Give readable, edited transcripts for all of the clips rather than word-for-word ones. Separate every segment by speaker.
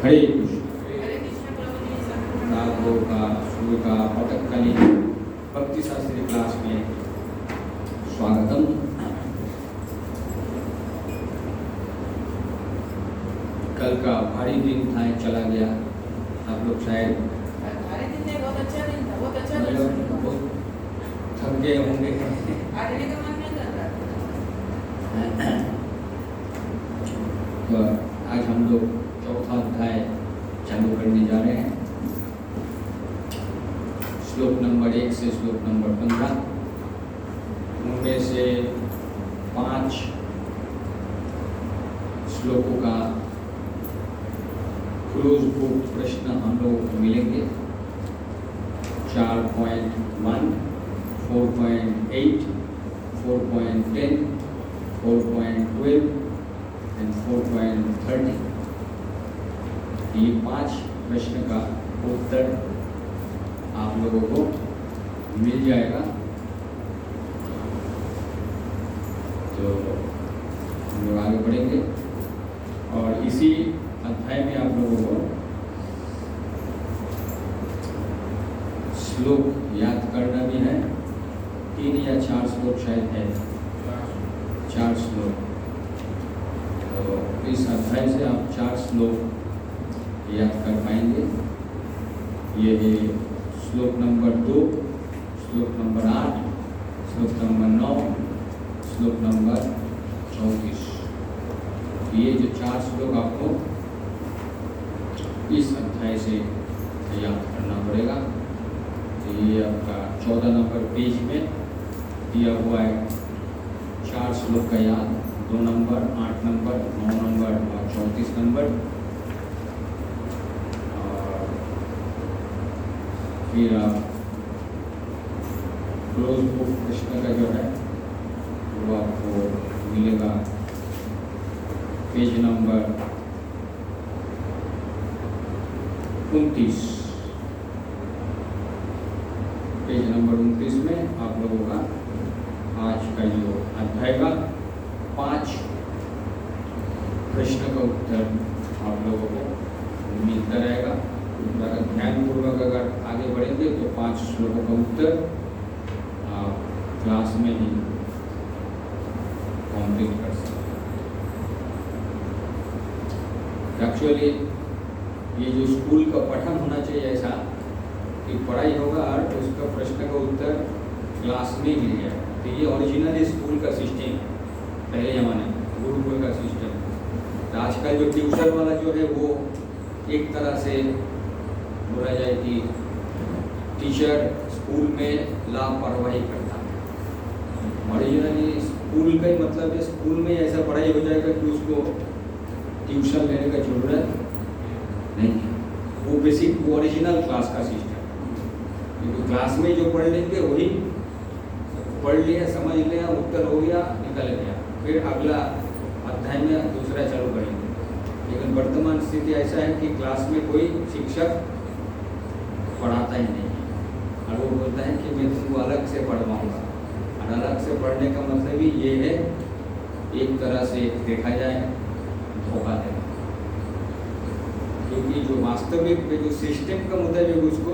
Speaker 1: हरे कृष्ण। राघव का सूर्य का पटकली भक्ति शास्त्री क्लास में स्वागतम। कल का भारी दिन था, चला गया। आप लोग शायद
Speaker 2: भारी दिन नहीं, बहुत अच्छा दिन था, बहुत अच्छा दर्शन हुआ।
Speaker 1: बहुत थक गए होंगे।
Speaker 2: आने का मन नहीं कर रहा था।
Speaker 1: तो आज हम लोग चौथा अध्याय चालू करने जा रहे हैं। श्लोक नंबर 1 से श्लोक नंबर 15, उनमें से 5 श्लोकों का क्लोज बुक प्रश्न हम लोगों को मिलेंगे। 4.1, 4.8, 4.10, 4.12 and 4.30। ये 5 प्रश्न का उत्तर आप लोगों को मिल जाएगा। तो हम लोग आगे बढ़ेंगे और इसी अध्याय में आप लोगों को श्लोक याद करना भी है। 3 या 4 श्लोक शायद है, 4 श्लोक। तो इस अध्याय से आप 4 श्लोक याद कर पाएंगे। ये है श्लोक नंबर 2, श्लोक नंबर 8, श्लोक नंबर 9, श्लोक नंबर 34। ये जो 4 श्लोक आपको इस अध्याय से याद करना पड़ेगा। तो ये आपका 14 नंबर पेज में दिया हुआ है। 4 श्लोक का याद, 2 नंबर, 8 नंबर, 9 नंबर और 34 नंबर। और फिर आप क्लोज बुक प्रश्न का जो है वो आपको मिलेगा पेज नंबर 29। पेज नंबर 29 में आप लोगों का आज का जो अध्याय का 5 प्रश्न का उत्तर आप लोगों को मिलता रहेगा। अगर ध्यानपूर्वक अगर आगे बढ़ेंगे तो 5 श्लोकों का उत्तर आप क्लास में ही कंप्लीट कर सकते हैं। एक्चुअली ये जो स्कूल का पठन होना चाहिए ऐसा कि पढ़ाई होगा और उसका प्रश्न का उत्तर क्लास में मिल जाए। तो ये ओरिजिनल स्कूल का सिस्टम है, पहले ज़माने में गुरुकुल का सिस्टम। तो आजकल जो ट्यूशन वाला जो है वो एक तरह से बोला जाए कि टीचर स्कूल में लापरवाही करता है। ओरिजिनली स्कूल का ही मतलब है स्कूल में ऐसा पढ़ाई हो जाएगा कि उसको ट्यूशन लेने का जरूरत नहीं है। वो बेसिक वो ओरिजिनल क्लास का सिस्टम, क्योंकि क्लास में जो पढ़ लेंगे वही पढ़ लिया, समझ लिया, उत्तर हो गया, निकल गया, फिर अगला अध्याय में दूसरा चालू करेंगे। लेकिन वर्तमान स्थिति ऐसा है कि क्लास में कोई शिक्षक पढ़ाता ही नहीं है और वो बोलता है कि मैं तुमको अलग से पढ़वाऊँगा। और अलग से पढ़ने का मतलब ही ये है, एक तरह से देखा जाए धोखा देना। क्योंकि जो वास्तविक में जो सिस्टम का मुताबिक उसको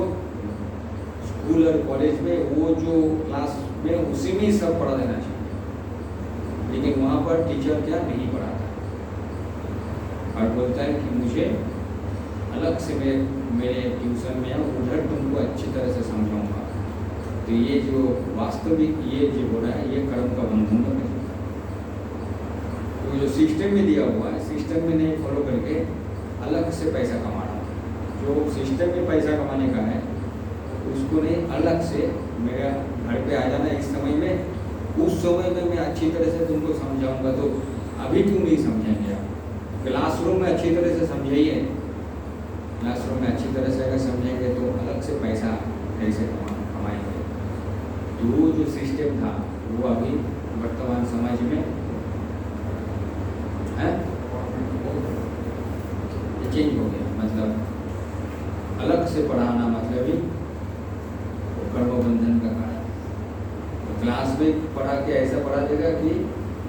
Speaker 1: स्कूल और कॉलेज में वो जो क्लास में उसी में ही सब पढ़ा देना चाहिए। लेकिन वहाँ पर टीचर क्या नहीं पढ़ाता और बोलता है कि मुझे अलग से मेरे ट्यूशन में उधर तुमको अच्छी तरह से समझाऊंगा। तो ये जो वास्तविक ये जो हो रहा है ये कर्म का बंधन में नहीं। तो जो सिस्टम में दिया हुआ है, सिस्टम में नहीं फॉलो करके अलग से पैसा कमाना, जो सिस्टम में पैसा कमाने का है उसको नहीं, अलग से मेरा घर पे आ जाना इस समय में, उस समय में मैं अच्छी तरह से तुमको समझाऊंगा। तो अभी क्यों नहीं समझेंगे आप? क्लासरूम में अच्छी तरह से समझाइए। क्लासरूम में अच्छी तरह से अगर समझेंगे तो अलग से पैसा कैसे कमाएंगे। तो वो जो सिस्टम था वो अभी वर्तमान समाज में है चेंज हो गया। मतलब अलग से पढ़ाना मतलब ही कर्म बंधन का कारण। तो क्लास में पढ़ा के ऐसा पढ़ा देगा कि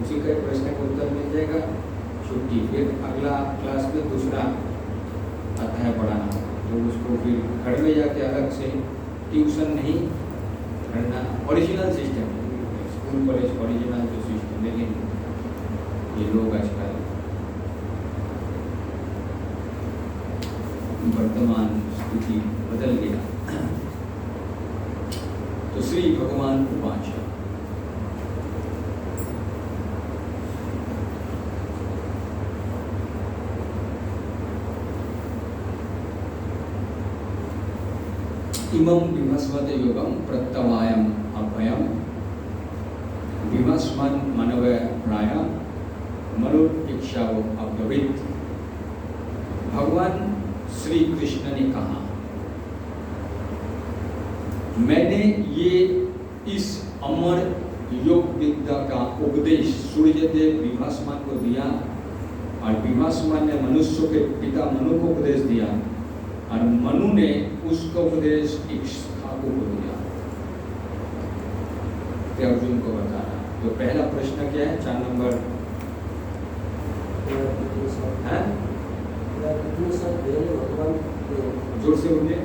Speaker 1: उसी का प्रश्न का उत्तर मिल जाएगा, छुट्टी, फिर अगला क्लास में दूसरा पढ़ाना होगा, तो उसको फिर घर में जाके अलग से ट्यूशन नहीं करना। Original system, school college original जो सिस्टम, लेकिन ये लोग आजकल वर्तमान स्थिति बदल गया। तो श्री भगवान उवाच इमं विभस्वत योगम प्रत्यवायम अभयम विभस्मन मनव प्राय मनुष्यावो अब्रवीत। भगवान श्री कृष्ण ने कहा, मैंने ये इस अमर योग विद्या का उपदेश सूर्यदेव विभासमान को दिया, और विभासमान ने मनुष्य के पिता मनु को उपदेश दिया, और मनु ने उसका उपदेश इक्ष्वाकु को दिया। तो अर्जुन को बता रहा। तो पहला प्रश्न क्या है? 4 नंबर है, जोर से बोलिए।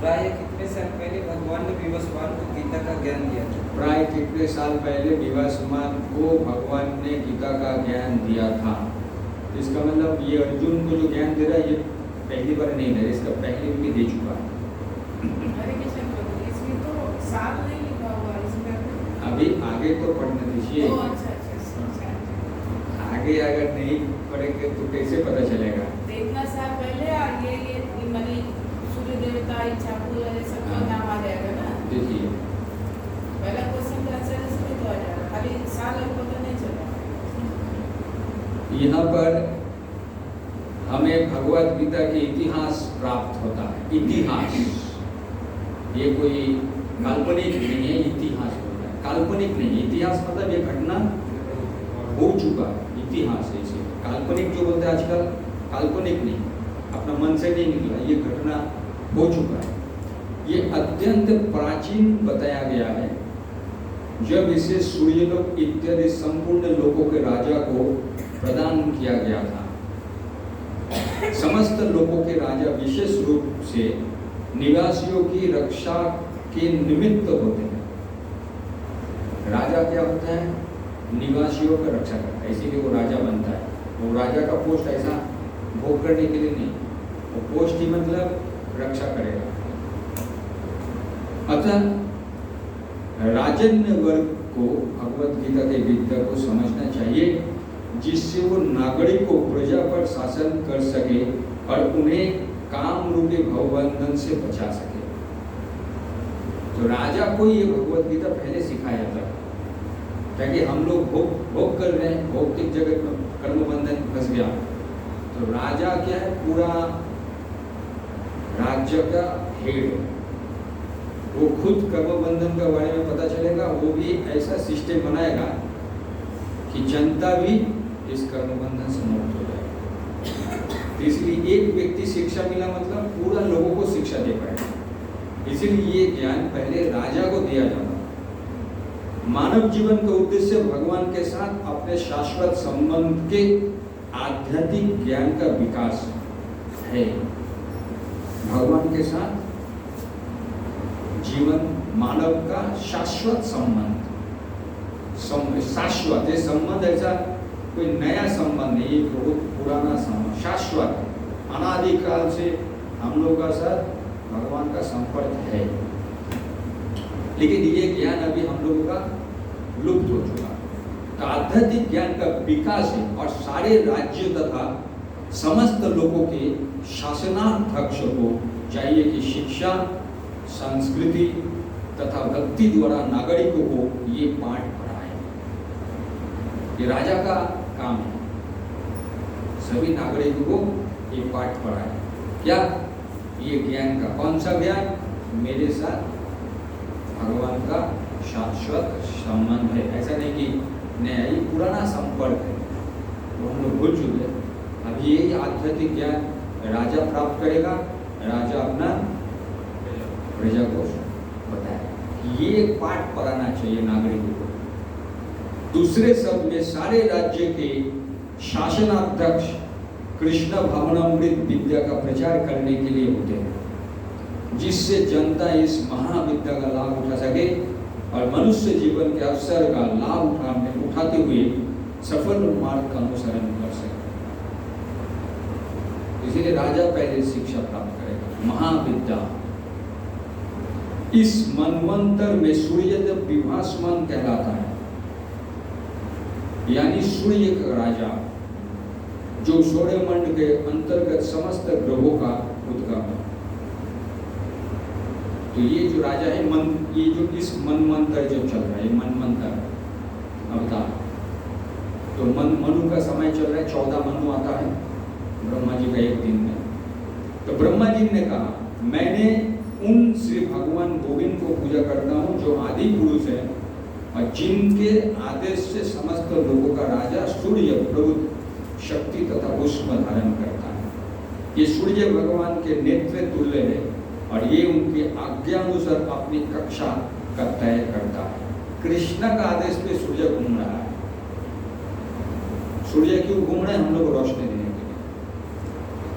Speaker 3: प्राय कितने साल पहले भगवान ने विवस्वान को गीता का ज्ञान दिया था?
Speaker 1: प्राय कितने साल पहले विवस्वान को भगवान ने गीता का ज्ञान दिया था? इसका मतलब ये अर्जुन को जो ज्ञान दे रहा है ये पहली बार नहीं दे रहा, इसका पहले भी दे चुका है।
Speaker 2: हरे कृष्ण प्रभु, इसमें तो साल नहीं लिखा हुआ, इसमें
Speaker 1: अभी आगे तो पढ़ने दीजिए।
Speaker 2: ओ अच्छा अच्छा।
Speaker 1: आगे अगर नहीं पढ़ेंगे तो कैसे पता चलेगा?
Speaker 2: तो इतना साल पहले और ये मनी सूर्य देवता इच्छाकु ये सब का नाम आ जाएगा ना।
Speaker 1: देखिए
Speaker 2: पहला क्वेश्चन का आंसर इसमें तो आ जाएगा, खाली साल और पता नहीं चला।
Speaker 1: यहाँ पर हमें भगवत गीता के इतिहास प्राप्त होता है। इतिहास ये कोई काल्पनिक नहीं है, इतिहास होता है, काल्पनिक नहीं। इतिहास मतलब ये घटना हो चुका है, इतिहास है इसे। काल्पनिक जो बोलते हैं आजकल, काल्पनिक नहीं, अपना मन से नहीं निकला, ये घटना हो चुका है। ये अत्यंत प्राचीन बताया गया है, जब इसे सूर्यलोक इत्यादि संपूर्ण लोकों के राजा को प्रदान किया गया था। समस्त लोकों के राजा विशेष रूप से निवासियों की रक्षा के निमित्त होते हैं। राजा क्या होता है? निवासियों का रक्षा करता है, इसीलिए वो राजा बनता है। वो राजा का पोस्ट ऐसा भोग करने के लिए नहीं, वो पोस्ट ही मतलब रक्षा करेगा। अतः राजन्य वर्ग को भगवत गीता के विद्या को समझना चाहिए, जिससे वो नागरिक को प्रजा पर शासन कर सके और उन्हें काम रूपी भवबंधन से बचा सके। तो राजा को ये भगवत गीता पहले सिखाया था, ताकि हम लोग भोग कर रहे हैं, भौतिक जगत में कर्म बंधन फंस गया। तो राजा क्या है? पूरा राज्य का हेड, वो खुद कर्म बंधन के बारे में पता चलेगा, वो भी ऐसा सिस्टम बनाएगा कि जनता भी इस कर्म बंधन से मुक्त हो जाएगा। तो इसलिए एक व्यक्ति शिक्षा मिला मतलब पूरा लोगों को शिक्षा दे पाएगा। इसलिए ये ज्ञान पहले राजा को दिया जाता। मानव जीवन का उद्देश्य भगवान के साथ अपने शाश्वत संबंध के आध्यात्मिक ज्ञान का विकास है। भगवान के साथ जीवन मानव का शाश्वत संबंध, शाश्वत ये संबंध ऐसा कोई नया संबंध नहीं, बहुत पुराना संबंध, शाश्वत अनादिकाल से हम लोग का साथ भगवान का संपर्क है। लेकिन ये ज्ञान अभी हम लोगों का लुप्त हो चुका। तो आध्यात्मिक ज्ञान का विकास है और सारे राज्य तथा समस्त लोगों के शासनाध्यक्ष को चाहिए कि शिक्षा, संस्कृति तथा भक्ति द्वारा नागरिकों को ये पाठ पढ़ाए। ये राजा का काम है, सभी नागरिकों को ये पाठ पढ़ाए। क्या? ये ज्ञान का कौन सा ज्ञान? मेरे साथ भगवान का शाश्वत संबंध है। ऐसा नहीं कि नया, ये पुराना संपर्क है, वो हम लोग भूल चुके। अब ये आध्यात्मिक ज्ञान राजा प्राप्त करेगा, राजा अपना प्रजा को बताएगा। ये पाठ पढ़ाना चाहिए नागरिकों को। दूसरे शब्द में सारे राज्य के शासनाध्यक्ष कृष्ण भावनामृत विद्या का प्रचार करने के लिए होते हैं, जिससे जनता इस महाविद्या का लाभ उठा सके और मनुष्य जीवन के अवसर का लाभ उठाते हुए सफल मार्ग का अनुसरण कर सके। इसीलिए राजा पहले शिक्षा प्राप्त करेगा, महाविद्या। इस मनवंतर में सूर्यदेव विभासमान कहलाता है, यानी सूर्य का राजा, जो सौरमंडल के अंतर्गत समस्त ग्रहों का उद्गम है। तो ये जो राजा है ये जो इस मनवंतर जो चल रहा है, मनवंतर अवतार, तो मनु का समय चल रहा है, 14 मनु आता है ब्रह्मा जी का एक दिन में। तो ब्रह्मा जी ने कहा, मैंने उन श्री भगवान गोविंद को पूजा करता हूँ जो आदि पुरुष है और जिनके आदेश से समस्त लोगों का राजा सूर्य प्रभुत्व शक्ति तथा उष्म धारण करता है। ये सूर्य भगवान के नेत्र तुल्य है और ये उनके आज्ञानुसार अपनी कक्षा का तय करता है। कृष्ण का आदेश पे सूर्य घूम रहा है। सूर्य क्यों घूम रहा है? हम लोग रोशनी देने के लिए।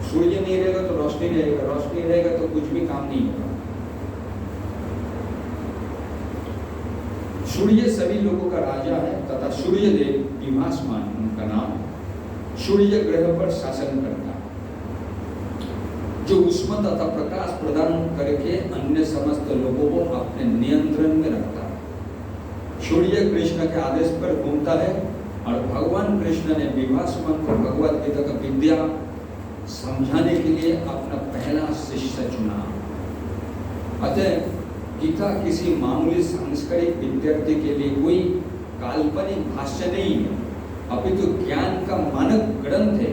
Speaker 1: सूर्य नहीं रहेगा तो रोशनी रहेगा, रोशनी रहेगा तो कुछ भी काम नहीं होगा। सूर्य सभी लोगों का राजा है तथा सूर्य देव विभासमान उनका नाम है। सूर्य ग्रह पर शासन करता है, जो उष्मा तथा प्रकाश प्रदान करके अन्य समस्त लोगों को अपने नियंत्रण में रखता है। सूर्य कृष्ण के आदेश पर घूमता है और भगवान कृष्ण ने विभासमान को भगवद गीता का विद्या समझाने के लिए अपना पहला शिष्य चुना। अतः गीता किसी मामूली सांस्कृतिक विद्यार्थी के लिए कोई काल्पनिक भाष्य नहीं है, अपितु ज्ञान का मानक ग्रंथ है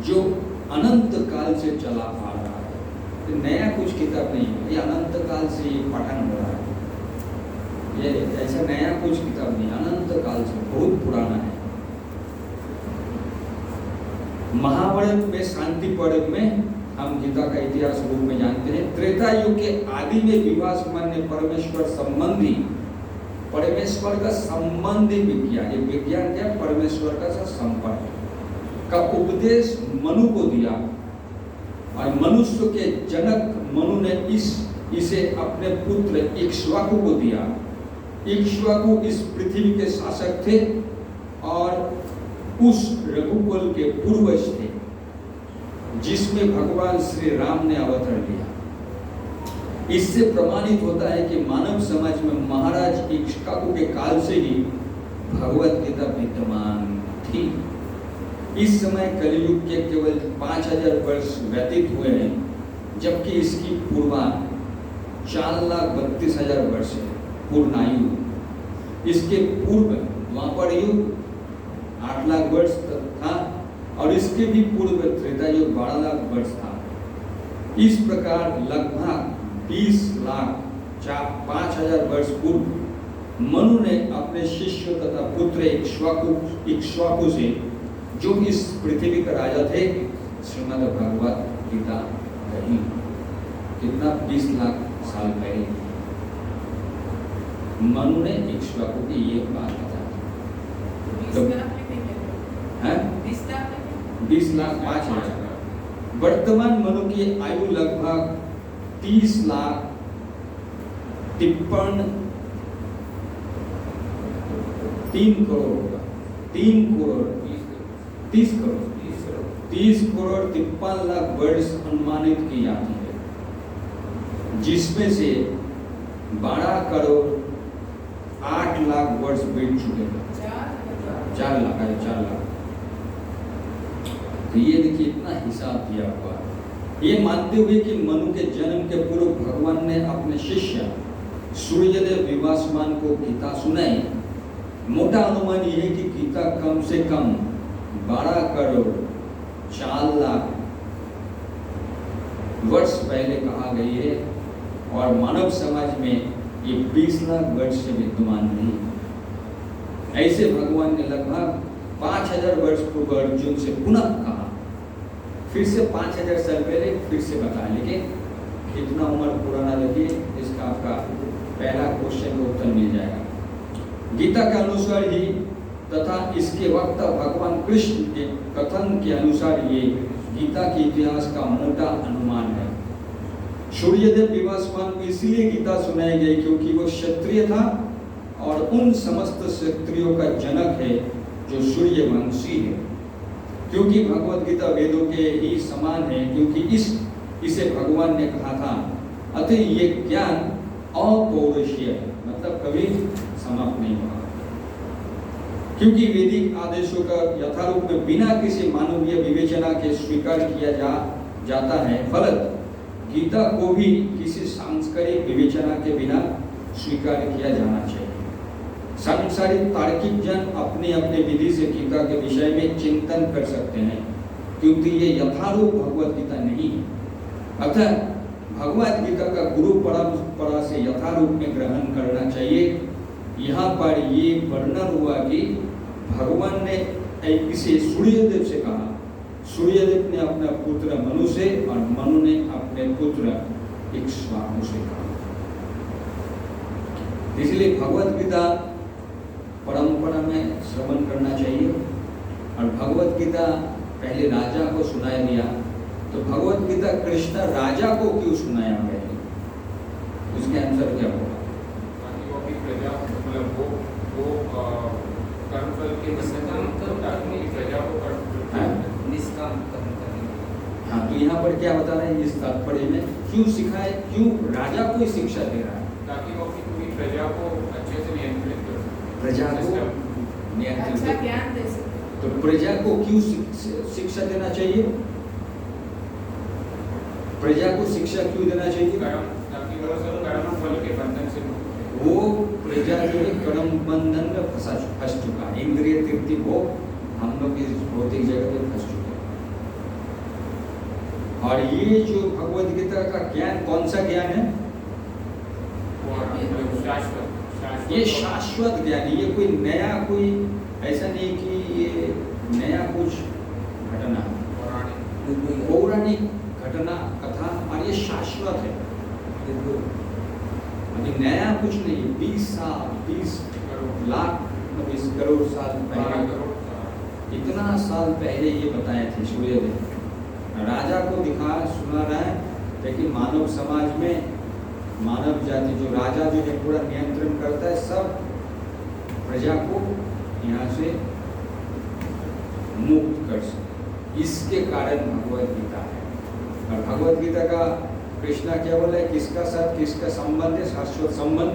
Speaker 1: जो अनंत काल से चला आ रहा है। तो नया कुछ किताब नहीं है, ये अनंत काल से ये पठन हो रहा है। ये ऐसा नया कुछ किताब नहीं, अनंत काल से बहुत पुराना है। महाभारत में शांति पर्व में हम गीता का इतिहास रूप में जानते हैं। त्रेता युग के आदि में विभासमान ने परमेश्वर का संबंधी विज्ञान, ये विज्ञान क्या? परमेश्वर का संपर्क का उपदेश मनु को दिया और मनुष्य के जनक मनु ने इसे अपने पुत्र इक्ष्वाकु को दिया। इक्ष्वाकु इस पृथ्वी के शासक थे और उस रघुकुल के पूर्वज थे जिसमें भगवान श्री राम ने अवतरण लिया। इससे प्रमाणित होता है कि मानव समाज में महाराज इक्ष्वाकु के काल से ही भगवत गीता विद्यमान थी। इस समय कलियुग के केवल 5000 वर्ष व्यतीत हुए हैं, जबकि इसकी पूर्वा 4,32,000 वर्ष है पूर्णायु। इसके पूर्व द्वापर युग 8 लाख वर्ष था और इसके भी पूर्व त्रेता युग 12 लाख वर्ष था। इस प्रकार लगभग 20,05,000 वर्ष पूर्व मनु ने अपने शिष्य तथा पुत्र इक्ष्वाकु से, जो इस पृथ्वी का राजा थे, श्रीमद् भगवत गीता कही। कितना? 20 लाख साल पहले मनु ने इक्ष्वाकु की ये बात बताई। 20,05,000। वर्तमान मनु की आयु लगभग 30,53 करोड़ होगा। 30 करोड़ 53 लाख वर्ष अनुमानित की जाती है, जिसमें से 12 करोड़ 8 लाख वर्ष बीत चुके हैं। 4 लाख। तो ये देखिए इतना हिसाब दिया हुआ। ये मानते हुए कि मनु के जन्म के पूर्व भगवान ने अपने शिष्य सूर्यदेव विभासमान को गीता सुनाई, मोटा अनुमान यह है कि गीता कम से कम 12 करोड़ 4 लाख वर्ष पहले कहा गई है और मानव समाज में ये 20 लाख वर्ष से विद्यमान नहीं। ऐसे भगवान ने लगभग 5000 वर्ष पूर्व अर्जुन से पुनः कहा, फिर से 5000 साल पहले फिर से बताया। लेकिन कितना उम्र पुराना देखिए, इसका आपका पहला क्वेश्चन का उत्तर मिल जाएगा। गीता के अनुसार ही तथा इसके वक्ता भगवान कृष्ण के कथन के अनुसार ये गीता के इतिहास का मोटा अनुमान है। सूर्यदेव विवस्वान को इसलिए गीता सुनाई गई क्योंकि वो क्षत्रिय था और उन समस्त क्षत्रियों का जनक है जो सूर्यवंशी है। क्योंकि भगवत गीता वेदों के ही समान है, क्योंकि इसे भगवान ने कहा था, अतः ये ज्ञान अपौरुषीय है, मतलब कभी समाप्त नहीं होगा। क्योंकि वैदिक आदेशों का यथारूप में बिना किसी मानवीय विवेचना के स्वीकार किया जाता है, फलत गीता को भी किसी सांस्कृतिक विवेचना के बिना स्वीकार किया जाना चाहिए। सांसारिक तार्किक जन अपने अपने विधि से गीता के विषय में चिंतन कर सकते हैं, क्योंकि ये यथारूप भगवत गीता नहीं है। अतः भगवत गीता का गुरु परंपरा से यथारूप में ग्रहण करना चाहिए। यहाँ पर ये वर्णन हुआ कि भगवान ने किसी सूर्यदेव से कहा, सूर्यदेव ने अपना पुत्र मनु से और मनु ने अपने पुत्र इक्ष्वाकु से कहा। इसलिए भगवत गीता परंपरा में श्रवण करना चाहिए। और भगवत गीता पहले राजा को सुनाया गया, तो भगवत गीता कृष्ण राजा को क्यों सुनाया गया, उसके आंसर क्या होगा?
Speaker 4: प्रजा मतलब वो कर्मफल के प्रजा को
Speaker 3: निष्काम कर्म करेंगे।
Speaker 1: हाँ, तो यहाँ पर क्या बता रहे हैं इस तात्पर्य में, क्यों सिखाए, क्यों राजा को शिक्षा दे रहा है?
Speaker 4: ताकि वो अपनी पूरी प्रजा को अच्छे से नियंत्रित कर सके,
Speaker 1: प्रजा को
Speaker 2: अच्छा
Speaker 1: नियंत्रित,
Speaker 2: ज्ञान दे सके।
Speaker 1: तो प्रजा को क्यों शिक्षा देना चाहिए? प्रजा को शिक्षा क्यों देना चाहिए?
Speaker 4: ताकि वो सब कर्म फल के बंधन से मुक्त हो।
Speaker 1: वो प्रजा जो है कर्म बंधन में फंस चुका है, इंद्रिय तृप्ति वो हम लोग इस भौतिक जगत में फंस चुके हैं। और ये जो भगवद गीता का ज्ञान कौन सा ज्ञान है? ये शाश्वत ज्ञान, ये कोई नया, कोई ऐसा नहीं कि ये नया कुछ घटना, पौराणिक घटना कथा, और ये शाश्वत है, अभी नया कुछ नहीं। 20 साल 20 लाख 20 करोड़ साल पहले, इतना साल पहले ये बताए थे सूर्यदेव। राजा को सुना रहा है, लेकिन मानव समाज में मानव जाति जो राजा जो है पूरा नियंत्रण करता है, सब प्रजा को यहाँ से मुक्त कर सके, इसके कारण भगवत गीता है। और भगवत गीता का कृष्णा क्या बोला है, किसका साथ किसका संबंध है? शाश्वत संबंध।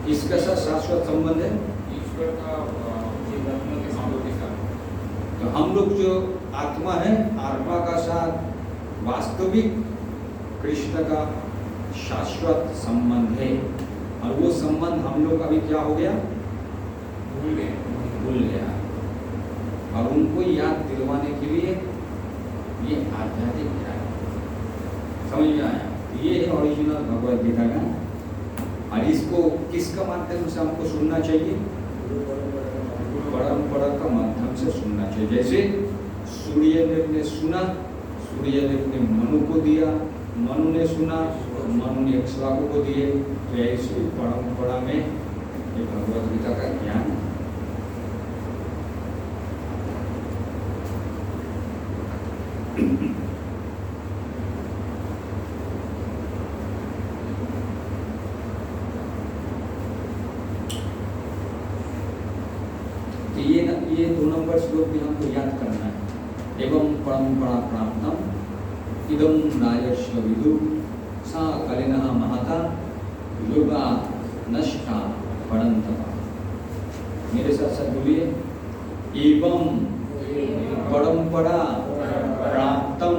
Speaker 1: किसका साथ शाश्वत संबंध है?
Speaker 4: ईश्वर का जीवात्मा के संबंध के साथ।
Speaker 1: तो हम लोग जो आत्मा है, आत्मा का साथ वास्तविक कृष्ण का शाश्वत संबंध है। और वो संबंध हम लोग अभी क्या हो गया? भूल गया। और उनको याद दिलवाने के लिए ये आध्यात्मिक ज्ञान समझ में आया। ये है ओरिजिनल भगवत गीता का। और इसको किसका माध्यम से हमको सुनना चाहिए? परंपरा का माध्यम से सुनना चाहिए। जैसे सूर्यदेव ने सुना, सूर्यदेव ने मनु को दिया, मनु ने सुना, मनु ने इक्ष्वाकु को दिए। तो ऐसी परंपरा में ये भगवत गीता का ज्ञान तो ये 2 नंबर श्लोक भी हमको याद करना है। एवं परंपरा प्राप्तम इदं राजर्षि विदु सा कलिनः महता युगा नष्टा परंतपा। मेरे साथ साथ बोलिए, एवं परंपरा प्राप्तम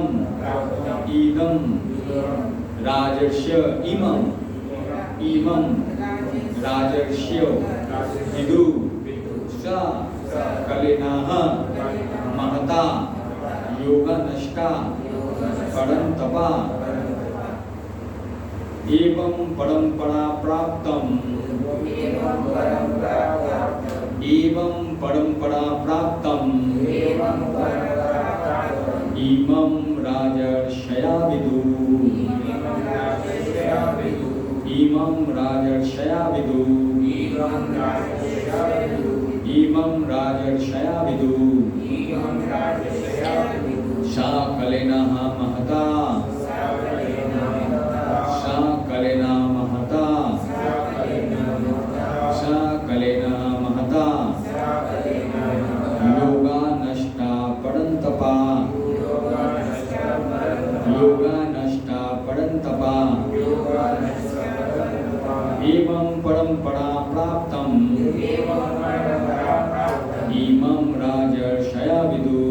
Speaker 1: इदं राजर्षि इमं राजर्षि विदु सा कलिनः महता योगा नष्टा परंतपा। एवं परंपरा प्राप्तम इमं राजर्षया विदु इमं राजर्षया विदु
Speaker 5: इमं राजर्षया विदु
Speaker 1: शाकलेनः महता शाकलेन महता शाकलेन महता योगा नष्टा परन्तपा योगा नष्टा परन्तपा एवं परंपरा प्राप्तम् इमं राजर्षया विदु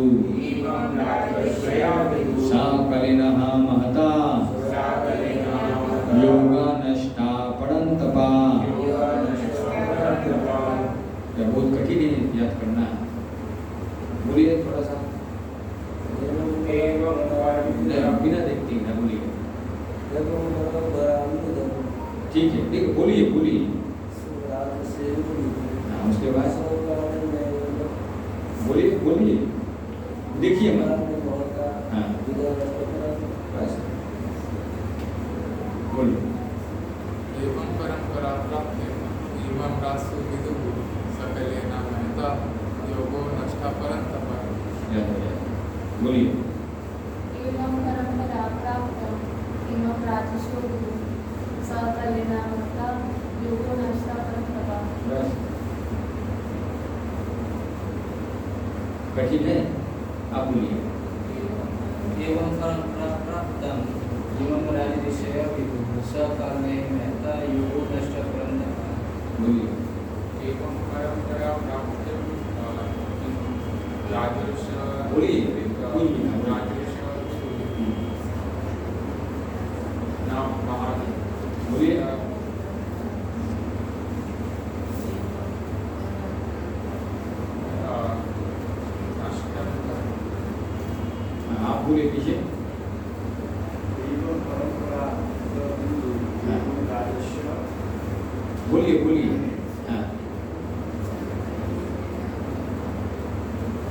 Speaker 1: शाकलेनः महता योगा नष्टा परन्तपा। यह बहुत कठिन है याद करना। बोलिए थोड़ा सा बिना देखते ही ना बोलिए। ठीक है ठीक है बोलिए बोलिए। हाँ उसके बाद बोलिए बोलिए देखिए मत। हाँ बस बोलिए।
Speaker 4: एवं परंपरा प्राप्त इमं राजसु विदुः सकलेन महता योगो नष्टा परन्तपा।
Speaker 1: बोलिए।
Speaker 6: एवं परंपरा प्राप्त इमं राजसु विदुः सकलेन महता योगो नष्टा परन्तपा।
Speaker 1: बस कठिन है आप बोलिए।
Speaker 3: एवं परंपरा प्राप्तम् इमं राजर्षया विदुः सकलेन महता योगो नष्टा परन्तपा।
Speaker 1: बोलिए।
Speaker 4: एवं परंपरा प्राप्त राजर्षि
Speaker 1: बोलिए। बोलिए।
Speaker 4: नाम महान
Speaker 1: बोलिए। आप बोलिए पीछे। बोलिए बोलिए। हाँ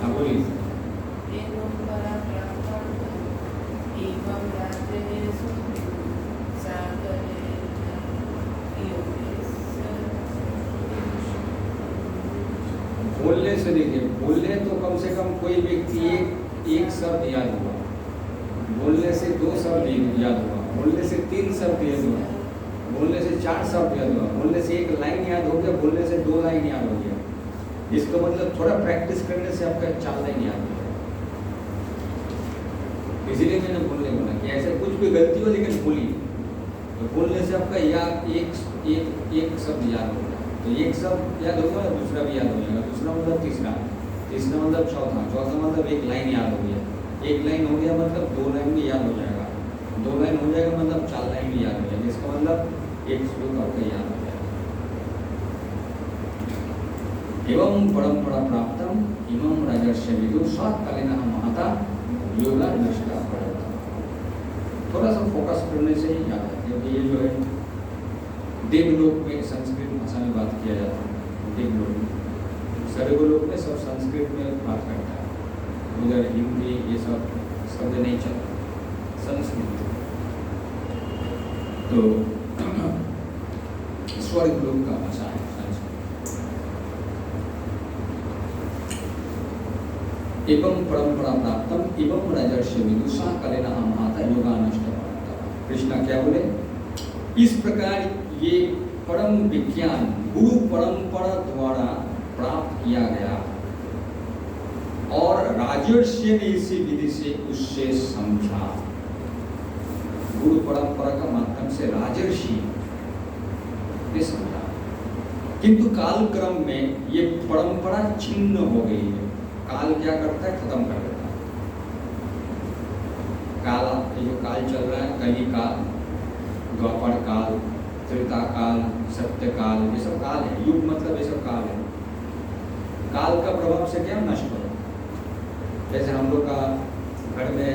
Speaker 1: हाँ बोलिए।
Speaker 2: एवं परंपरा एवं राजर्षि शाकलेन
Speaker 1: बोलने से देखिए बोलने तो कम से कम कोई व्यक्ति एक शब्द याद हुआ, बोलने से 2 शब्द याद हुआ, बोलने से 3 शब्द याद हुआ, बोलने से 4 शब्द याद हुआ, बोलने से 1 लाइन याद हो गया, बोलने से 2 लाइन याद हो गया। इसका मतलब थोड़ा प्रैक्टिस करने से आपका 4 लाइन याद हो गया। इसीलिए मैंने बोलने बोला कि ऐसे कुछ भी गलती हो लेकिन बोलिए, तो बोलने से आपका याद एक शब्द याद होगा। तो एक शब्द याद होगा दूसरा भी याद हो जाएगा, दूसरा मतलब तीसरा मतलब चौथा मतलब 1 लाइन याद हो गया। 1 लाइन हो गया मतलब 2 लाइन भी याद हो जाएगा, 2 लाइन हो जाएगा मतलब 4 लाइन भी याद हो जाएगा। इसका मतलब एक श्लोक आपका याद हो जाएगा। एवं परंपरा प्राप्तम इमं राजर्षि विदुः शाकलेन महता योगा नष्टा परन्तपा। थोड़ा सा फोकस करने से ही याद है, क्योंकि ये जो है देवलोक में संस्कृत भाषा में बात किया जाता है। देवलोक में स्वर्गलोक में सब संस्कृत में बात करता है, उधर हिंदी ये सब शब्द नहीं चलता, संस्कृत। तो स्वर्गलोक का भाषा है संस्कृत। एवं परंपरा प्राप्तम एवं राजर्षि विदुः शाकलेन महता योगा नष्टा परन्तपा। कृष्णा क्या बोले? इस प्रकार ये परम विज्ञान गुरु परंपरा द्वारा प्राप्त किया गया और राजर्षि ने इसी विधि से उससे समझा। गुरु परंपरा का माध्यम से राजर्षि ने समझा, किंतु काल क्रम में ये परंपरा छिन्न हो गई है। काल क्या करता है? खत्म कर देता है। काल ये जो काल चल रहा है, कली काल, द्वापर काल, त्रेता काल, सत्य काल, ये सब काल है। युग मतलब ये सब काल है। काल का प्रभाव से क्या नष्ट हो? जैसे हम लोग का घर में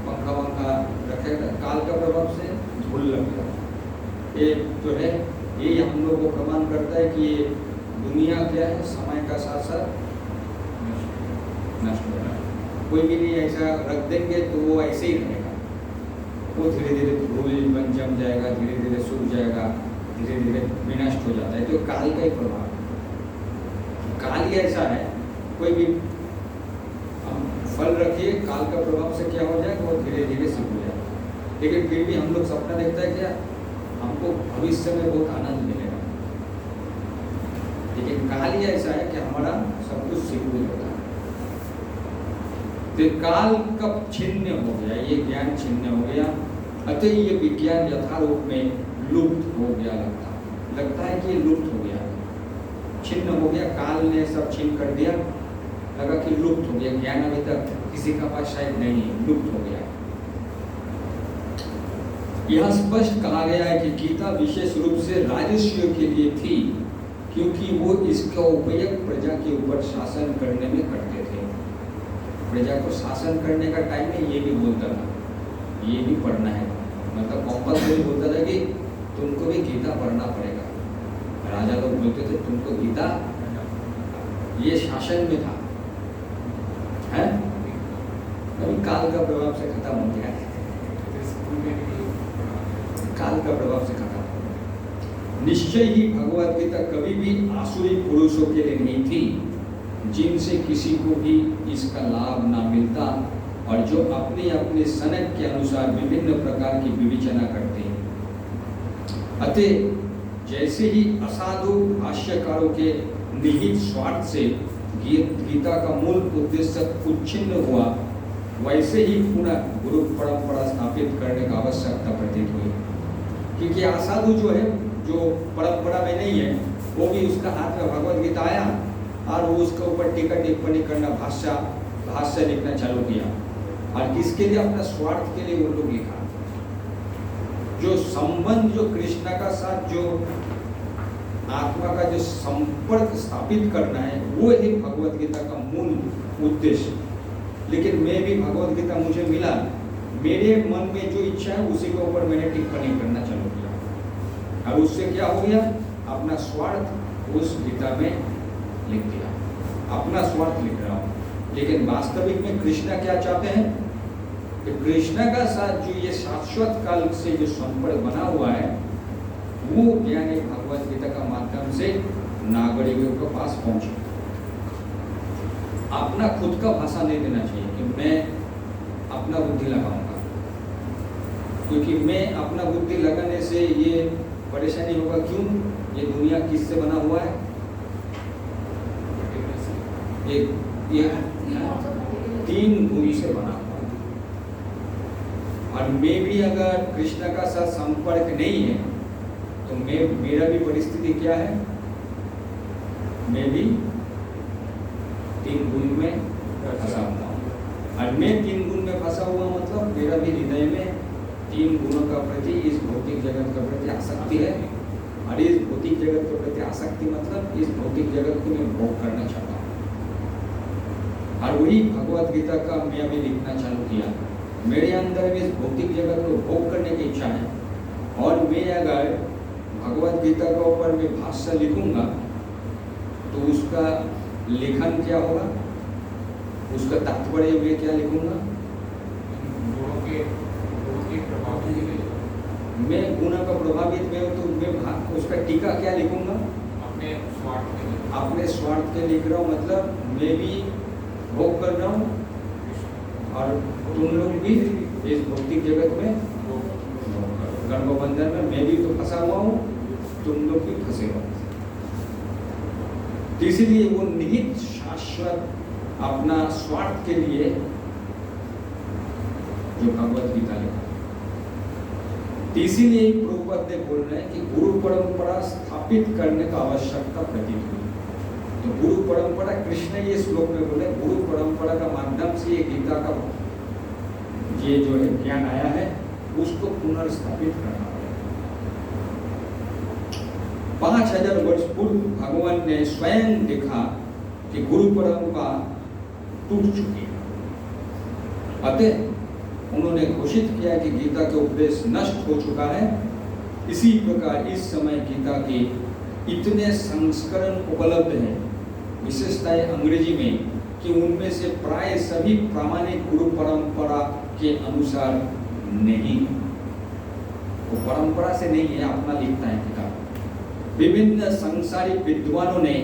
Speaker 1: पंखा रखे, काल का प्रभाव से धूल लग जाता है। ये जो है ये हम लोग को प्रमाण करता है कि ये दुनिया क्या है, समय का साथ साथ नष्ट हो रहा है। कोई भी नहीं ऐसा रख देंगे तो वो ऐसे ही रहेगा, वो धीरे धीरे धूल बन जम जाएगा, धीरे धीरे सूख जाएगा, धीरे धीरे विनष्ट हो जाता है। तो काल का ही प्रभाव, काल ही ऐसा है, कोई भी हम फल रखिए, काल का प्रभाव से क्या हो जाएगा, वो धीरे धीरे सिद्ध हो जाएगा। लेकिन फिर भी हम लोग सपना देखता है क्या, हमको भविष्य में बहुत आनंद मिलेगा, लेकिन काल ही ऐसा है कि हमारा सब कुछ सिद्ध होता है। तो काल कब छिन्न हो गया, ये ज्ञान छिन्न हो गया, अतः ये विज्ञान यथारूप में लुप्त हो गया। लगता है कि ये लुप्त हो गया, छिन्न हो गया, काल ने सब छिन्न कर दिया, लगा कि लुप्त हो गया, ज्ञान अभी तक किसी का पास शायद नहीं है, लुप्त हो गया। यह स्पष्ट कहा गया है कि गीता विशेष रूप से राजर्षियों के लिए थी, क्योंकि वो इसका उपयोग प्रजा के ऊपर शासन करने में करते थे। प्रजा को शासन करने का टाइम में ये भी बोलता था, ये भी पढ़ना है, मतलब कंपल्सरी बोलता था कि तुमको भी गीता पढ़ना पड़ेगा। राजा लोग बोलते थे तुमको गीता, ये शासन में था, है? अभी काल का प्रभाव से खत्म हो गया है, काल का प्रभाव से खत्म। निश्चय ही भगवत गीता कभी भी आसुरी पुरुषों के लिए नहीं थी, जिनसे किसी को भी इसका लाभ ना मिलता और जो अपने अपने सनक के अनुसार विभिन्न प्रकार की विवेचना करते हैं। अतः जैसे ही असाधु भाष्यकारों के निहित स्वार्थ से गीता का मूल उद्देश्य उच्छिन्न हुआ, वैसे ही पुनः गुरु परंपरा स्थापित करने का आवश्यकता प्रतीत हुई। क्योंकि असाधु जो है, जो परंपरा में नहीं है, वो भी उसका हाथ में भगवत गीता आया और वो उसके ऊपर टीका टिप्पणी करना, भाष्य लिखना चालू किया। और किसके लिए? अपना स्वार्थ के लिए वो लोग लिखा। जो संबंध, जो कृष्ण का साथ जो आत्मा का जो संपर्क स्थापित करना है, वो ही भगवत गीता का मूल उद्देश्य। लेकिन मैं भी भगवत गीता मुझे मिला, मेरे मन में जो इच्छा है उसी के ऊपर मैंने टिप्पणी करना चालू किया, और उससे क्या हो गया, अपना स्वार्थ उस गीता में लिख दिया, अपना स्वार्थ लिख रहा हूँ। लेकिन वास्तविक में कृष्ण क्या चाहते हैं कि कृष्ण का साथ जो ये शाश्वत काल से जो संपर्क बना हुआ है, वो ज्ञान भगवत गीता का माध्यम से नागरिकों के पास पहुंचे। अपना खुद का भाषा नहीं देना चाहिए कि मैं अपना बुद्धि लगाऊंगा, क्योंकि मैं अपना बुद्धि लगाने से ये परेशानी होगा। क्यों? ये दुनिया किससे बना हुआ है? ये तीन भूमि से बना हुआ है। और मैं भी अगर कृष्ण का साथ संपर्क नहीं है तो मेरा भी परिस्थिति क्या है? मैं भी तीन गुण में फंसा हुआ हूँ। और मैं तीन गुण में फंसा हुआ मतलब मेरा भी हृदय में तीन गुणों का प्रति, इस भौतिक जगत का प्रति आसक्ति है। और इस भौतिक जगत के प्रति आसक्ति मतलब इस भौतिक जगत को मैं भोग करना चाहता हूँ। और वही भगवत गीता का मैं अभी लिखना चालू किया। मेरे अंदर में इस भौतिक जगत को भोग करने की इच्छा है, और मैं अगर भगवत गीता के ऊपर मैं भाष्य लिखूंगा तो उसका लेखन क्या होगा, उसका तात्पर्य मैं क्या लिखूंगा? मैं गुण का प्रभावित में हूँ तो मैं उसका टीका क्या लिखूंगा? अपने स्वार्थ के लिख रहा हूँ, मतलब मैं भी भोग कर रहा हूँ और तुम लोग भी इस भौतिक जगत में गर्भबंधन में मैं भी तो फंसा हुआ हूँ, तुम लोग भी फंसे हो। तो इसीलिए वो निहित शाश्वत अपना स्वार्थ के लिए जो भगवत गीता लिखा। इसीलिए प्रभुपाद ने बोल रहे हैं कि गुरु परंपरा स्थापित करने का आवश्यकता प्रतीत हुई। तो गुरु परंपरा, कृष्ण ये श्लोक में बोले गुरु परंपरा का माध्यम से ये गीता का ये जो है ज्ञान आया है, उसको पुनर्स्थापित करना पड़ेगा। 5000 वर्ष पूर्व भगवान ने स्वयं देखा कि गुरु परंपरा टूट चुकी है। अतः उन्होंने घोषित किया कि गीता के उपदेश नष्ट हो चुका है। इसी प्रकार इस समय गीता के इतने संस्करण उपलब्ध हैं, विशेषताएं अंग्रेजी में, कि उनमें से प्राय सभी प्रामाणिक गुरु परंपरा के अनुसार नहीं, वो परंपरा से नहीं है, अपना लिखता है किताब। विभिन्न सांसारिक विद्वानों ने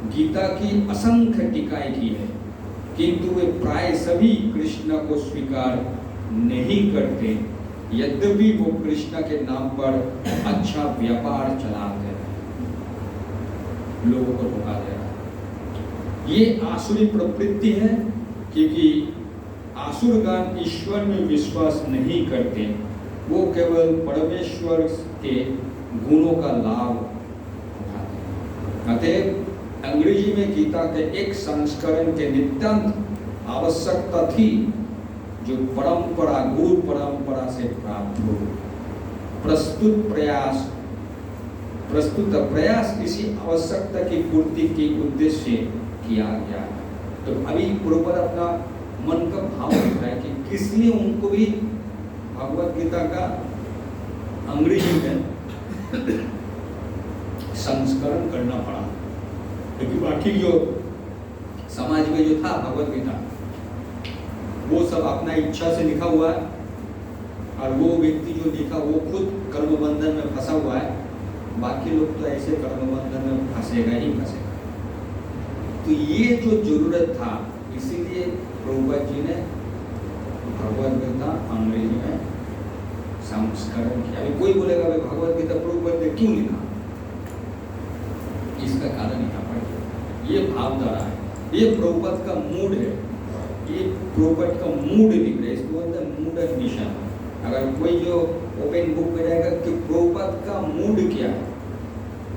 Speaker 1: गीता की असंख्य टीकाएं की है, किंतु वे प्राय सभी कृष्ण को स्वीकार नहीं करते, यद्यपि वो कृष्ण के नाम पर अच्छा व्यापार चलाते हैं, लोगों को धोखा दे रहा है। ये आसुरी प्रवृत्ति है, क्योंकि आसुरगण ईश्वर में विश्वास नहीं करते, वो केवल परमेश्वर के गुणों का लाभ उठाते हैं। अतः अंग्रेजी में गीता के एक संस्करण के नितांत आवश्यकता थी, जो परंपरा, गुरु परंपरा से प्राप्त हो। प्रस्तुत प्रयास इसी आवश्यकता की पूर्ति के उद्देश्य से किया गया है। तो अभी प्रभुपाद अपना मन का भाव रखा है कि किस लिए उनको भी भगवत गीता का अंग्रेजी में संस्करण करना पड़ा, क्योंकि बाकी जो समाज में जो था भगवत गीता, वो सब अपना इच्छा से लिखा हुआ है, और वो व्यक्ति जो लिखा वो खुद कर्म बंधन में फंसा हुआ है, बाकी लोग तो ऐसे कर्म बंधन में फंसेगा ही फंसेगा। तो ये जो जरूरत था, इसीलिए प्रभुपाद जी ने भगवत गीता अंग्रेजी में संस्करण किया। अभी कोई बोलेगा भाई भगवत गीता प्रभुपाद ने क्यों लिखा, इसका कारण यहाँ पर ये भावधारा है, ये प्रभुपाद का मूड है, ये प्रभुपाद का मूड लिख रहे, इसको बोलते हैं मूड एंड मिशन। अगर कोई जो ओपन बुक में रहेगा कि प्रभुपाद का मूड क्या है,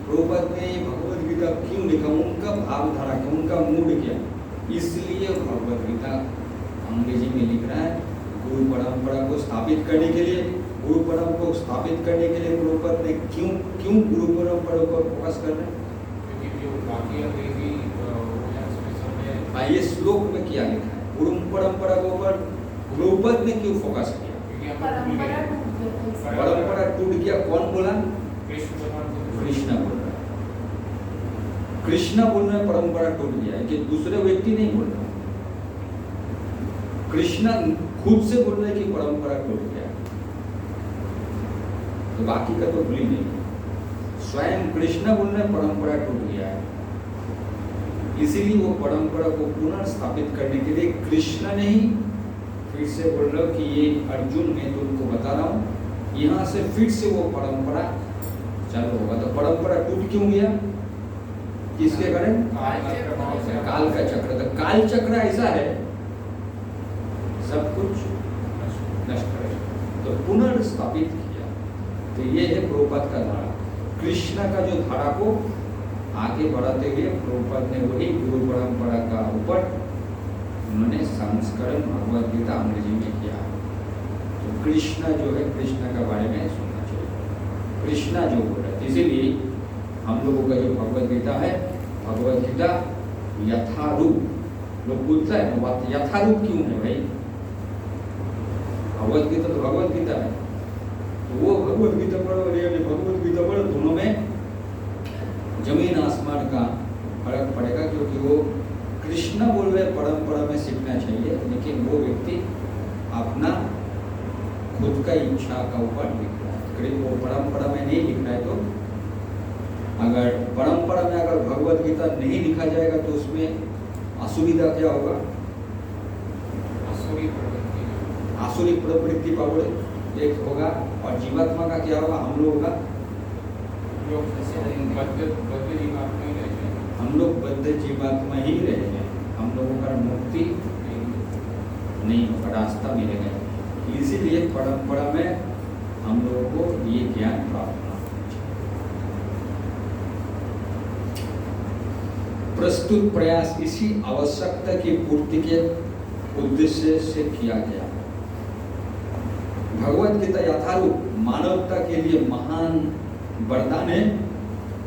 Speaker 1: प्रभुपाद ने भगवत गीता क्यों लिखा, उनका भावधारा क्या, उनका मूड क्या, इसलिए भगवत गीता अंग्रेजी में लिख रहा है। गुरु परंपरा को स्थापित करने के लिए, गुरु परंपरा को स्थापित करने के लिए प्रभुपाद ने क्यों गुरु परंपरा को फोकस कर रहे हैं,
Speaker 4: क्योंकि जो बाकी अंग्रेजी
Speaker 1: ये श्लोक में क्या लिखा है, गुरु परंपरा के ऊपर प्रभुपाद ने क्यों फोकस किया। परंपरा टूट गया, कौन बोला, कृष्ण बोल रहा है, कृष्ण बोल रहे हैं परंपरा टूट गया है, कि दूसरे व्यक्ति नहीं बोल रहा, कृष्ण खुद से बोल रहे हैं कि परंपरा टूट गया, तो बाकी का तो भूल ही नहीं, स्वयं कृष्ण बोल रहे हैं परंपरा टूट गया है। इसीलिए वो परंपरा को पुनर्स्थापित करने के लिए कृष्ण ने ही फिर से बोल रहा कि ये अर्जुन मैं तुमको बता रहा हूँ, यहाँ से फिर से वो परंपरा चालू होगा। तो परंपरा टूट क्यों गया, किसके कारण, काल का चक्र। तो काल चक्र ऐसा है, सब कुछ नष्ट करेगा, तो पुनर्स्थापित किया। तो ये है प्रभुपाद का धारा, कृष्ण का जो धारा को आगे बढ़ाते हुए प्रभुपाद ने वही गुरु परंपरा का ऊपर उन्होंने संस्करण भगवत गीता अंग्रेजी में किया। तो कृष्ण जो है, कृष्ण का बारे में सुनना चाहिए, कृष्ण जो बोल रहे थे। इसीलिए हम लोगों का जो भगवत गीता है, भगवत गीता यथारूप, लोग पूछता है बात यथारूप क्यों है भाई, भगवत गीता तो भगवत गीता है, तो वो भगवत गीता पढ़ो और ये भगवत गीता पढ़ो, दोनों में जमीन आसमान का फर्क पड़ेगा। क्योंकि वो कृष्ण बोल रहे परंपरा में सीखना चाहिए, लेकिन वो व्यक्ति अपना खुद का इच्छा का ऊपर लिख रहा है, वो परंपरा में नहीं लिख रहा है। तो अगर परंपरा में अगर भगवत गीता नहीं लिखा जाएगा तो उसमें असुविधा क्या होगा, आसुरी प्रवृत्ति पावर एक होगा, और जीवात्मा का क्या होगा, हम लोगों का हम लोग बद्ध जीवात्मा ही रहेंगे, हम लोगों का मुक्ति नहीं होगा, रास्ता मिलेगा। इसीलिए परंपरा में हम लोगों को ये ज्ञान प्राप्त होना। प्रस्तुत प्रयास इसी आवश्यकता की पूर्ति के उद्देश्य से किया गया। भगवत गीता यथारूप मानवता के लिए महान वरदान है,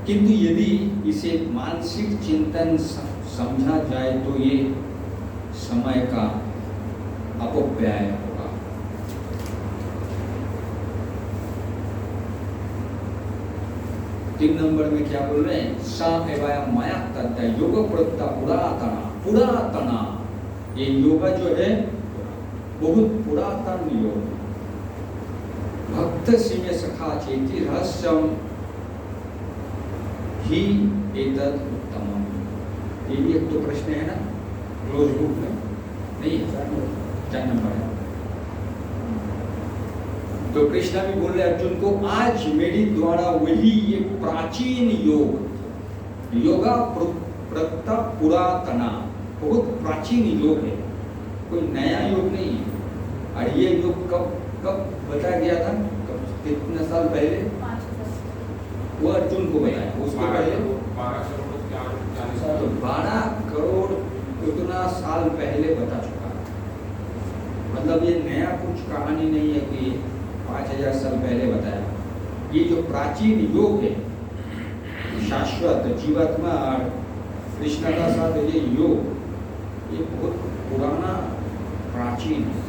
Speaker 1: किंतु यदि इसे मानसिक चिंतन समझा जाए तो ये समय का अपव्यय होगा। तीन नंबर में क्या बोल रहे हैं, सा एवं माया तत्व योग प्रत्ता पुरातना। ये योगा जो है बहुत पुरातन योग, भक्त सीमे सखा चेति रहस्यम ही एतद उत्तमम। ये भी एक तो प्रश्न है ना क्लोज बुक में, नहीं है 4 नंबर है। तो कृष्णा भी बोल रहे अर्जुन को, आज मेरे द्वारा वही ये प्राचीन योग, योगा प्रता पुरातना, बहुत प्राचीन योग है, कोई नया योग नहीं है। और ये योग कब कब बताया गया था, कब कितने साल पहले?
Speaker 6: 5
Speaker 1: वो अर्जुन को बताया, उसके पहले 12 करोड़ उतना साल पहले बता चुका। मतलब ये नया कुछ कहानी नहीं है कि 5000 साल पहले बताया। ये जो प्राचीन योग है, शाश्वत जीवात्मा और कृष्ण का साथ ये योग, ये बहुत पुराना प्राचीन है।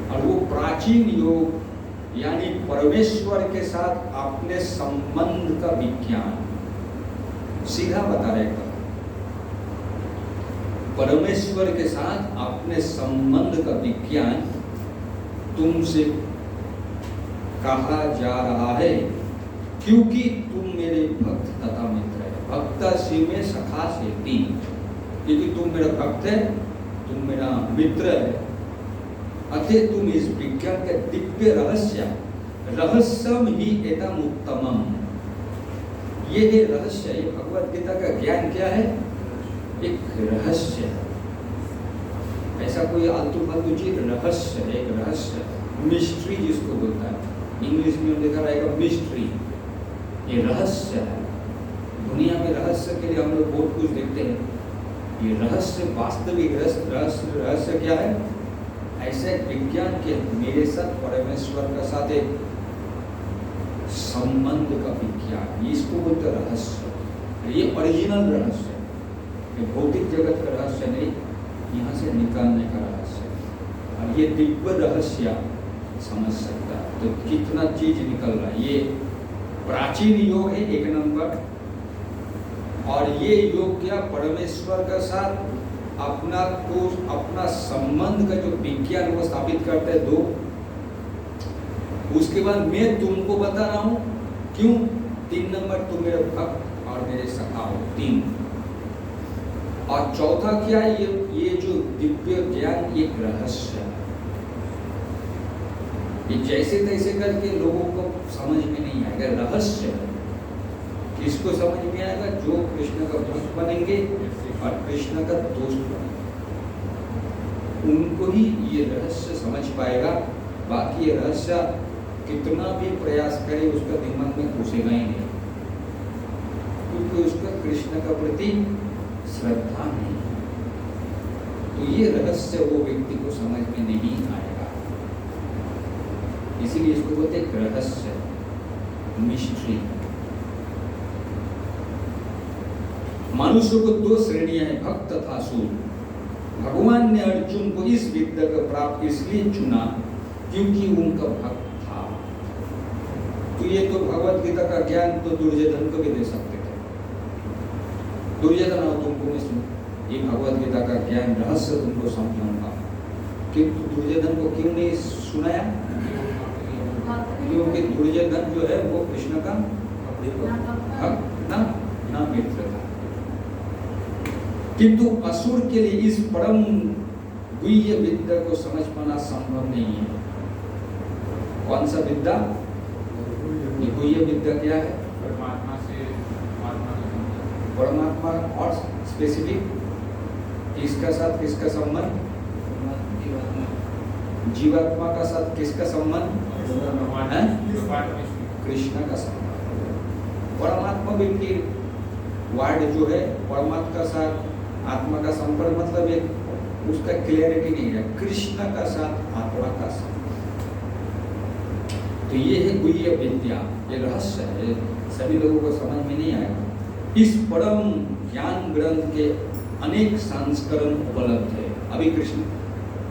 Speaker 1: और वो प्राचीन योग यानी परमेश्वर के साथ अपने संबंध का विज्ञान सीधा बता रहे हैं। परमेश्वर के साथ अपने संबंध का विज्ञान तुमसे कहा जा रहा है, क्योंकि तुम मेरे भक्त तथा मित्र है। भक्त सी में सखा से 3, क्योंकि तुम मेरा भक्त है, तुम मेरा मित्र है, अतः तुम इस विज्ञान के दिव्य रहस्यम ही एतम उत्तमम। ये है रहस्य, ये भगवत गीता का ज्ञान क्या है? एक रहस्य है, ऐसा कोई आलतू फालतू चीज, रहस्य है, एक रहस्य, मिस्ट्री जिसको बोलता है, इंग्लिश में लिखा रहेगा मिस्ट्री, ये रहस्य है। दुनिया में रहस्य के लिए हम लोग बहुत कुछ देखते हैं, ये रहस्य वास्तविक रहस्य क्या है? ऐसे विज्ञान के मेरे साथ परमेश्वर का साथ एक संबंध का विज्ञान, इसको बोलते रहस्य। ये ओरिजिनल रहस्य, ये भौतिक जगत का रहस्य नहीं, यहाँ से निकालने का रहस्य। और ये दिव्य रहस्य समझ सकता है तो कितना चीज निकल रहा है। ये प्राचीन योग है 1 नंबर, और ये योग क्या? परमेश्वर का साथ अपना संबंध का जो विज्ञान वो स्थापित करते हैं 2। उसके बाद मैं तुमको बता रहा हूं क्यों? 3 नंबर, तुम मेरे भक्त और मेरे सखा हो, 3। और चौथा क्या है? ये जो दिव्य ज्ञान एक रहस्य है, ये जैसे तैसे करके लोगों को समझ में नहीं आएगा, रहस्य है। किसको समझ में आएगा? जो कृष्ण का भक्त बनेंगे और कृष्ण का दोस्त बनेंगे, उनको ही ये रहस्य समझ पाएगा। बाकी ये रहस्य कितना भी प्रयास करे उसका दिमाग में घुसेगा ही नहीं, क्योंकि उसका कृष्ण का प्रति श्रद्धा नहीं। तो ये रहस्य वो व्यक्ति को समझ में नहीं आएगा, इसीलिए इसको बोलते हैं रहस्य, मिस्ट्री। मनुष्य को 2 श्रेणियां हैं, भक्त तथा असुर। भगवान ने अर्जुन को इस विद्या का प्राप्त इसलिए चुना क्योंकि उनका भक्त था। तो ये तो भगवत गीता का ज्ञान तो दुर्योधन को भी दे सकते थे। दुर्योधन और तुमको मैं ये भगवत गीता का ज्ञान रहस्य तुमको समझाऊंगा, किंतु दुर्योधन को क्यों नहीं सुनाया? क्योंकि दुर्योधन जो है वो कृष्ण का भक्त ना मित्र था। किंतु असुर के लिए इस परम गुह्य विद्या को समझ पाना संभव नहीं है। कौन सा विद्या? ये गुह्य विद्या क्या है?
Speaker 4: परमात्मा से
Speaker 1: परमात्मा और स्पेसिफिक किसका साथ किसका संबंध? जीवात्मा का साथ किसका संबंध? कृष्ण का संबंध। परमात्मा व्यक्ति वर्ड जो है परमात्मा का साथ आत्मा का संपर्क, मतलब एक उसका क्लियरिटी नहीं है। कृष्ण का साथ आत्मा का संपर्क, तो ये है गुह्य विद्या, ये रहस्य है, सभी लोगों को समझ में नहीं आएगा। इस परम ज्ञान ग्रंथ के अनेक संस्करण उपलब्ध है। अभी कृष्ण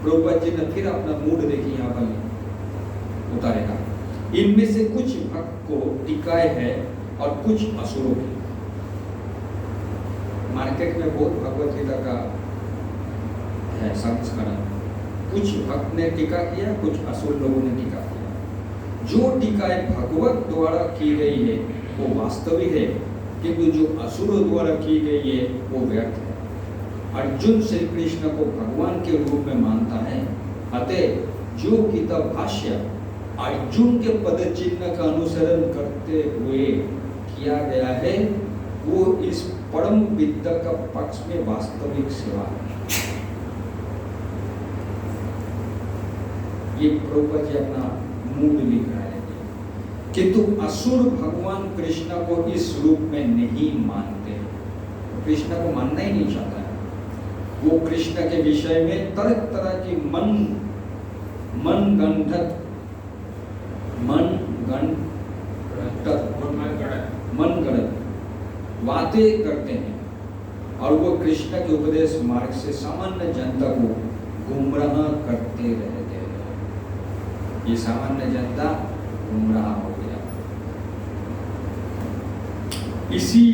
Speaker 1: प्रभुपाद जी ने फिर अपना मूड देखिए यहाँ पर उतारेगा। इनमें से कुछ भक्त को टीकाएं है और कुछ असुरों की। मार्केट में बहुत भगवत गीता का है संस्करण, कुछ भक्त ने टीका किया, कुछ असुर लोगों ने टीका किया। जो टीकाएं भगवत द्वारा की गई है वो वास्तविक है किंतु जो असुरों द्वारा की गई है वो व्यर्थ है। अर्जुन श्री कृष्ण को भगवान के रूप में मानता है, अतः जो गीता भाष्य अर्जुन के पद चिन्ह का अनुसरण करते हुए किया गया है वो इस परम विद्या का पक्ष में वास्तविक सेवा है। ये प्रभुपाद जी अपना मूड लिख रहा है, किंतु असुर भगवान कृष्ण को इस रूप में नहीं मानते, कृष्ण को मानना ही नहीं चाहता है। वो कृष्ण के विषय में तरह तरह की मनगढ़ंत बातें करते हैं और वो कृष्ण के उपदेश मार्ग से सामान्य जनता को गुमराह करते रहते हैं। ये सामान्य जनता गुमराह हो गया। इसी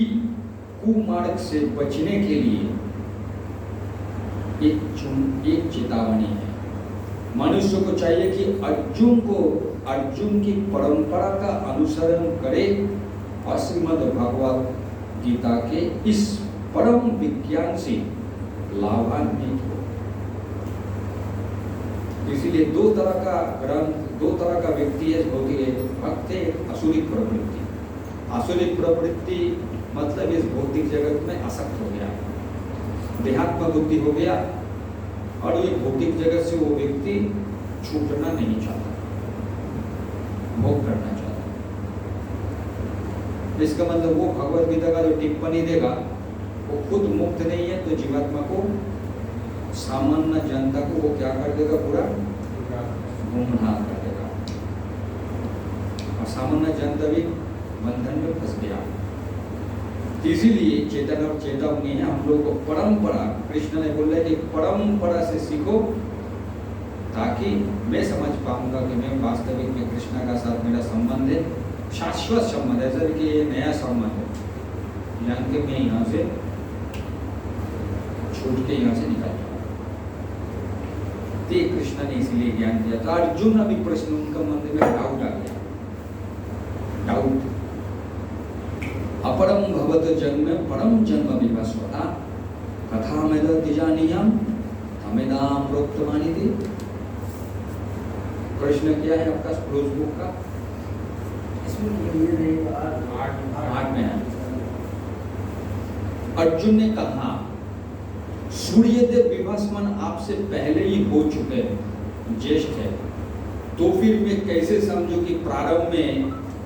Speaker 1: कुमार्ग से बचने के लिए एक चेतावनी है। मनुष्य को चाहिए कि अर्जुन की परंपरा का अनुसरण करे और श्रीमद् भगवत गीता के इस परम विज्ञान से लाभान्वित हो। इसीलिए दो तरह का व्यक्ति है, भक्त है, असुरिक प्रवृत्ति। असुरिक प्रवृत्ति मतलब इस भौतिक जगत में आसक्त हो गया, देहात्म बुद्धि हो गया और ये भौतिक जगत से वो व्यक्ति छूटना नहीं चाहता, भोग करना चाहता। इसका मतलब वो भगवत गीता का जो टिप्पणी देगा वो खुद मुक्त नहीं है, तो जीवात्मा को, सामान्य जनता को वो क्या कर देगा, पूरा गुमराह कर देगा और सामान्य जनता भी बंधन में फंस गया। इसीलिए चेतन और चेतावनी है हम लोग को परंपरा, कृष्ण ने बोला है कि परंपरा से सीखो ताकि मैं समझ पाऊंगा कि मैं वास्तविक में कृष्ण का साथ मेरा संबंध है, शाश्वत संबंध है, सर कि ये नया संबंध है, जान के मैं यहाँ से छूट के यहाँ से निकल जाऊँ। कृष्ण ने इसलिए ज्ञान दिया था। अर्जुन अभी प्रश्न उनका मन में डाउट आ गया, डाउट। अपरम भवत जन्म परम जन्म विवस्वता कथा में दिजानियम तमेदाम प्रोक्तमानी थी। प्रश्न क्या है आपका क्लोज बुक का? आठ में है। अर्जुन ने कहा सूर्यदेव विभस्मन आपसे पहले ही हो चुके हैं, ज्येष्ठ है, तो फिर मैं कैसे समझूं कि प्रारंभ में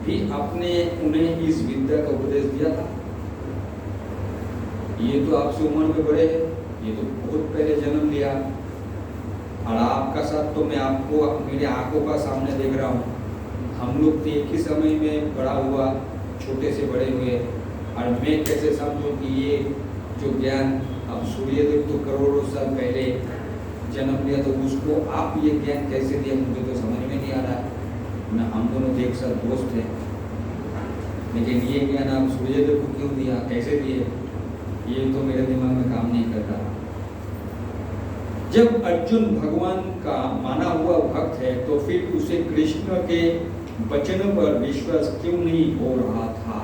Speaker 1: भी आपने उन्हें इस विद्या का उपदेश दिया था? ये तो आपसे उम्र में बड़े हैं, ये तो बहुत पहले जन्म लिया और आपका साथ तो मैं आपको मेरे आंखों का सामने देख रहा हूँ। हम लोग तो एक ही समय में बड़ा हुआ, छोटे से बड़े हुए, और मैं कैसे समझूं कि ये जो ज्ञान, अब सूर्यदेव तो करोड़ों साल पहले जन्म लिया, तो उसको आप ये ज्ञान कैसे दिया, मुझे तो समझ में नहीं आ रहा है। मैं हम दोनों एक साथ दोस्त हैं, लेकिन ये ज्ञान आप सूर्यदेव को क्यों दिया, कैसे दिए, ये तो मेरे दिमाग में काम नहीं कर रहा। जब अर्जुन भगवान का माना हुआ भक्त है तो फिर उसे कृष्ण के वचनों पर विश्वास क्यों नहीं हो रहा था?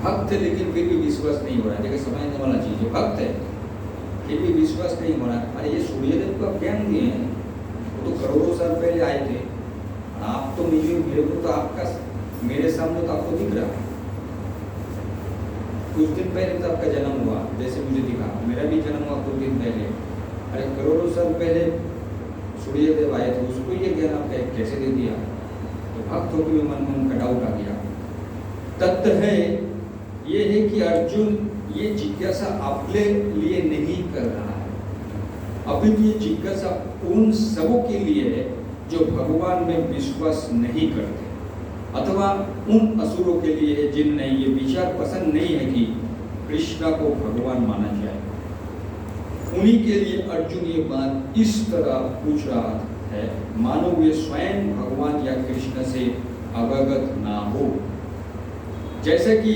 Speaker 1: भक्त है लेकिन फिर भी विश्वास नहीं हो रहा है। देखिए समझने वाला चीज है, भक्त है फिर भी विश्वास नहीं हो रहा है। अरे ये सूर्यदेव का ज्ञान दिए हैं, वो तो करोड़ों साल पहले आए थे, आप तो मेरे को तो आपका, मेरे सामने तो आपको दिख रहा है। कुछ दिन पहले तो आपका जन्म हुआ, जैसे मुझे दिखा, मेरा भी जन्म हुआ कुछ दिन पहले। अरे करोड़ों साल पहले सूर्यदेव आए थे, उसको ये ज्ञान आपका कैसे दे दिया? तो भक्तों के मन में उनका डाउट आ गया। तथ्य है ये है कि अर्जुन ये जिज्ञासा अपने लिए नहीं कर रहा है, अभी ये जिज्ञासा उन सबों के लिए है जो भगवान में विश्वास नहीं करते, अथवा उन असुरों के लिए है जिन्हें ये विचार पसंद नहीं है कि कृष्ण को भगवान माना जाए। उन्हीं के लिए अर्जुन ये बात इस तरह पूछ रहा है मानो वे स्वयं भगवान या कृष्ण से अवगत ना हो। जैसे कि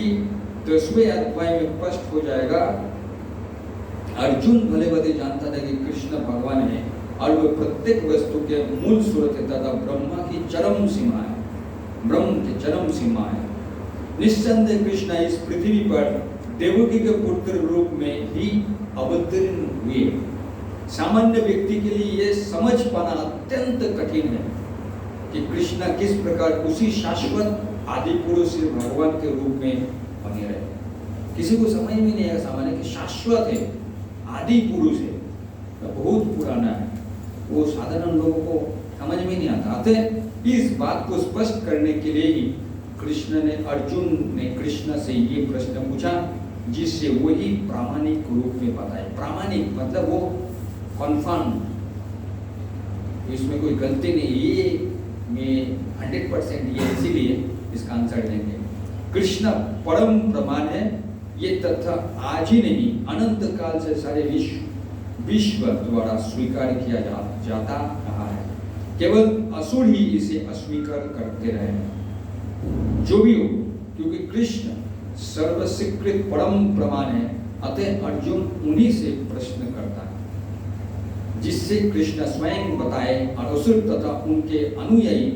Speaker 1: 10वें अध्याय में स्पष्ट हो जाएगा, अर्जुन भले भले जानता था कि कृष्ण भगवान है और वे प्रत्येक वस्तु के मूल स्रोत तथा ब्रह्मा की चरम सीमा है, ब्रह्म की चरम सीमा है। निस्संदेह कृष्ण इस पृथ्वी पर देवकी के पुत्र रूप में ही अवतीर्ण हुए। सामान्य व्यक्ति के लिए यह समझ पाना अत्यंत कठिन है कि कृष्ण किस प्रकार उसी शाश्वत आदि पुरुष भगवान के रूप में बने रहे। किसी को समझ में नहीं आएगा सामान्य कि शाश्वत है, आदि पुरुष है, तो बहुत पुराना है, वो साधारण लोगों को समझ में नहीं आता। अतः इस बात को स्पष्ट करने के लिए ही अर्जुन ने कृष्ण से ये प्रश्न पूछा, जिससे वही प्रामाणिक रूप में बताए। प्रामाणिक मतलब वो कन्फर्म, इसमें कोई गलती नहीं, ये में 100% ये, इसीलिए इसका आंसर देंगे। कृष्ण परम प्रमाण है, ये तथ्य आज ही नहीं अनंत काल से सारे विश्व द्वारा स्वीकार किया जाता रहा है। केवल असुर ही इसे अस्वीकार करते रहे हैं। जो भी हो, क्योंकि कृष्ण सर्वस्वीकृत परम प्रमाण है, अतः अर्जुन उन्हीं से प्रश्न करता है, जिससे कृष्ण स्वयं बताए और असुर तथा उनके अनुयायी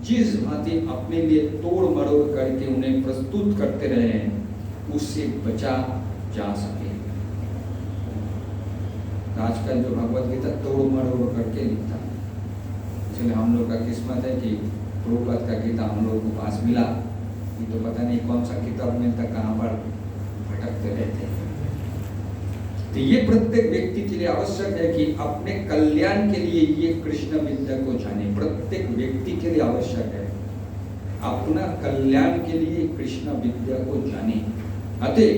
Speaker 1: जिस भांति अपने लिए तोड़ मरोड़ करके उन्हें प्रस्तुत करते रहे हैं, उससे बचा जा सके। आजकल जो भगवत गीता तोड़ मरोड़ करके लिखता है, इसलिए हम लोग का किस्मत है कि प्रभुपाद का गीता हम लोग को पास मिला। ये तो पता नहीं कौन सा किताब में तक कहाँ पर भटकते रहते हैं। तो ये प्रत्येक व्यक्ति के लिए आवश्यक है कि अपने कल्याण के लिए ये कृष्ण विद्या को जाने। प्रत्येक व्यक्ति के लिए आवश्यक है अपना कल्याण के लिए कृष्ण विद्या को जाने। अतः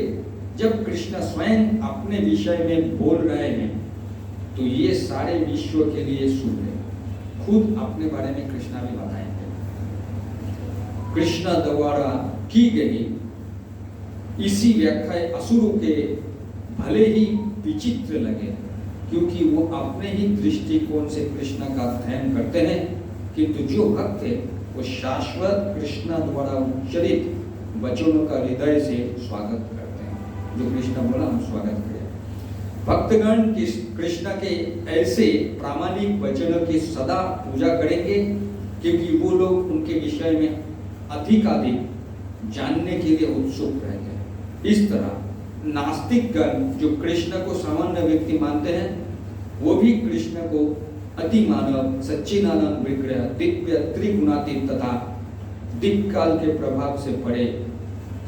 Speaker 1: जब कृष्ण स्वयं अपने विषय में बोल रहे हैं तो ये सारे विश्व के लिए शुभ है। खुद अपने बारे में कृष्ण भी बताएंगे। कृष्ण द्वारा की गई इसी व्याख्या असुरों के भले ही विचित्र लगे, क्योंकि वो अपने ही दृष्टिकोण से कृष्ण का अध्ययन करते हैं, किंतु जो भक्त है वो शाश्वत कृष्ण द्वारा उच्चरित वचनों का हृदय से स्वागत करते हैं। जो कृष्ण बोला हम स्वागत करें। भक्तगण कृष्ण के ऐसे प्रामाणिक वचनों की सदा पूजा करेंगे, क्योंकि वो लोग उनके विषय में अधिक जानने के लिए उत्सुक रहते हैं। इस तरह नास्तिकगण जो कृष्ण को सामान्य व्यक्ति मानते हैं, वो भी कृष्ण को अति मानव, सच्चिदानंद विग्रह, दिव्य, त्रिगुणातीत तथा दिक्काल के प्रभाव से परे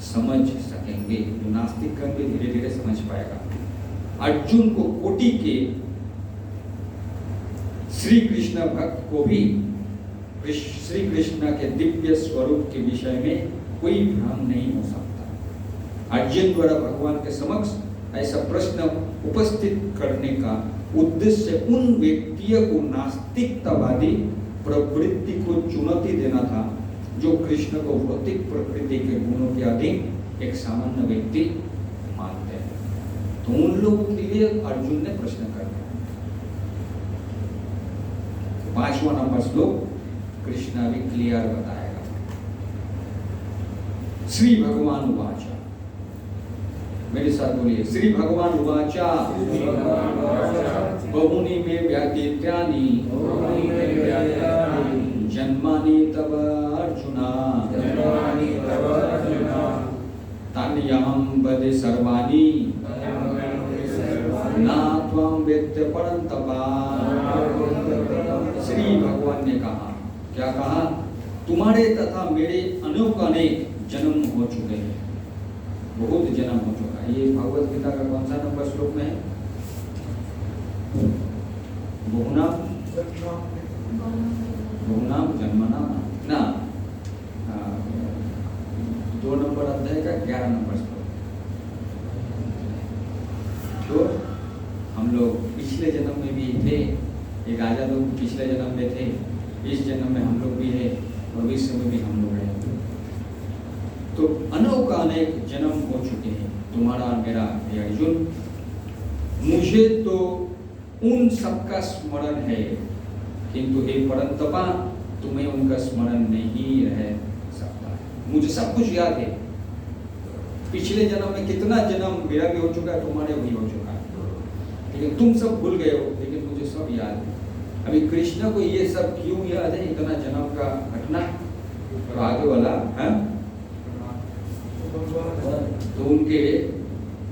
Speaker 1: समझ सकेंगे। जो नास्तिकगण भी धीरे धीरे समझ पाएगा। अर्जुन को कोटि के श्री कृष्ण भक्त को भी श्री कृष्ण के दिव्य स्वरूप के विषय में कोई भ्रम नहीं हो सकता। अर्जुन द्वारा भगवान के समक्ष ऐसा प्रश्न उपस्थित करने का उद्देश्य उन व्यक्तियों को नास्तिकतावादी प्रवृत्ति को चुनौती देना था, जो कृष्ण को भौतिक प्रकृति के गुणों के अधीन एक सामान्य व्यक्ति मानते हैं। तो उन लोगों के लिए अर्जुन ने प्रश्न कर दिया। 5वां नंबर श्लोक कृष्ण भी क्लियर बताएगा। श्री भगवान उवाचा, मेरे साथ बोलिए, श्री भगवान उवाचा बहुनि मे व्यातीत्यानि जन्मानि तव अर्जुना तान्यहं वदे सर्वाणि ना त्वं वेत्ति परन्तपा। श्री भगवान ने कहा, क्या कहा? तुम्हारे तथा मेरे अनेक जन्म हो चुके हैं, बहुत जन्म हो चुका है। ये भगवत गीता का कौन सा नंबर श्लोक में है? बहुनाम जन्मनाम ना 2 नंबर अध्याय का 11 नंबर श्लोक। तो हम लोग पिछले जन्म में भी थे, एक राजा लोग पिछले जन्म में थे, इस जन्म में हम लोग भी है, भविष्य में भी हम लोग हैं। तो अनेक जन्म हो चुके हैं तुम्हारा और मेरा। हे अर्जुन, मुझे तो उन सबका स्मरण है, किंतु हे परंतपा तुम्हें उनका स्मरण नहीं रह सकता। मुझे सब कुछ याद है, पिछले जन्म में कितना जन्म मेरा भी हो चुका है, तुम्हारे भी हो चुका है, लेकिन तुम सब भूल गए हो, लेकिन मुझे सब याद है। अभी कृष्ण को ये सब क्यों याद है, इतना जन्म का घटना? और आगे वाला है तो उनके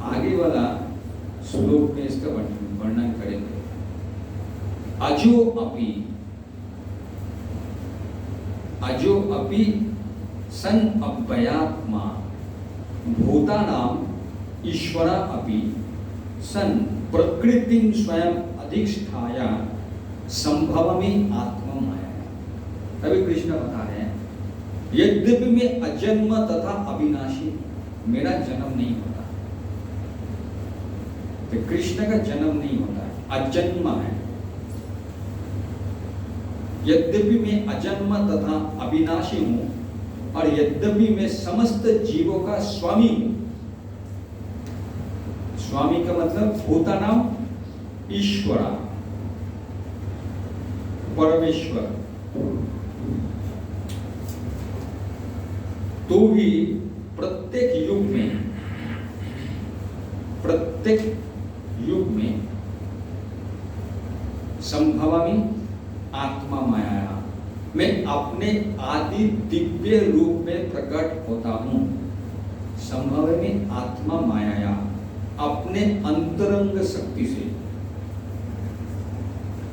Speaker 1: आगे वाला श्लोक में इसका वर्णन करेंगे। अजो अपि सन अव्ययात्मा भूतानाम ईश्वरा अपि सन प्रकृतिं स्वयं अधिष्ठाय संभवमि आत्ममाया। तभी कृष्ण बता रहे हैं, यद्यपि मैं अजन्म तथा अविनाशी, मेरा जन्म नहीं होता। तो कृष्ण का जन्म नहीं होता है, अजन्म है। यद्यपि मैं अजन्म तथा अविनाशी हूं और यद्यपि मैं समस्त जीवों का स्वामी हूं। स्वामी का मतलब भूतानाम ईश्वरा, परमेश्वर। तो भी प्रत्येक युग में संभवामि आत्मा माया, मैं अपने आदि दिव्य रूप में प्रकट होता हूं। संभवामि आत्मा माया, अपने अंतरंग शक्ति से,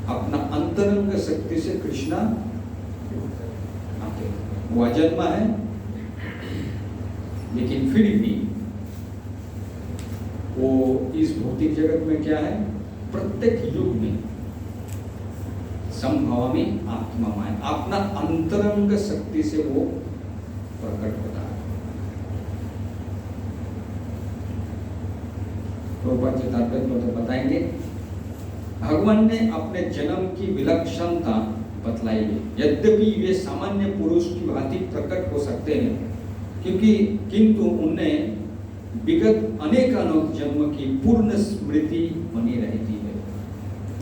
Speaker 1: अपना अंतरंग शक्ति से कृष्णा आते। वो अजन्मा है, लेकिन फिर भी वो इस भौतिक जगत में क्या है, प्रत्येक युग में संभवामि आत्मा माया, अपना अंतरंग शक्ति से वो प्रकट होता है। तो बताएंगे, भगवान ने अपने जन्म की विलक्षणता बतलाई है। यद्यपि वे सामान्य पुरुष की भांति प्रकट हो सकते हैं, किंतु उन्हें विगत अनेक जन्म की पूर्ण स्मृति बनी रहती है,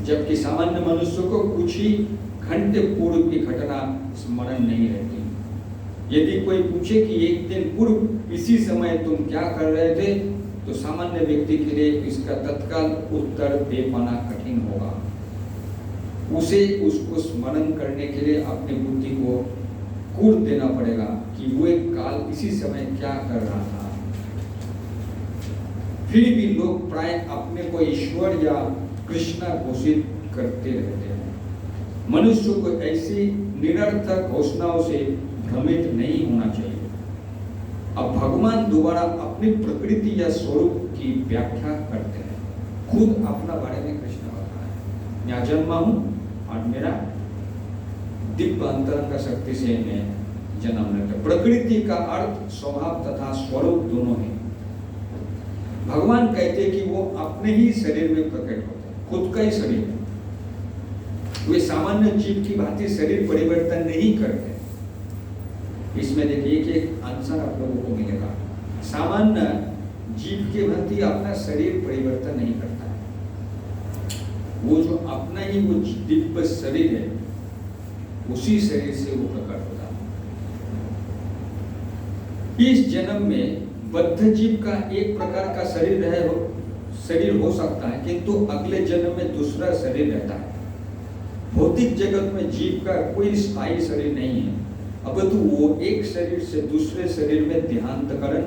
Speaker 1: जबकि सामान्य मनुष्य को कुछ ही घंटे पूर्व की घटना स्मरण नहीं रहती। यदि कोई पूछे कि एक दिन पूर्व इसी समय तुम क्या कर रहे थे, तो सामान्य व्यक्ति के लिए इसका तत्काल उत्तर दे पाना कठिन होगा। उसे उसको स्मरण करने के लिए अपनी बुद्धि को कूट देना पड़ेगा कि वो एक काल इसी समय क्या कर रहा था। फिर भी लोग प्राय अपने को ईश्वर या कृष्ण घोषित करते रहते हैं। मनुष्य को ऐसी निरर्थक घोषणाओं से भ्रमित नहीं होना चाहिए। अब भगवान दोबारा अपनी प्रकृति या स्वरूप की व्याख्या करते हैं। खुद अपना बारे में कृष्ण बता रहे हैं, मैं अजन्मा हूं और मेरा दिव्य अंतरंग शक्ति से मैं जन्म लेता हूं। प्रकृति का अर्थ स्वभाव तथा स्वरूप दोनों है। भगवान कहते हैं कि वो अपने ही शरीर में प्रकट होते हैं, खुद का ही शरीर है। वे सामान्य जीव की भांति शरीर परिवर्तन नहीं करते। इसमें देखिए कि एक आंसर आप लोगों को मिलेगा। सामान्य जीव के भांति अपना शरीर परिवर्तन नहीं करता है। वो जो अपना ही वो दिव्य शरीर है, उसी शरीर से वो प्रकट होता है। इस जन्म में बद्ध जीव का एक प्रकार का शरीर हो सकता है, किंतु अगले जन्म में दूसरा शरीर रहता है। भौतिक जगत में जीव का कोई स्थायी शरीर नहीं है, अपितु वो एक शरीर से दूसरे शरीर में देहांतकरण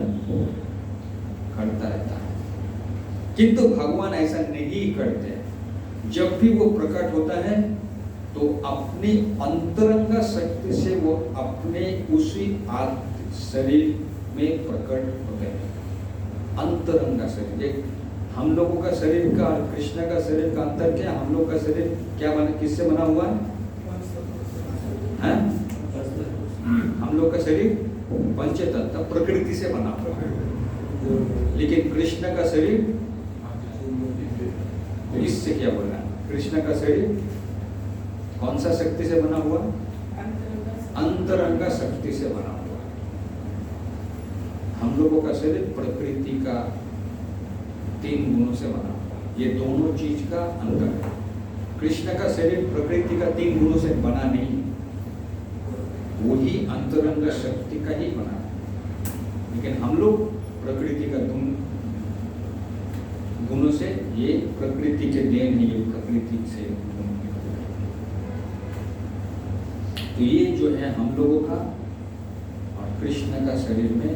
Speaker 1: करता रहता है। किंतु भगवान ऐसा नहीं करते। जब भी वो प्रकट होता है तो अपनी अंतरंग शक्ति से वो अपने उसी शरीर में प्रकट होते हैं। अंतरंग शरीर, एक हम लोगों का शरीर का और कृष्ण का शरीर का अंतर क्या? हम लोग का शरीर क्या बना, किससे बना हुआ है? हम लोग का शरीर पंचतत्व प्रकृति से बना हुआ है, लेकिन कृष्ण का शरीर इससे क्या बना? कृष्ण का शरीर कौन सा शक्ति से बना हुआ? अंतरंग शक्ति से बना हुआ है। हम लोगों का शरीर प्रकृति का 3 गुणों से बना हुआ है। ये दोनों चीज का अंतर है। कृष्ण का शरीर प्रकृति का 3 गुणों से बना नहीं, वही अंतरंग शक्ति का ही बना है। लेकिन हम लोग प्रकृति का 2 गुणों से, ये प्रकृति के देन है, ये प्रकृति से। तो ये जो है हम लोगों का और कृष्ण का शरीर में।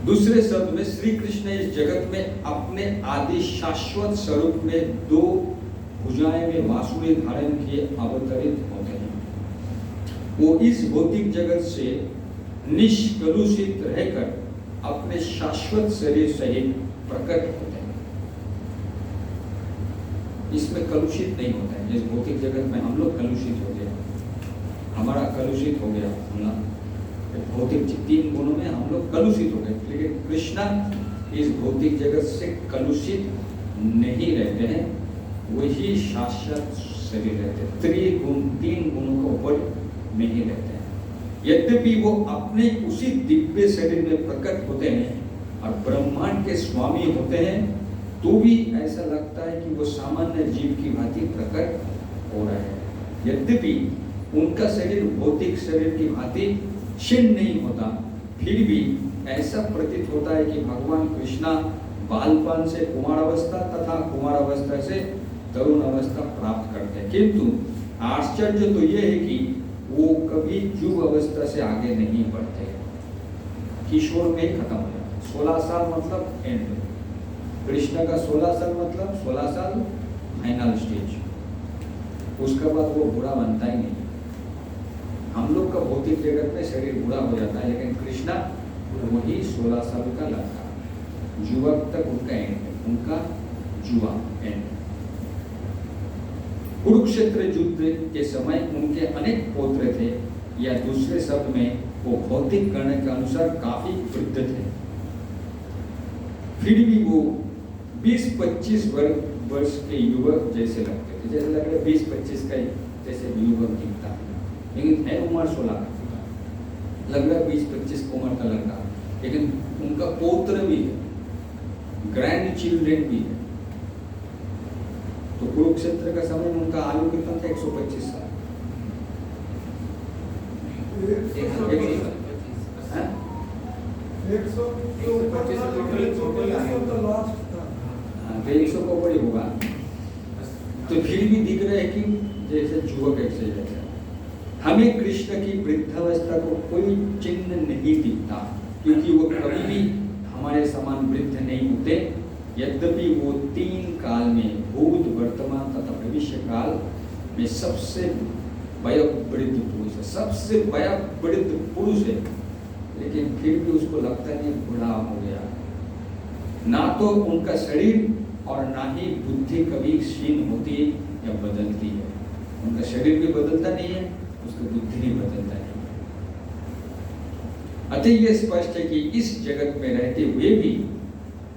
Speaker 1: दूसरे शब्द में श्री कृष्ण इस जगत में अपने आदि शाश्वत स्वरूप में दो भुजाएं में बांसुरी धारण किए अवतरित होते हैं। वो इस भौतिक जगत से निष्कलुषित रहकर अपने शाश्वत शरीर सहित प्रकट होते हैं। इसमें कलुषित नहीं होता है। इस भौतिक जगत में हम लोग कलुषित हो गए, हमारा कलुषित हो गया, हम भौतिक 3 गुणों में हम लोग कलुषित हो गए। लेकिन कृष्णा इस भौतिक जगत से कलुषित नहीं रहते हैं, वही शाश्वत शरीर रहते हैं, 3 गुणों के ऊपर नहीं रहते हैं। यद्यपि वो अपने उसी दिव्य शरीर में प्रकट होते हैं और ब्रह्मांड के स्वामी होते हैं, तो भी ऐसा लगता है कि वो सामान्य जीव की भांति प्रकट हो रहे हैं। यद्यपि उनका शरीर भौतिक शरीर की भांति क्षीण नहीं होता, फिर भी ऐसा प्रतीत होता है कि भगवान कृष्णा बालपन से कुमारावस्था तथा कुमारावस्था से तरुण अवस्था प्राप्त करते हैं। किंतु आश्चर्य तो यह है कि वो कभी युव अवस्था से आगे नहीं बढ़ते, किशोर में ही खत्म हो जाता। 16 साल मतलब एंड, कृष्ण का 16 साल मतलब 16 साल फाइनल स्टेज, उसके बाद वो बुरा बनता ही नहीं। हम लोग का भौतिक जगत में शरीर बुरा हो जाता है, लेकिन कृष्णा वही 16 साल का लड़का, युवक तक उनका एंड, उनका जुआ एंड। कुरुक्षेत्र युद्ध के समय उनके अनेक पौत्र थे, या दूसरे शब्द में वो भौतिक गणना के अनुसार काफी वृद्ध थे। फिर भी वो 20-25 वर्ष के युवक जैसे लगते थे, जैसे लग रहा है 20-25 का जैसे युवक दिखता है, लेकिन है उम्र 16 का, लग रहा है 20-25 उम्र का लड़का, लेकिन उनका पौत्र भी है, ग्रैंड चिल्ड्रेन भी है। तो कुरुक्षेत्र का समय में उनका आयु कितना था? 125 साल। तो 100 को ऊपर ही होगा, तो फिर भी दिख रहा है कि जैसे युवक ऐसे जैसे। हमें कृष्ण की वृद्धावस्था को कोई चिन्ह नहीं दिखता, क्योंकि वो कभी भी हमारे समान वृद्ध नहीं होते। यद्यपि वो 3 काल में, भूत, वर्तमान तथा भविष्य काल में सबसे वयोवृद्ध पुरुष है, सबसे वयोवृद्ध पुरुष है, लेकिन फिर भी उसको लगता है बूढ़ा हो गया। ना तो उनका शरीर और ना ही बुद्धि कभी क्षीण होती है या बदलती है। उनका शरीर भी बदलता नहीं है, उसकी बुद्धि भी बदलता नहीं है। अतः यह स्पष्ट है कि इस जगत में रहते हुए भी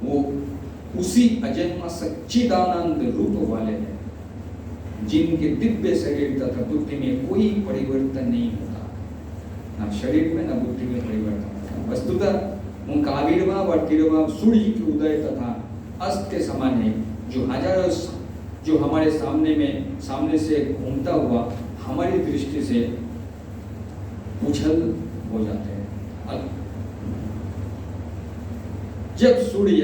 Speaker 1: वो उसी अजन्मा सच्चिदानंद रूप वाले हैं, जिनके दिव्य शरीर तथा बुद्धि में कोई परिवर्तन नहीं होता, ना शरीर में ना बुद्धि में परिवर्तन होता। वस्तुतः उनका आविर्भाव और तिरुभाव सूर्य के उदय तथा अस्त के समान है, जो हमारे सामने से घूमता हुआ हमारी दृष्टि से उछल हो जाते हैं। जब सूर्य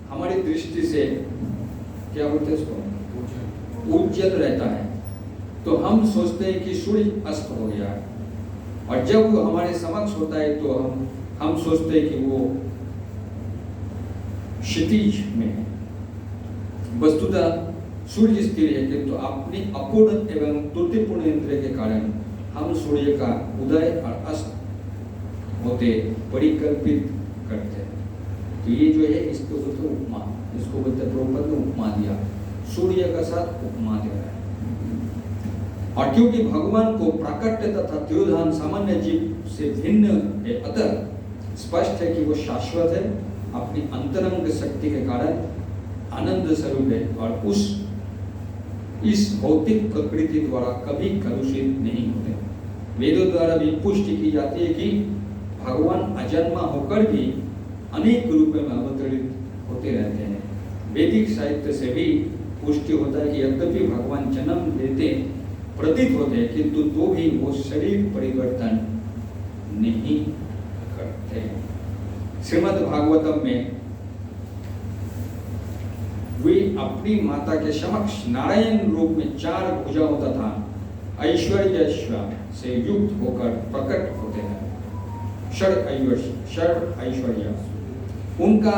Speaker 1: हमारी दृष्टि से क्या बोलते हैं उसको, उज्जल रहता है, तो हम सोचते हैं कि सूर्य अस्त हो गया, और जब वो हमारे समक्ष होता है तो हम सोचते हैं कि वो क्षितिज में है। वस्तुतः सूर्य स्थिर है, किंतु अपनी अपूर्ण एवं त्रुटिपूर्ण इंद्रिय के कारण हम सूर्य का उदय और अस्त होते परिकल्पित करते हैं। तो ये जो है इसको बोलते उपमा, इसको बोलते प्रभुपाद ने उपमा दिया, सूर्य का साथ उपमा दे रहा है। और क्योंकि भगवान को प्राकट्य तथा तिरोधान सामान्य जीव से भिन्न है, अतः स्पष्ट है कि वो शाश्वत है, अपनी अंतरंग शक्ति के कारण आनंद स्वरूप है, और इस भौतिक प्रकृति द्वारा कभी कलुषित नहीं होते। वेदों द्वारा भी पुष्टि की जाती है कि भगवान अजन्मा होकर भी अनेक रूप में अवतरित होते रहते हैं। वैदिक साहित्य से भी पुष्टि होता है कि यद्यपि भगवान जन्म लेते प्रतीत होते हैं, किंतु तो भी वो शरीर परिवर्तन नहीं करते। श्रीमद् भागवतम में वे अपनी माता के समक्ष नारायण रूप में 4 भुजाओं तथा ऐश्वर्य से युक्त होकर प्रकट होते हैं। षड ऐश्वर्य उनका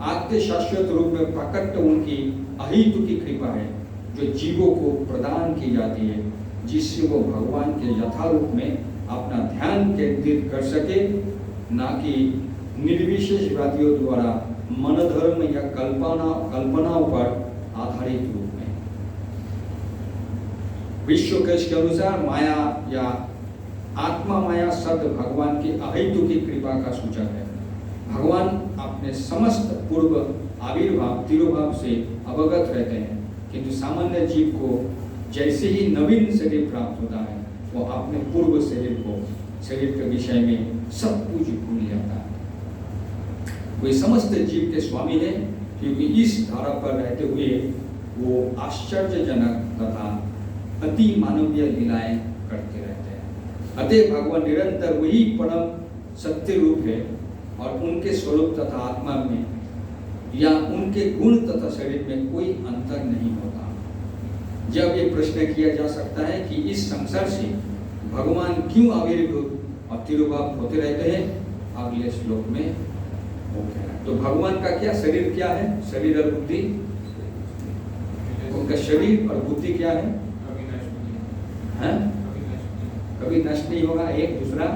Speaker 1: आद्य शाश्वत रूप में प्रकट उनकी अहेतु की कृपा है जो जीवों को प्रदान की जाती है, जिससे वो भगवान के यथारूप में अपना ध्यान केंद्रित कर सके, ना कि निर्विशेषवादियों द्वारा मनोधर्म या कल्पनाओं पर आधारित रूप में। विश्व कोश के अनुसार माया या आत्मा माया शब्द भगवान की अहेतु की कृपा का सूचक है। भगवान अपने समस्त पूर्व आविर्भाव तिरुभाव से अवगत रहते हैं, किंतु सामान्य जीव को जैसे ही नवीन शरीर प्राप्त होता है वो अपने पूर्व शरीर के विषय में सब कुछ भूल जाता है। वे समस्त जीव के स्वामी है, क्योंकि इस धारा पर रहते हुए वो आश्चर्यजनक तथा अति मानवीय लीलाएं करते रहते हैं। अतः भगवान निरंतर वही परम सत्य रूप है और उनके स्वरूप तथा आत्मा में या उनके गुण तथा शरीर में कोई अंतर नहीं होता। जब ये प्रश्न किया जा सकता है कि इस संसार से भगवान क्यों आविर्भूत और तिरुभाव होते रहते हैं, अगले श्लोक में वो कह रहा है। तो भगवान का क्या शरीर क्या है? शरीर और बुद्धि। उनका शरीर और बुद्धि क्या है? हैं? कभी नष्ट नहीं होगा, एक दूसरा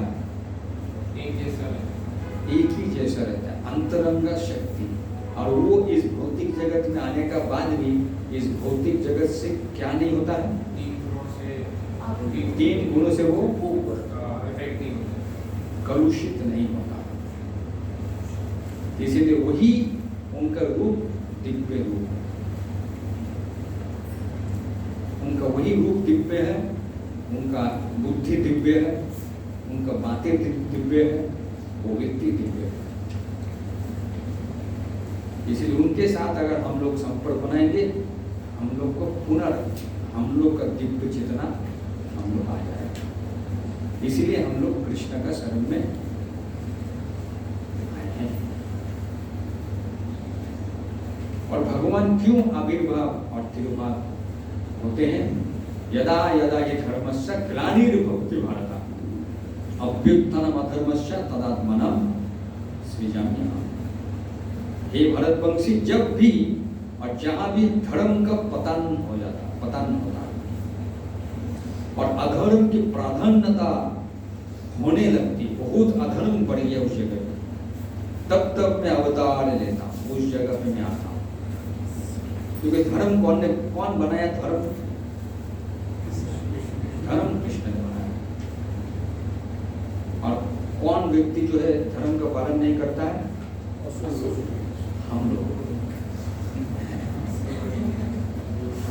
Speaker 1: एक ही जैसा रहता है, अंतरंग शक्ति। और वो इस भौतिक जगत में आने का बाद भी इस भौतिक जगत से क्या नहीं होता है? तीन गुणों से वो कलुषित नहीं होता। इसीलिए वही उनका रूप दिव्य रूप है, उनका वही रूप दिव्य है, उनका बुद्धि दिव्य है, उनका बातें दिव्य है, वो व्यक्ति दिव्य है। इसलिए उनके साथ अगर हम लोग संपर्क बनाएंगे, हम लोग को हम लोग का दिव्य चेतना हम लोग आ जाएगा। इसीलिए हम लोग कृष्ण का शरण में आए हैं। और भगवान क्यों आविर्भाव और तिरुभाव होते हैं? यदा यदा हि धर्मस्य ग्लानिर्भवति भारत अभ्युत्थानम् अधर्मस्य तदात्मानं सृजाम्यहम्। हे भरतवंशी, जब भी और जहां भी धर्म का पतन होता है और अधर्म की प्राधान्यता होने लगती, बहुत अधर्म बढ़ गया उस जगह पे, तब मैं अवतार लेता हूं, उस जगह पे मैं आता हूं। क्योंकि धर्म कौन बनाया? धर्म कृष्ण ने बनाया। और कौन व्यक्ति जो है धर्म का पालन नहीं करता है?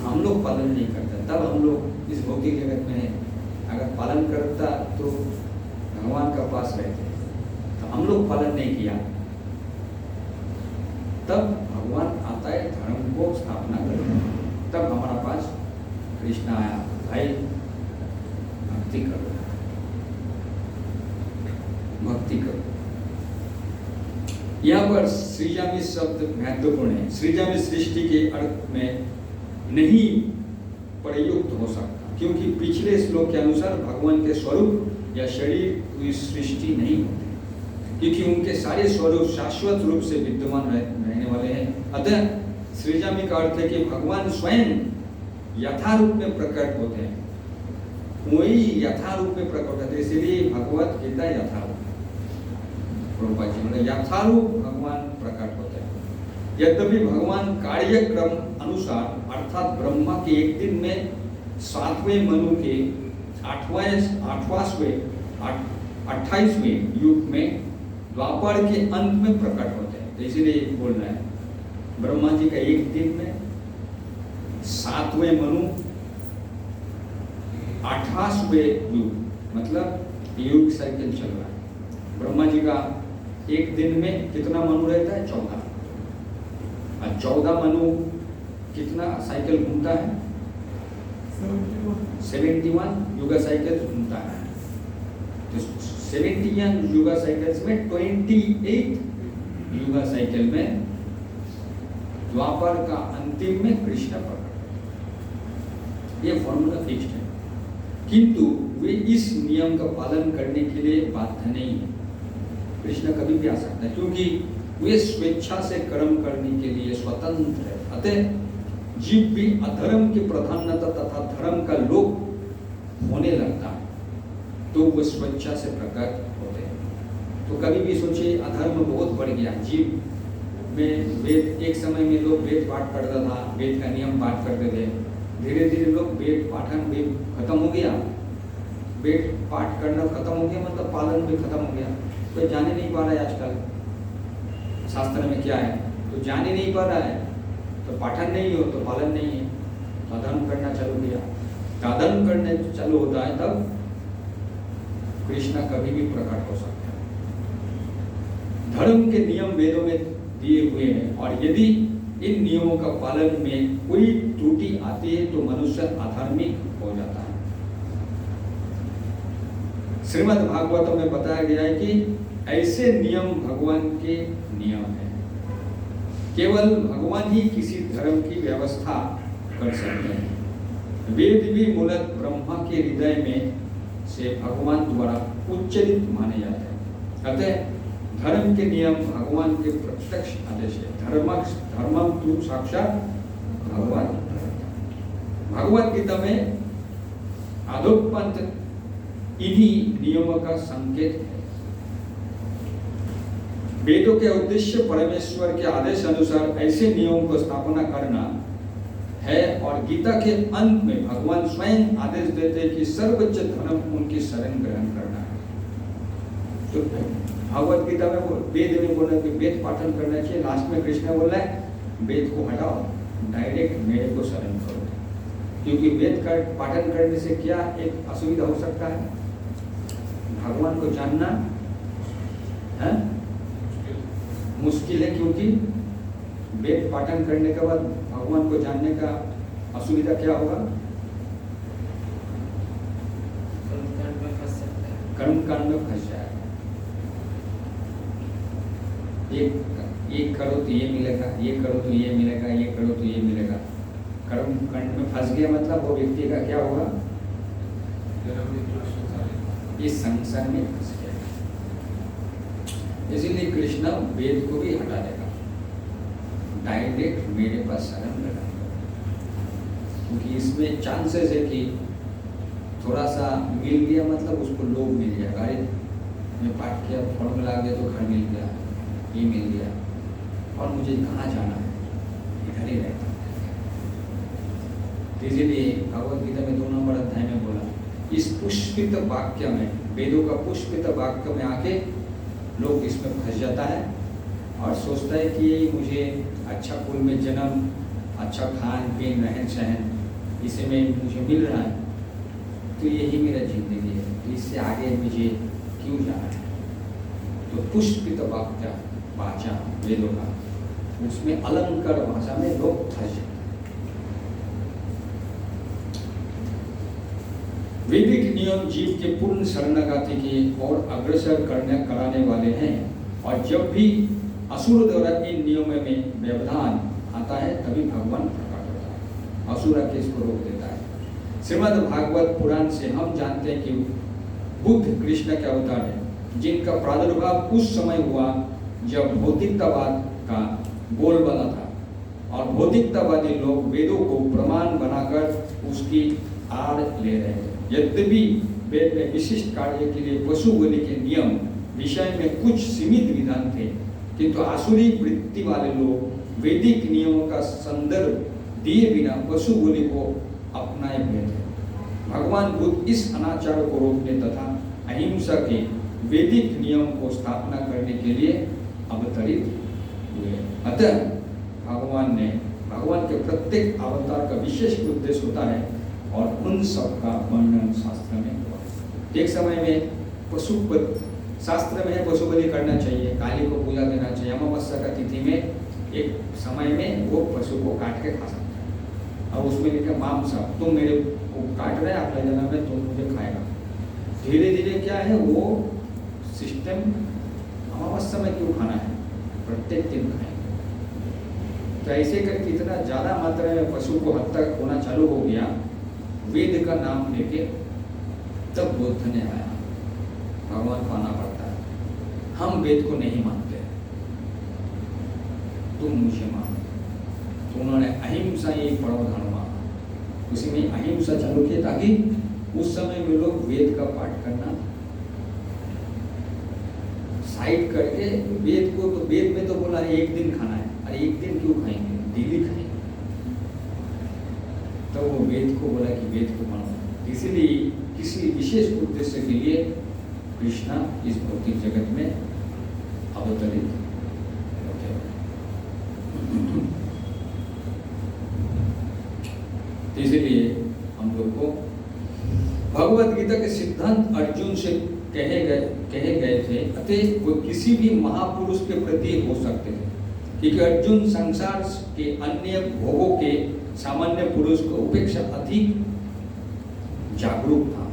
Speaker 1: हम लोग पालन नहीं करते, तब हम लोग इस भौतिक जगत में हैं। अगर पालन करता तो भगवान का पास रहते, तो हम लोग पालन नहीं किया, तब भगवान आता है धर्म को स्थापना करने, तब हमारा पास कृष्ण आया, भाई भक्ति करो, भक्ति करो। यहाँ पर सृजामि शब्द महत्वपूर्ण है। सृजामि सृष्टि के अर्थ में नहीं प्रयुक्त हो सकता, क्योंकि पिछले श्लोक के अनुसार भगवान के स्वरूप या शरीर की सृष्टि नहीं होती, क्योंकि उनके सारे स्वरूप शाश्वत रूप से विद्यमान रहने वाले हैं। अतः सृजामि का अर्थ है कि भगवान स्वयं यथारूप में प्रकट होते हैं, वही यथारूप में प्रकट होते हैं। इसलिए भगवत गीता यथारूप, यथारूप भगवान प्रकट होते हैं। यद्यपि भगवान कार्यक्रम अनुसार अर्थात ब्रह्मा के एक दिन में 7वें मनु के 28वें युग में द्वापर के अंत में प्रकट होते हैं। तो इसीलिए बोल रहे हैं ब्रह्मा जी का एक दिन में 7वें मनु 28वें युग, मतलब युग साइकिल चल रहा है। ब्रह्मा जी का एक दिन में कितना मनु रहता है? 14। और 14 मनु कितना साइकिल घूमता है? 71 युगा साइकिल घूमता है। तो 71 युगा साइकिल्स में 28 युगा साइकिल में द्वापर का अंतिम में कृष्ण प्रकट, ये फॉर्मूला फिक्स्ड है। किंतु वे इस नियम का पालन करने के लिए बाध्य नहीं है। कृष्ण कभी भी आ सकता है, क्योंकि वे स्वेच्छा से कर्म करने के लिए स्वतंत्र है। अतः जीव भी अधर्म की प्रधानता तथा धर्म का लोप होने लगता है तो वो स्वेच्छा से प्रकट होते हैं। तो कभी भी सोचिए अधर्म बहुत बढ़ गया जीव में। वेद एक समय में लोग वेद पाठ करता था, वेद का नियम पाठ करते थे। धीरे धीरे लोग वेद पाठन भी खत्म हो गया, वेद पाठ करना खत्म हो गया, मतलब पालन भी खत्म हो गया। तो जाने नहीं पा रहा है आजकल शास्त्र में क्या है, तो जाने नहीं पा रहा है, तो पाठन नहीं हो तो पालन नहीं है, तो अधर्म करना चालू किया। अधर्म करने चालू होता है तब कृष्ण कभी भी प्रकट हो सकता है। धर्म के नियम वेदों में दिए हुए हैं और यदि इन नियमों का पालन में कोई त्रुटि आती है तो मनुष्य अधार्मिक हो जाता है। श्रीमद् भागवतम में बताया गया है कि ऐसे नियम भगवान के नियम हैं। केवल भगवान ही किसी धर्म की व्यवस्था कर सकते हैं। वेद भी मूलतः ब्रह्मा के हृदय में से भगवान द्वारा उच्चरित माने जाते हैं। अतः धर्म के नियम भगवान के प्रत्यक्ष आदेश है। धर्मम तु साक्षात भगवान। भगवद गीता में आदोपंत इन्हीं नियमों का संकेत है। वेदों के उद्देश्य परमेश्वर के आदेश अनुसार ऐसे नियमों को स्थापना करना है और गीता के अंत में भगवान स्वयं आदेश देते हैं कि सर्वोच्च धर्म उनकी शरण ग्रहण करना है। तो भगवद गीता में वेद में बोला कि वेद पाठन करना चाहिए, लास्ट में कृष्ण बोल रहा है वेद को हटाओ, डायरेक्ट मेरे को शरण करो। क्योंकि वेद का पाठन करने से क्या एक असुविधा हो सकता है, भगवान को जानना है मुश्किल है। क्योंकि वेद पाठन करने के बाद भगवान को जानने का असुविधा क्या होगा, कर्म कांड में फंस जाएगा। ये करो तो ये मिलेगा, ये करो तो ये मिलेगा, ये करो तो ये मिलेगा। कर्म कांड में फंस गया मतलब वो व्यक्ति का क्या होगा, ये संसार में फंस गया। इसीलिए कृष्ण वेद को भी हटा देगा, डायरेक्ट मेरे पास शरण लगा। क्योंकि इसमें चांसेस है कि थोड़ा सा मिल गया मतलब उसको लोभ मिल जाएगा। अरे मैं पाठ किया, फॉर्मूला आ गया तो घर मिल गया, ये मिल गया, और मुझे कहाँ जाना है, इधर ही रहता। इसीलिए भगवद गीता में 2 नंबर अध्याय में बोला, इस पुष्पित वाक्य में, वेदों का पुष्पित वाक्य में आके लोग इसमें फंस जाता है और सोचता है कि मुझे अच्छा कुल में जन्म, अच्छा खान पीन रहन सहन इसे में मुझे मिल रहा है, तो यही मेरा जिंदगी है, तो इससे आगे मुझे क्यों जाना है। तो पुष्पित वाक्य भाषा वेदों का, उसमें अलंकार भाषा में लोग फंस जाते। वैदिक नियम जीव के पूर्ण शरणागति की ओर अग्रसर कराने वाले हैं और जब भी असुर द्वारा इन नियमों में व्यवधान आता है तभी भगवान प्रकट होता है, असुर के इसको रोक देता है। श्रीमद् भागवत पुराण से हम जानते हैं कि बुद्ध कृष्ण के अवतार है, जिनका प्रादुर्भाव उस समय हुआ जब भौतिकतावाद का बोलबाला था और भौतिकतावादी लोग वेदों को प्रमाण बनाकर उसकी आड़ ले रहे थे। यद्यपि वेद में विशिष्ट कार्य के लिए पशु बलि के नियम विषय में कुछ सीमित विधान थे, किंतु आसुरी वृत्ति वाले लोग वैदिक नियमों का संदर्भ दिए बिना पशु बलि को अपनाए हुए थे। भगवान बुद्ध इस अनाचार को रोकने तथा अहिंसा के वैदिक नियम को स्थापना करने के लिए अवतरित हुए। अतः भगवान के प्रत्येक अवतार का विशेष उद्देश्य होता है और उन सब का वर्णन शास्त्र में हुआ। एक समय में शास्त्र में पशु बलि करना चाहिए, काली को पूजा देना चाहिए। अमावस्या का तिथि में एक समय में वो पशु को काट के खा सकता है और उसमें लिखा मांस, तुम मेरे को काट रहे अगले जन्म में तुम मुझे खाएगा। धीरे धीरे क्या है वो सिस्टम अमावस्या में क्यों खाना है, प्रत्येक दिन खाएंगे। तो ऐसे करके इतना ज़्यादा मात्रा में पशु को हत्या होना चालू हो गया वेद का नाम लेके, तब बुद्ध ने आया। भगवान को आना पड़ता है, हम वेद को नहीं मानते, तुम मुझे मानो। तो उन्होंने अहिंसा ये परम धर्म माना, उसी में अहिंसा चालू किया ताकि उस समय में लोग वेद का पाठ करना साइड करके, वेद को तो वेद में तो बोला है एक दिन खाना है, अरे एक दिन क्यों खाएंगे, डेली खाएंगे। तो वो वेद को बोला कि वेद को मानो। इसीलिए किसी विशेष उद्देश्य के लिए कृष्णा इस भौतिक जगत में अवतरित होते हैं। इसलिए हम लोग को भगवत गीता के सिद्धांत अर्जुन से कहे गए थे, अतः वो किसी भी महापुरुष के प्रति हो सकते थे, क्योंकि अर्जुन संसार के अन्य भोगों के सामान्य पुरुष को अपेक्षा अधिक जागरूक था।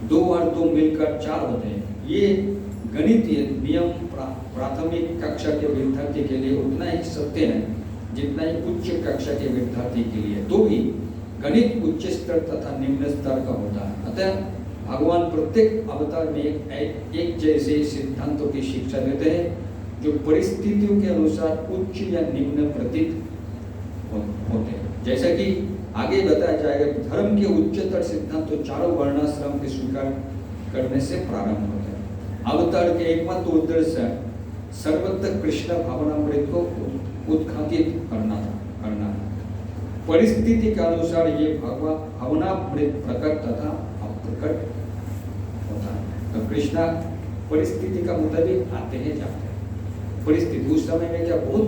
Speaker 1: 2 और 2 मिलकर 4 होते हैं। ये गणितीय नियम प्राथमिक कक्षा के विद्यार्थी के लिए उतना ही सत्य है जितना ही उच्च कक्षा के विद्यार्थी के लिए। तो भी गणित उच्च स्तर तथा निम्न स्तर का होता है। अतः भगवान प्रत्येक अवतार में एक जैसे सिद्धांतों की शिक्षा देते हैं जो परिस्थितियों के अनुसार उच्च या निम्न प्रतीत होते हैं। जैसा कि आगे बताया जाएगा, धर्म के उच्चतर सिद्धांत तो चारों वर्णाश्रम के स्वीकार करने से प्रारंभ होते हैं। अवतार के एकमात्र उद्देश्य सर्वत्र कृष्ण भावनामृत को उत्खातित करना है। परिस्थिति के अनुसार ये भावनामृत प्रकट तथा अप्रकट होता है। तो कृष्णा परिस्थिति का मुताबिक आते हैं जाते हैं। परिस्थिति उस समय में क्या बहुत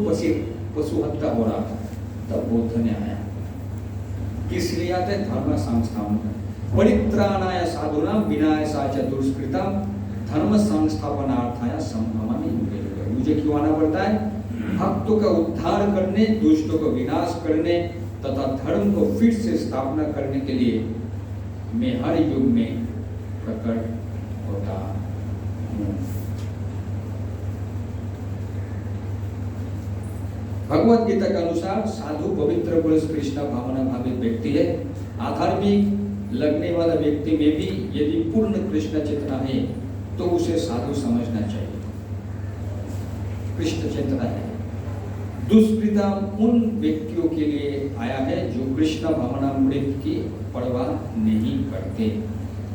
Speaker 1: पशु हत्या हो रहा था, तब बुद्ध ने आया। किस लिए आते हैं? धर्म संस्थापन, परित्राणाय साधूनां विनाशाय दुष्कृतां धर्म संस्थापनार्थाय संभवामि युगे। मुझे क्यों आना पड़ता है? भक्तों का उद्धार करने, दुष्टों को विनाश करने तथा धर्म को फिर से स्थापना करने के लिए मैं हर युग में प्रकट होता हूँ। भगवत गीता के अनुसार साधु पवित्र पुरुष कृष्ण भावना भावित व्यक्ति है। आधार्मिक लगने वाला व्यक्ति में भी यदि पूर्ण कृष्ण चेतना है तो उसे साधु समझना चाहिए। कृष्ण चेतना है। दुष्कृता उन व्यक्तियों के लिए आया है जो कृष्ण भावनामृत की परवाह नहीं करते।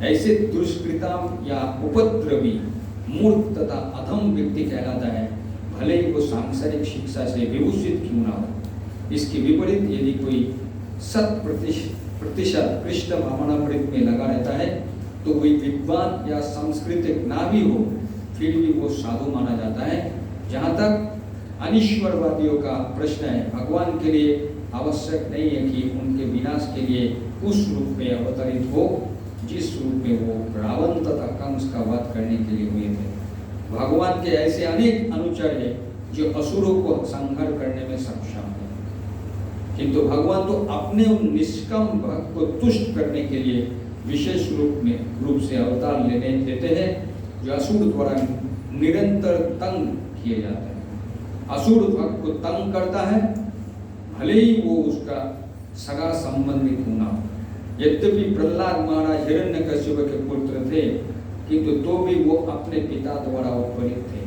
Speaker 1: ऐसे दुष्कृता या उपद्रवी, मूर्ख तथा अधम व्यक्ति कहलाता है, भले ही वो सांसारिक शिक्षा से विभूषित क्यों ना हो। इसके विपरीत यदि कोई 100% कृष्ण भावनामृत में लगा रहता है तो कोई विद्वान या सांस्कृतिक ना भी हो फिर भी वो साधु माना जाता है। जहाँ तक अनिश्वरवादियों का प्रश्न है, भगवान के लिए आवश्यक नहीं है कि उनके विनाश के लिए उस रूप में अवतरित हो जिस रूप में वो रावण तथा कंस का वध करने के लिए हुए थे। भगवान के ऐसे अनेक अनुचर हैं जो असुरों को संहार करने में सक्षम है, किंतु भगवान तो अपने उन निष्काम भक्त को तुष्ट करने के लिए विशेष रूप से अवतार लेते हैं जो असुर द्वारा निरंतर तंग किए जाते हैं। असुर भक्त को तंग करता है, भले ही वो उसका सगा संबंधित होना हो। यद्यपि प्रहलाद महाराज हिरण्यकश्यप के पुत्र थे किंतु तो भी वो अपने पिता द्वारा उत्पन्नित थे।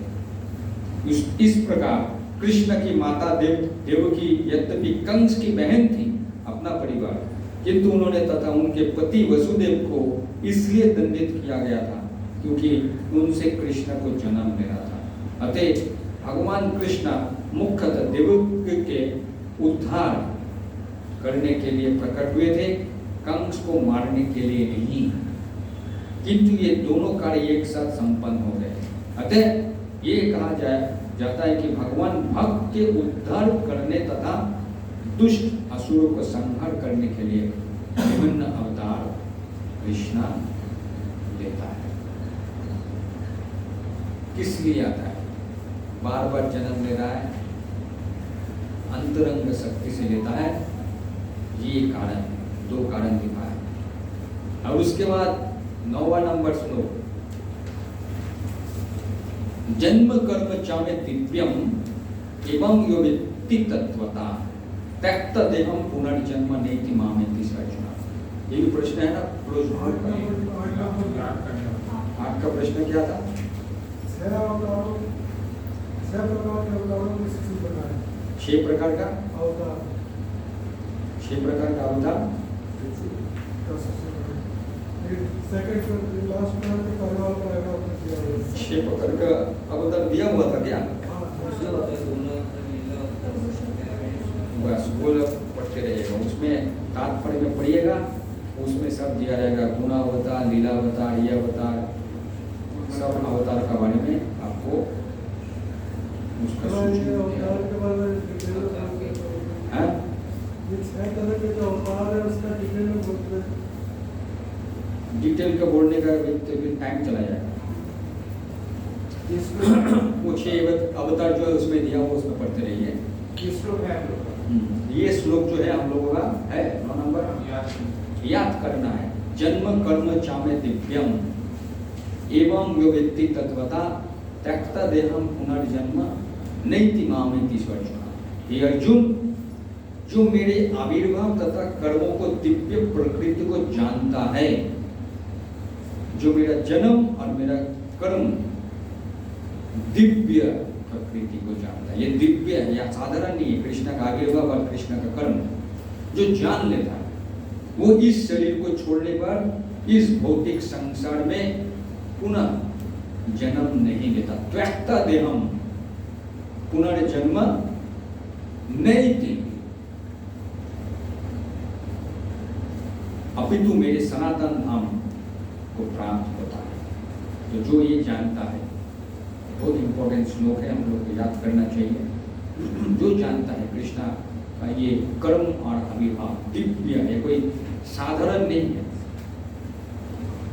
Speaker 1: इस प्रकार कृष्ण की माता देवकी यद्यपि कंस की बहन थी, अपना परिवार, किंतु उन्होंने तथा उनके पति वसुदेव को इसलिए दंडित किया गया था क्योंकि उनसे कृष्ण को जन्म लेना था। अतः भगवान कृष्ण मुख्यतः देवकी के उद्धार करने के लिए प्रकट हुए थे, कंस को मारने के लिए नहीं। किंतु ये दोनों कार्य एक साथ संपन्न हो गए। अतः ये कहा जाता है कि भगवान भक्त के उद्धार करने तथा दुष्ट असुरों को संहार करने के लिए विभिन्न अवतार कृष्णा लेता है। किस लिए आता है? बार बार जन्म ले रहा है, अंतरंग शक्ति से लेता है। ये कारण, 2 कारण दिखाया। और उसके बाद 9वां नंबर सुनो। जन्म कर्म चामे दिव्यम एवं यो व्यक्ति तत्वता त्यक्त देहम पुनर्जन्म नेति मामेति अर्जुना। ये भी प्रश्न है ना, क्लोज आपका प्रश्न क्या था?
Speaker 6: 6 प्रकार के अवतारों में 6 प्रकार है।
Speaker 1: 6 प्रकार का
Speaker 7: अवतार
Speaker 1: 6 प्रकार का अवतार।
Speaker 7: सेकंड लास्ट में पहला पैराग्राफ में दिया हुआ है।
Speaker 1: 6 प्रकार का अवतार दिया हुआ था क्या? बस वो पढ़ते रहिएगा, उसमें तात्पर्य में पढ़िएगा, उसमें सब दिया रहेगा, गुणावतार, लीलावतार, ये अवतार, सब अवतार का बारे में आपको उसका सूचना
Speaker 7: अवतार के बारे में
Speaker 1: है।
Speaker 7: ये 6 तरह के जो अवतार है उसका डिटेल में बोलते हैं।
Speaker 1: डिटेल का बोलने का भी टाइम चला जाएगा। वो 6 अवतार जो है उसमें दिया हुआ, उसमें पढ़ते रहिए।
Speaker 4: ये श्लोक है हम लोग का।
Speaker 1: ये श्लोक जो है हम लोगों का है 9 नंबर, याद करना है। जन्म कर्म चामे दिव्यम एवं यो व्यक्ति तत्वता त्यक्ता देहम पुनर्जन्म नैति मामेति स्वर्जुना। हे अर्जुन, जो मेरे आविर्भाव तथा कर्मों को दिव्य प्रकृति को जानता है, जो मेरा जन्म और मेरा कर्म दिव्य प्रकृति को जानता है, ये दिव्य है या साधारण नहीं है। कृष्ण का आविर्भाव और कृष्ण का कर्म जो जान लेता है, वो इस शरीर को छोड़ने पर इस भौतिक संसार में पुनः जन्म नहीं लेता। त्यक्ता देहम पुनर्जन्म नैति, अपितु मेरे सनातन धाम को प्राप्त होता है। तो जो ये जानता है, बहुत इंपॉर्टेंट श्लोक है, हम लोग को याद करना चाहिए। जो जानता है कृष्णा का ये कर्म और आविर्भाव दिव्य है, कोई साधारण नहीं है।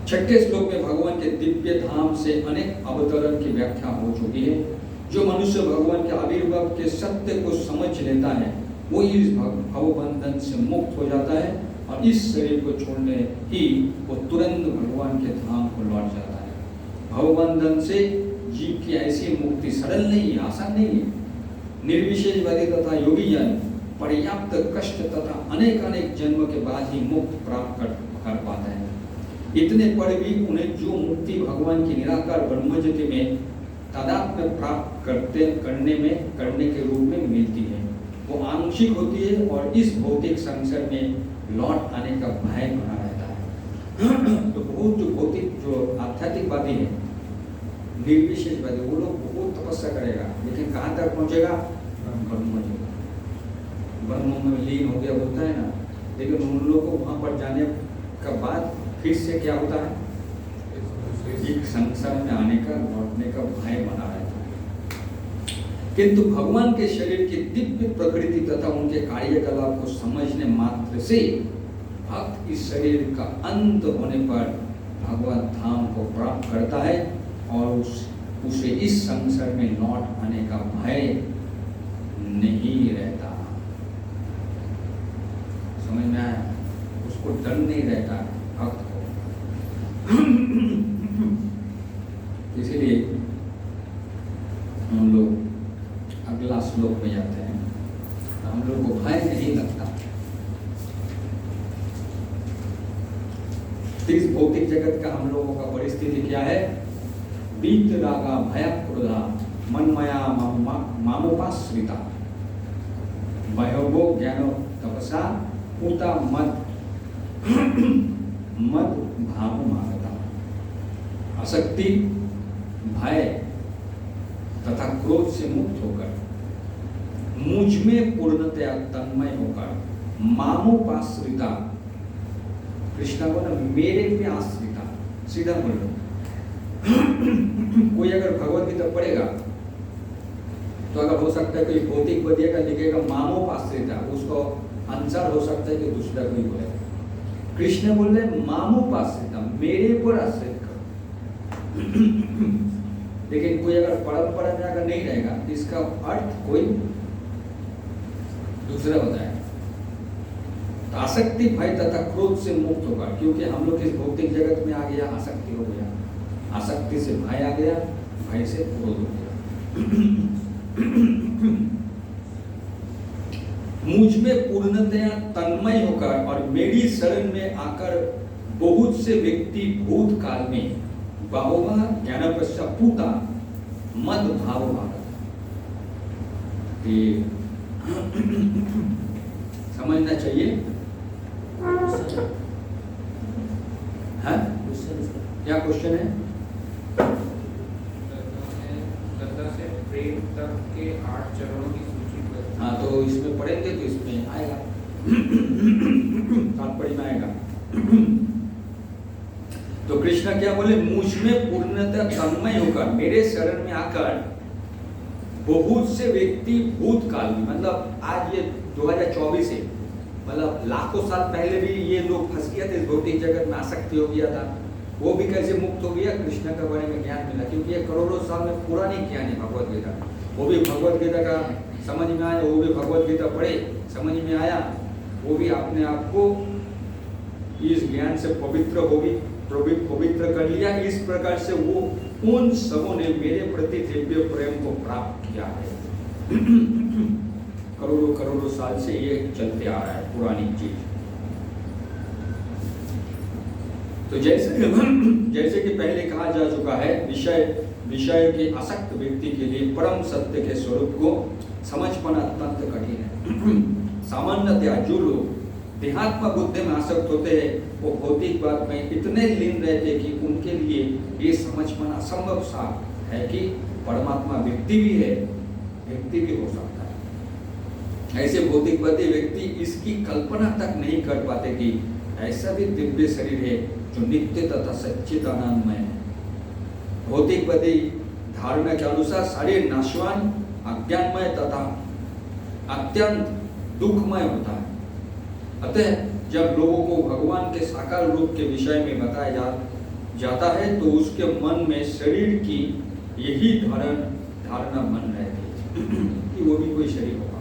Speaker 1: 6ठे श्लोक में भगवान के दिव्य धाम से अनेक अवतरण की व्याख्या हो चुकी है। जो मनुष्य भगवान के आविर्भाव के सत्य को समझ लेता है, वो इस भवबंधन से मुक्त हो जाता है और इस शरीर को छोड़ने ही वो तुरंत भगवान के धाम को लौट जाता है। भवबंधन से जीव की ऐसी मुक्ति सरल नहीं है, आसान नहीं है। निर्विशेषवादी तथा योगी जन पर्याप्त कष्ट तथा अनेक अनेक जन्म के बाद ही मुक्त प्राप्त कर पाते हैं। इतने पर भी उन्हें जो मुक्ति भगवान की निराकार ब्रह्मज्योति में तादात्म्य प्राप्त करने के रूप में मिलती है, वो आंशिक होती है और इस भौतिक संसार में लौट आने का भय बना रहता है। तो बहुत जो भौतिक जो आध्यात्मिकवादी है, निर्विशेषवादी, वो लोग बहुत तपस्या करेगा, लेकिन कहाँ तक पहुँचेगा? ब्रह्म में लीन हो गया होता है ना, लेकिन उन लोगों को वहाँ पर जाने का बाद फिर से क्या होता है? एक संसार में आने का, लौटने का भय बना रहता है। किंतु भगवान के शरीर की दिव्य प्रकृति तथा उनके कार्यकलाप को समझने मात्र से भक्त इस शरीर का अंत होने पर भगवत धाम को प्राप्त करता है और उसे इस संसार में लौट आने का भय नहीं रहता। समझ में आया? उसको डर नहीं रहता है भक्त को। इसीलिए हम लोग अगला श्लोक में जाते हैं। हम लोग को भय नहीं लगता। इस भौतिक जगत का हम लोगों का परिस्थिति क्या है? बीत रागा भय क्रोधा मनमया मामोपाश्रिता भयोगो ज्ञानो तपसा पूता मद भाव मानता। आसक्ति, भय तथा क्रोध से मुक्त होकर मुझ में पूर्णतया तन्मय होकर मामोपाश्रिता, कृष्ण को ना मेरे पे आश्रिता, सीधा बोलो। कोई अगर भगवत गीता पढ़ेगा तो अगर हो सकता है कोई भौतिक बदिया का लिखेगा मामोपाश्रिता, उसको आंसर हो सकता है कि दूसरा कोई बोलेगा। कृष्ण बोल रहे मामोपाश्रिता, मेरे पर आश्रित करो। लेकिन कोई अगर परंपरा में अगर नहीं रहेगा, इसका अर्थ कोई दूसरा बताएगा। तो आसक्ति, भय तथा क्रोध से मुक्त होगा, क्योंकि हम लोग इस भौतिक जगत में आ गया, आसक्ति हो गया, आसक्ति से भय आ गया, भय से क्रोध हो गया। मुझ में पूर्णतया तन्मय होकर और मेरी शरण में आकर बहुत से व्यक्ति भूतकाल में बहुवा ज्ञान पूता मद भाव भागत। समझना चाहिए। हाँ क्या क्वेश्चन है?
Speaker 4: श्रद्धा से प्रेम तक के 8 चरणों की सूची पर।
Speaker 1: हाँ तो इसमें पढ़ेंगे तो इसमें आएगा, तात्पर्य में आएगा। तो कृष्ण क्या बोले, मुझ में पूर्णतः तन्मय होकर मेरे शरण में आकर बहुत से व्यक्ति भूतकाल में, मतलब आज ये 2024 है, मतलब लाखों साल पहले भी ये लोग फंस गए थे, भौतिक जगत में आसक्ति हो गया था, वो भी कैसे मुक्त हो गया, कृष्ण के बारे में ज्ञान मिला, क्योंकि ये करोड़ों साल में पुरानी ज्ञान है भगवत गीता। वो भी भगवत गीता का समझ में आया, वो भी भगवत गीता पढ़े समझ में आया, वो भी अपने आप को इस ज्ञान से पवित्र होगी, पवित्र कर लिया। इस प्रकार से वो उन सबों ने मेरे प्रति दिव्य प्रेम को प्राप्त किया है। करोड़ों करोड़ों साल से ये चलते आ रहा है पुरानी चीज। तो जैसे कि पहले कहा जा चुका है, विषय के आसक्त व्यक्ति के लिए परम सत्य के स्वरूप को समझ पाना अत्यंत कठिन है। सामान्यतया जो लोग देहात्म बुद्धि में आसक्त होते हैं वो भौतिक बात में इतने लीन रहते हैं कि उनके लिए ये समझ पाना असंभव सा है कि परमात्मा व्यक्ति भी है, व्यक्ति भी हो सकता है। ऐसे भौतिकवादी व्यक्ति इसकी कल्पना तक नहीं कर पाते कि ऐसा भी दिव्य शरीर है जो नित्य तथा सच्चिदानंदमय है। भौतिकवादी धारणा के अनुसार शरीर नाशवान, अज्ञानमय तथा अत्यंत दुखमय होता है। अतः जब लोगों को भगवान के साकार रूप के विषय में बताया जाता है तो उसके मन में शरीर की यही धारणा मन रहती है कि वो भी कोई शरीर होगा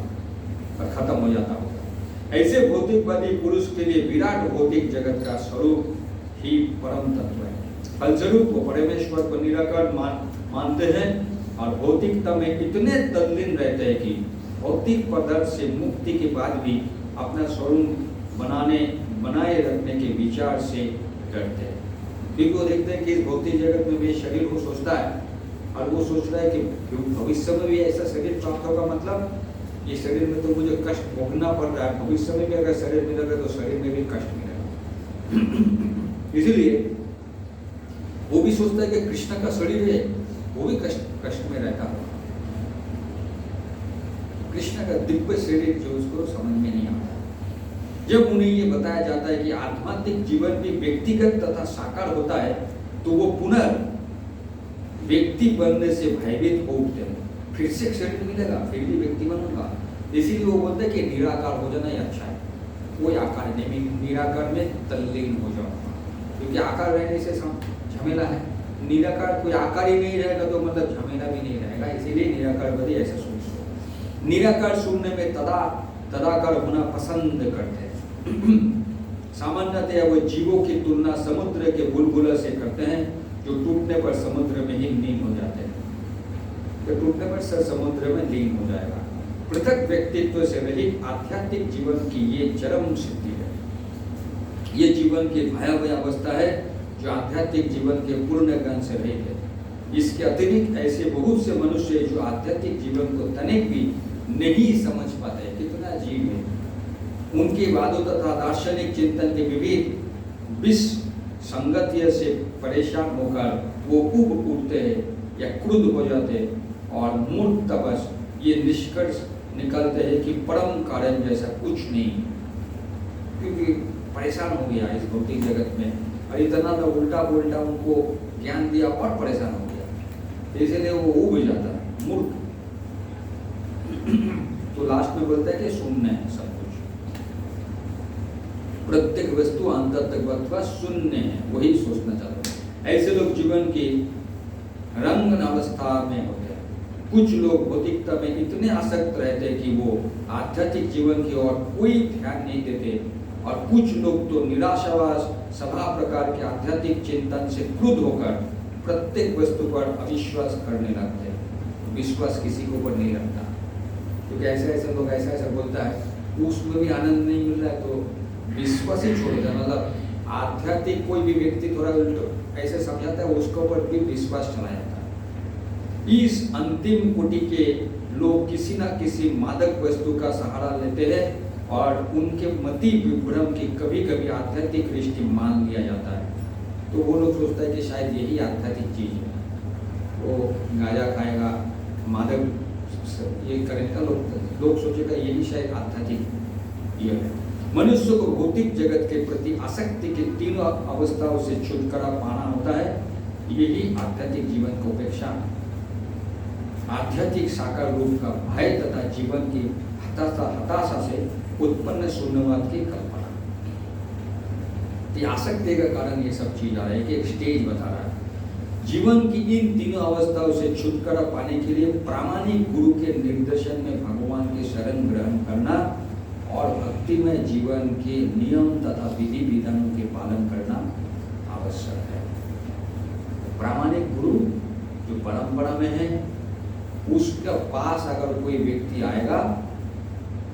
Speaker 1: और खत्म हो जाता होगा। ऐसे भौतिकवादी पुरुष के लिए विराट भौतिक जगत का स्वरूप ही परम तत्व है। फलस्वरूप वो परमेश्वर को निराकार मानते हैं और भौतिकता में इतने तल्लीन रहते हैं कि भौतिक पदार्थ से मुक्ति के बाद भी अपना स्वरूप बनाए रखने के विचार से डरते हैं। क्योंकि वो देखते हैं कि इस भौतिक जगत में भी शरीर को सोचता है और वो सोच रहा है कि भविष्य में भी ऐसा शरीर प्राप्त होगा, मतलब ये शरीर में तो मुझे कष्ट भोगना पड़ रहा है, भविष्य में भी अगर शरीर मिलेगा तो शरीर में भी कष्ट मिलेगा। इसलिए वो भी सोचता है कि कृष्ण का शरीर है, वो भी कष्ट में रहता है। कृष्ण का दिव्य शरीर जो उसको समझ में नहीं आता। जब उन्हें ये बताया जाता है कि आध्यात्मिक जीवन भी व्यक्तिगत तथा साकार होता है तो वो पुनः व्यक्ति बनने से भयभीत हो उठते हैं। फिर से शरीर मिलेगा, फिर भी व्यक्ति बनूंगा, इसीलिए वो बोलते हैं कि निराकार हो जाना ही अच्छा है। कोई आकार नहीं, निराकार में तल्लीन हो जाऊंगा, क्योंकि आकार रहने से झमेला है। निराकार कोई आकार ही नहीं रहेगा तो मतलब झमेला भी नहीं रहेगा, इसीलिए निराकार बदे ऐसा सोचो। निराकार सुनने में तदाकार होना पसंद करते हैं। सामान्यतया वो जीवों की तुलना समुद्र के बुलबुला से करते हैं जो टूटने पर समुद्र में ही लीन हो जाते हैं। तो टूटने पर समुद्र में लीन हो जाएगा। पृथक व्यक्तित्व से रहित आध्यात्मिक जीवन की ये चरम सिद्धि है। ये जीवन की भयावह अवस्था है जो आध्यात्मिक जीवन के पूर्ण ज्ञान से रहित है। इसके अतिरिक्त ऐसे बहुत से मनुष्य जो आध्यात्मिक जीवन को तनिक भी नहीं समझ पाते, कितना जीव है। उनके वादों तथा दार्शनिक चिंतन के विविध विसंगतियों से परेशान होकर वो उब उठते हैं या क्रुद्ध हो जाते हैं और मूर्खतावश ये निष्कर्ष निकालते हैं कि परम कारण जैसा कुछ नहीं, क्योंकि परेशान हो गया इस भौतिक जगत में और इतना तो उल्टा पुल्टा उनको ज्ञान दिया और परेशान हो गया, इसलिए वो उब जाता है, मूर्ख। तो लास्ट में बोलता है कि शून्य है सब कुछ, प्रत्येक वस्तु अंततः शून्य है, वही सोचना चाहते हैं। ऐसे लोग जीवन की रंगन अवस्था में होते हैं। कुछ लोग भौतिकता में इतने आसक्त रहते हैं कि वो आध्यात्मिक जीवन की ओर कोई ध्यान नहीं देते और कुछ लोग तो निराशावास सभा प्रकार के आध्यात्मिक चिंतन से क्रुद्ध होकर प्रत्येक वस्तु पर अविश्वास करने लगते हैं। विश्वास किसी के ऊपर नहीं रखता, क्योंकि ऐसा लोग ऐसा बोलता है, उसमें भी आनंद नहीं मिल रहा है तो विश्वास ही छोड़ देता। मतलब आध्यात्मिक कोई भी व्यक्ति थोड़ा उल्टो ऐसे समझाता है, उसके ऊपर भी विश्वास चला जाता है। इस अंतिम कोटि के लोग किसी न किसी मादक वस्तु का सहारा लेते हैं और उनके मति विभ्रम की कभी कभी आध्यात्मिक दृष्टि मान लिया जाता है। तो वो लोग सोचता है कि शायद यही आध्यात्मिक चीज है, वो गांजा खाएगा, मादक ये करेगा, लोग सोचेगा यही शायद आध्यात्मिक ये है। मनुष्य को भौतिक जगत के प्रति आसक्ति के तीनों अवस्थाओं से छुटकारा पाना होता है, यही आध्यात्मिक जीवन की उपेक्षा, आध्यात्मिक साकार रूप का भय तथा जीवन की हताशा से उत्पन्न शून्यवाद की कल्पना। तो आसक्ति का कारण ये सब चीज आ रहा है कि एक स्टेज बता रहा है। जीवन की इन तीनों अवस्थाओं से छुटकारा पाने के लिए प्रामाणिक गुरु के निर्देशन में भगवान की शरण ग्रहण करना और भक्तिमय जीवन के नियम तथा विधि विधानों के पालन करना आवश्यक है। प्रामाणिक गुरु जो परंपरा में है, उसके पास अगर कोई व्यक्ति आएगा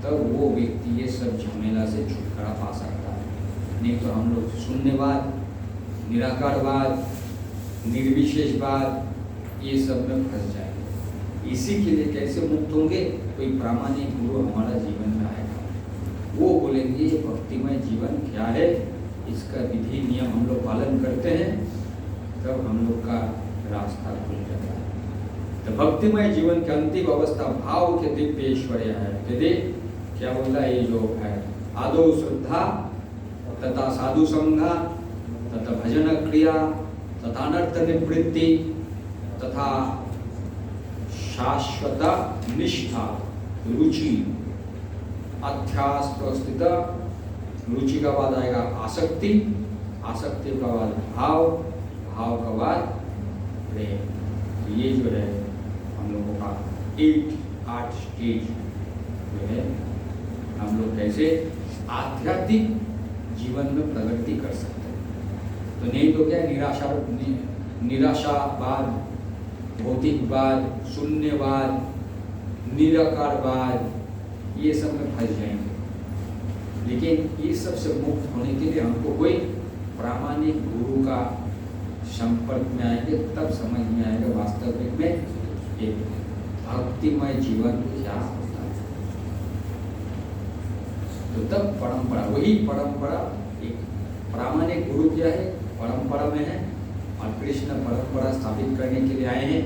Speaker 1: तब वो व्यक्ति ये सब झमेला से छुटकारा पा सकता है। नहीं तो हम लोग शून्यवाद, निराकारवाद, निर्विशेषवाद ये सब में फंस जाएंगे। इसी के लिए कैसे मुक्त होंगे? कोई प्रामाणिक गुरु हमारा जीवन में आएगा, वो बोलेंगे ये भक्तिमय जीवन क्या है, इसका विधि नियम हम लोग पालन करते हैं, तब हम लोग का रास्ता खुल जाता है। तो भक्तिमय जीवन की अंतिम अवस्था भाव के दिव्य ऐश्वर्य है। यदि क्या बोला ये जो है आदो श्रद्धा तथा साधु संघा तथा भजन क्रिया तथा अनर्थ निवृत्ति तथा शाश्वत निष्ठा रुचि अध्यास स्थित, रुचि का बाद आएगा आसक्ति, आसक्ति का बाद भाव, भाव का बाद प्रेम। तो ये जो है हम लोगों का 8 स्टेज जो है हम लोग कैसे आध्यात्मिक जीवन में प्रगति कर सकते हैं। तो नहीं तो क्या निराशावाद, भौतिकवाद, शून्यवाद, निराकारवाद ये सब में फंस जाएंगे। लेकिन ये सब से मुक्त होने के लिए हमको कोई प्रामाणिक गुरु का संपर्क में आएंगे, तब समझ में आएगा वास्तविक में एक भक्तिमय जीवन क्या होता है। तो तब परंपरा, वही परंपरा, एक प्रामाणिक गुरु क्या है, परंपरा में है और कृष्ण परंपरा स्थापित करने के लिए आए हैं।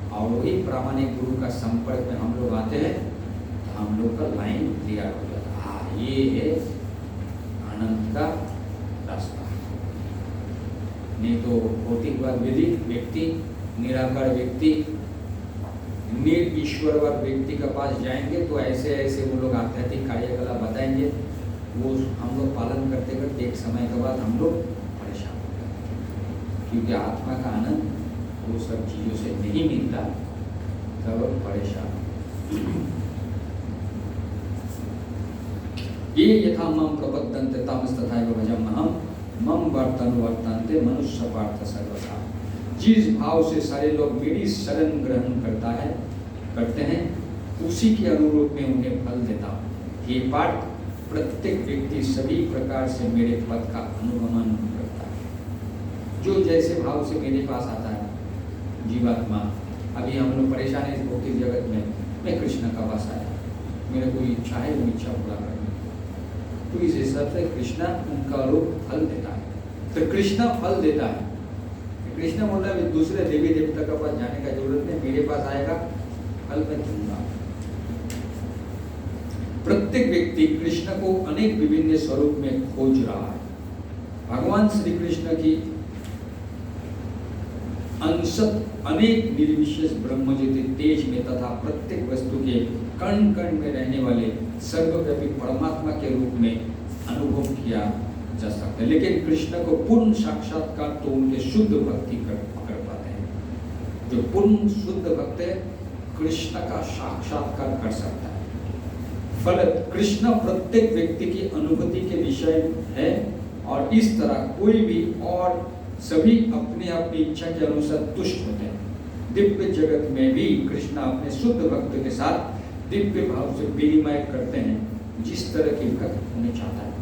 Speaker 1: और वही प्रामाणिक गुरु का संपर्क में हम लोग आते हैं, हम लोग का लाइन क्लियर हो जाता है। हाँ, ये है आनंद का रास्ता। नहीं तो भौतिकवाद विधि व्यक्ति, निराकार व्यक्ति, निरीश्वरवाद व्यक्ति के पास जाएंगे तो ऐसे ऐसे वो लोग आध्यात्मिक कार्यकलाप बताएंगे, वो हम लोग पालन करते करते एक समय के बाद हम लोग परेशान हो जाते हैं। क्योंकि आत्मा का आनंद वो सब चीज़ों से नहीं मिलता, तब परेशान। ये यथा मम प्रपद्यन्ते तमस्तथैव भजमहं मम वर्तन्ते मनुष्य पार्थ सर्वथा। जिस भाव से सारे लोग मेरी शरण ग्रहण करते हैं, उसी के अनुरूप में उन्हें फल देता हूँ। ये पार्थ, प्रत्येक व्यक्ति सभी प्रकार से मेरे पद का अनुगमन करता है। जो जैसे भाव से मेरे पास आता है जीवात्मा, अभी हम लोग परेशान है इस भौतिक जगत में, मैं कृष्ण का पास आया, मेरा कोई इच्छा है, वो इच्छा पूरा करनी, तो इस हिसाब से कृष्णा उनका रूप फल देता है। तो कृष्णा फल देता है। कृष्णा बोल रहा है दूसरे देवी देवता के पास जाने का जरूरत नहीं, मेरे पास आएगा, फल मैं दूंगा। प्रत्येक व्यक्ति कृष्ण को अनेक विभिन्न स्वरूप में खोज रहा है। भगवान श्री कृष्ण की अंशत अनेक निर्विशेष ब्रह्म ज्योति तेज में तथा प्रत्येक वस्तु के कण कण में रहने वाले सर्वव्यापी परमात्मा के रूप में अनुभव किया जा सकता है। लेकिन कृष्ण को पूर्ण साक्षात्कार तो उनके शुद्ध भक्ति कर पाते हैं। जो पूर्ण शुद्ध भक्त है, कृष्ण का साक्षात्कार कर सकता है। फलत कृष्ण प्रत्येक व्यक्ति की अनुभूति के विषय है और इस तरह कोई भी और सभी अपने अपनी इच्छा के अनुसार तुष्ट होते हैं। दिव्य जगत में भी कृष्ण अपने शुद्ध भक्त के साथ दिव्य भाव से विनिमय करते हैं, जिस तरह की भक्त उन्हें चाहता है।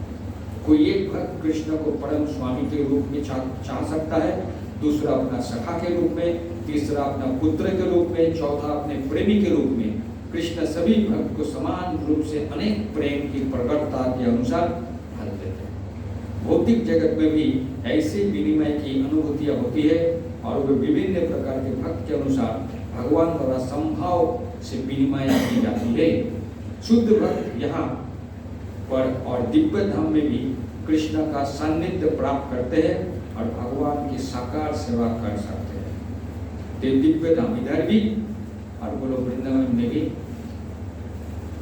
Speaker 1: कोई एक भक्त कृष्ण को परम स्वामी के रूप में चाह सकता है दूसरा अपना सखा के रूप में, तीसरा अपना पुत्र के रूप में, चौथा अपने प्रेमी के रूप में। कृष्ण सभी भक्त को समान रूप से अनेक प्रेम की प्रकटता के अनुसार फल देते हैं। भौतिक जगत में भी ऐसे विनिमय की अनुभूतियां होती है और वे विभिन्न प्रकार के भक्त के अनुसार भगवान द्वारा संभाव से विनिमय की जाती है। शुद्ध भक्त यहाँ पर और दिव्य धाम में भी कृष्ण का सान्निध्य प्राप्त करते हैं और भगवान की साकार सेवा कर सकते हैं। तो दिव्य धाम इधर भी और बोलो वृंदावन में भी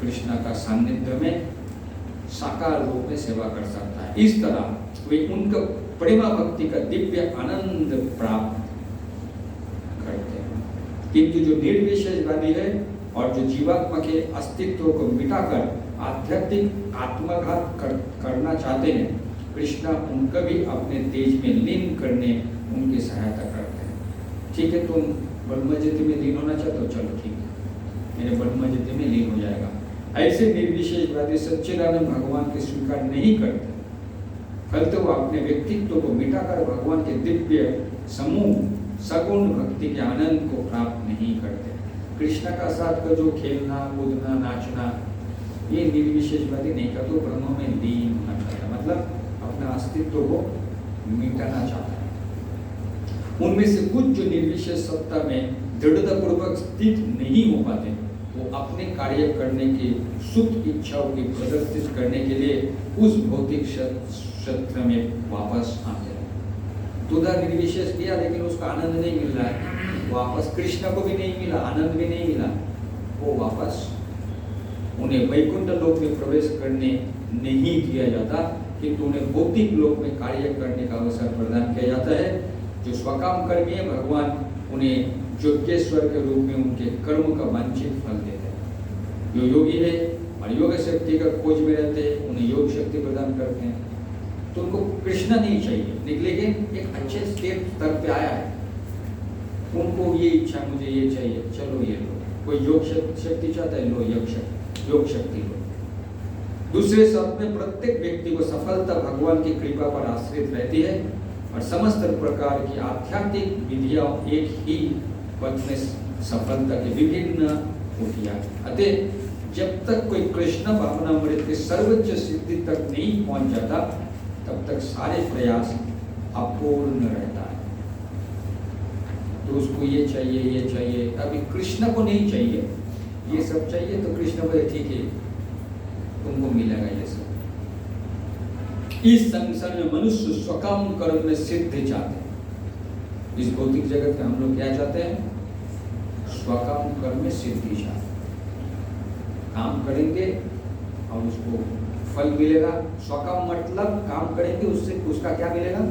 Speaker 1: कृष्ण का सान्निध्य में साकार रूप में सेवा कर सकता है। इस तरह वे उनका प्रेमा भक्ति का दिव्य आनंद प्राप्त करते हैं। किंतु जो निर्विशेषवादी है और जो जीवात्मा के अस्तित्व को मिटाकर आध्यात्मिक आत्मघात करना चाहते हैं, कृष्ण उनका भी अपने तेज में लीन करने उनकी सहायता करते हैं। ठीक है, तुम ब्रह्मज्योति में लीन होना चाहते हो, चलो ठीक है, मेरे ब्रह्मज्योति में लीन हो जाएगा। ऐसे निर्विशेषवादी सच्चिदानंद भगवान के स्वीकार नहीं करते, फलते वो अपने व्यक्तित्व को मिटाकर भगवान के दिव्य समूह सगुण भक्ति के आनंद को प्राप्त नहीं करते। कृष्ण का साथ का जो खेलना कूदना नाचना ये निर्विशेषवादी नहीं करते, ब्रह्म में लीन होना चाहता है, मतलब अपना अस्तित्व को मिटाना चाहता है। उनमें से कुछ जो निर्विशेष सत्ता में दृढ़तापूर्वक स्थित नहीं हो पाते, वो अपने कार्य करने की सुख इच्छाओं की प्रदर्शित करने के लिए उस भौतिक क्षेत्र में वापस आते हैं। तो उधर निर्विशेष किया लेकिन उसका आनंद नहीं मिल रहा है, वापस कृष्ण को भी नहीं मिला, आनंद भी नहीं मिला, वो वापस उन्हें वैकुंठ लोक में प्रवेश करने नहीं दिया जाता, किंतु उन्हें भौतिक लोक में कार्य करने का अवसर प्रदान किया जाता है। जो स्वकाम कर्मी है, भगवान उन्हें योगेश्वर के रूप में उनके कर्म का वांछित फल देते हैं। जो योगी है और योग शक्ति का खोज में रहते हैं, उन्हें योग शक्ति प्रदान करते हैं। तो उनको कृष्ण नहीं चाहिए, लेकिन एक अच्छे स्तर पे आया है, उनको ये इच्छा मुझे ये चाहिए, चलो ये लो। कोई योग शक्ति चाहता है, लो योग शक्ति लो। दूसरे शब्द में प्रत्येक व्यक्ति को सफलता भगवान की कृपा पर आश्रित रहती है और समस्त प्रकार की आध्यात्मिक विधियां एक ही पथ में सफलता की विभिन्न होतियां। अतः जब तक कोई कृष्ण भावनामृत के सर्वोच्च सिद्धि तक नहीं पहुंच जाता, तब तक सारे प्रयास अपूर्ण रहता है। तो उसको ये चाहिए, अभी कृष्ण को नहीं चाहिए, ये सब चाहिए, तो कृष्ण बोले ठीक है तुमको मिलेगा ये सब। इस संसार में मनुष्य स्वकाम कर्म में सिद्धि चाहते हैं। इस भौतिक जगत में हम लोग क्या चाहते हैं? स्वकाम कर्म में सिद्धि चाहते हैं। काम करेंगे और उसको फल मिलेगा। स्वकाम मतलब काम करेंगे, उससे उसका क्या मिलेगा,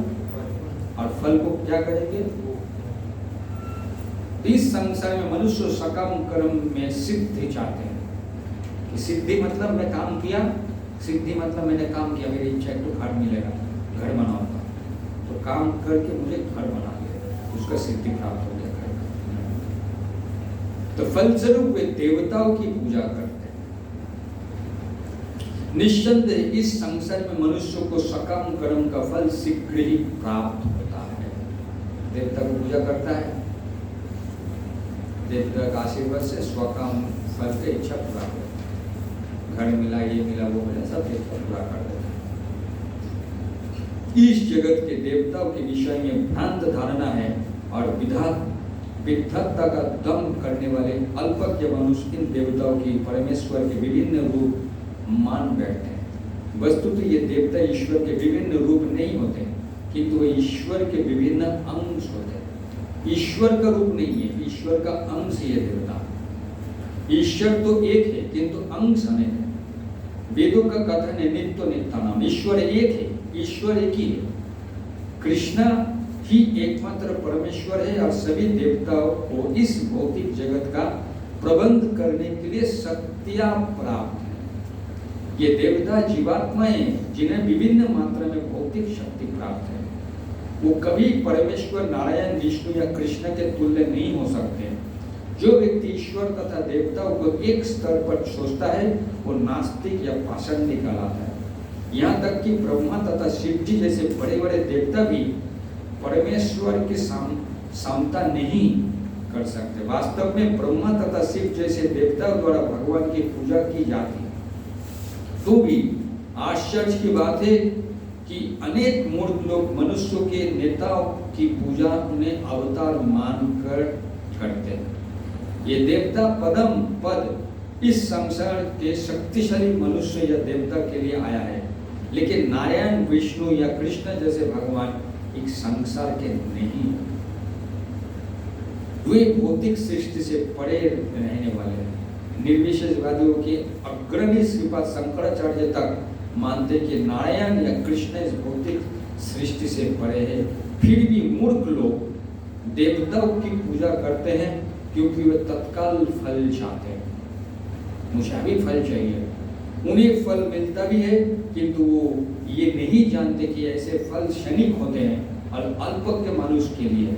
Speaker 1: और फल को क्या करेंगे। इस संसार में मनुष्य स्वकाम कर्म में सिद्धि चाहते हैं। कि सिद्धि मतलब मैं काम किया, सिद्धि मतलब मैंने काम किया, मेरी इच्छा है तो घर मिलेगा, घर बनाऊंगा, तो काम करके मुझे घर बना लिया, उसका सिद्धि प्राप्त हो गया घर। तो फलस्वरूप वे देवताओं की पूजा करते हैं। निस्संदेह इस संसार में मनुष्य को सकाम कर्म का फल शीघ्र ही प्राप्त होता है। देवता को पूजा करता है, देवता का आशीर्वाद से स्वकाम फल की इच्छा पूरा करता है। घर मिला, ये मिला, वो मिला, सब देवता पूरा कर देता है। इस जगत के देवताओं के विषय में भ्रांत धारणा है और विधाता का दम करने वाले अल्पज्ञ मनुष्य इन देवताओं की परमेश्वर के विभिन्न रूप मान बैठते हैं। वस्तुतः ये देवता ईश्वर के विभिन्न रूप नहीं होते, किंतु वे ईश्वर के विभिन्न अंश होते हैं। ईश्वर का रूप नहीं है, ईश्वर का अंश ही है देवता। ईश्वर तो एक है किंतु अंश अनेक है। वेदों का कथन है नित्य नित्यानाम, ईश्वर एक है, ईश्वर एक ही है। कृष्ण ही एकमात्र परमेश्वर है और सभी देवताओं को इस भौतिक जगत का प्रबंध करने के लिए शक्तियां प्राप्त है। ये देवता जीवात्माएं जिन्हें विभिन्न मात्रा में भौतिक शक्ति प्राप्त है, वो कभी परमेश्वर नारायण विष्णु या कृष्ण के तुल्य नहीं हो सकते। जो व्यक्ति ईश्वर तथा देवताओं को एक स्तर पर सोचता है वो नास्तिक या पाषंडी कहलाता है। यहाँ तक कि ब्रह्मा तथा शिव जी जैसे बड़े बड़े देवता भी परमेश्वर की समता नहीं कर सकते। वास्तव में ब्रह्मा तथा शिव जैसे देवताओं द्वारा भगवान की पूजा की जाती, तो भी आश्चर्य की बात है कि अनेक मूर्ख लोग मनुष्यों के नेताओं की पूजा उन्हें अवतार मानकर करते हैं। ये देवता पद इस संसार के शक्तिशाली मनुष्य या देवता के लिए आया है, लेकिन नारायण, विष्णु या कृष्ण जैसे भगवान एक संसार के नहीं, वे भौतिक सृष्टि से परे रहने वाले हैं। निर्विशेषवादियों के अग्रणी श्रीपाद शंकराचार्य तक मानते कि नारायण या कृष्ण इस भौतिक सृष्टि से परे है। फिर भी मूर्ख लोग देवताओं की पूजा करते हैं क्योंकि वे तत्काल फल चाहते हैं। मुझे भी फल चाहिए, उन्हें फल मिलता भी है, किंतु वो ये नहीं जानते कि ऐसे फल क्षणिक होते हैं और अल्पज्ञ मनुष्य के लिए।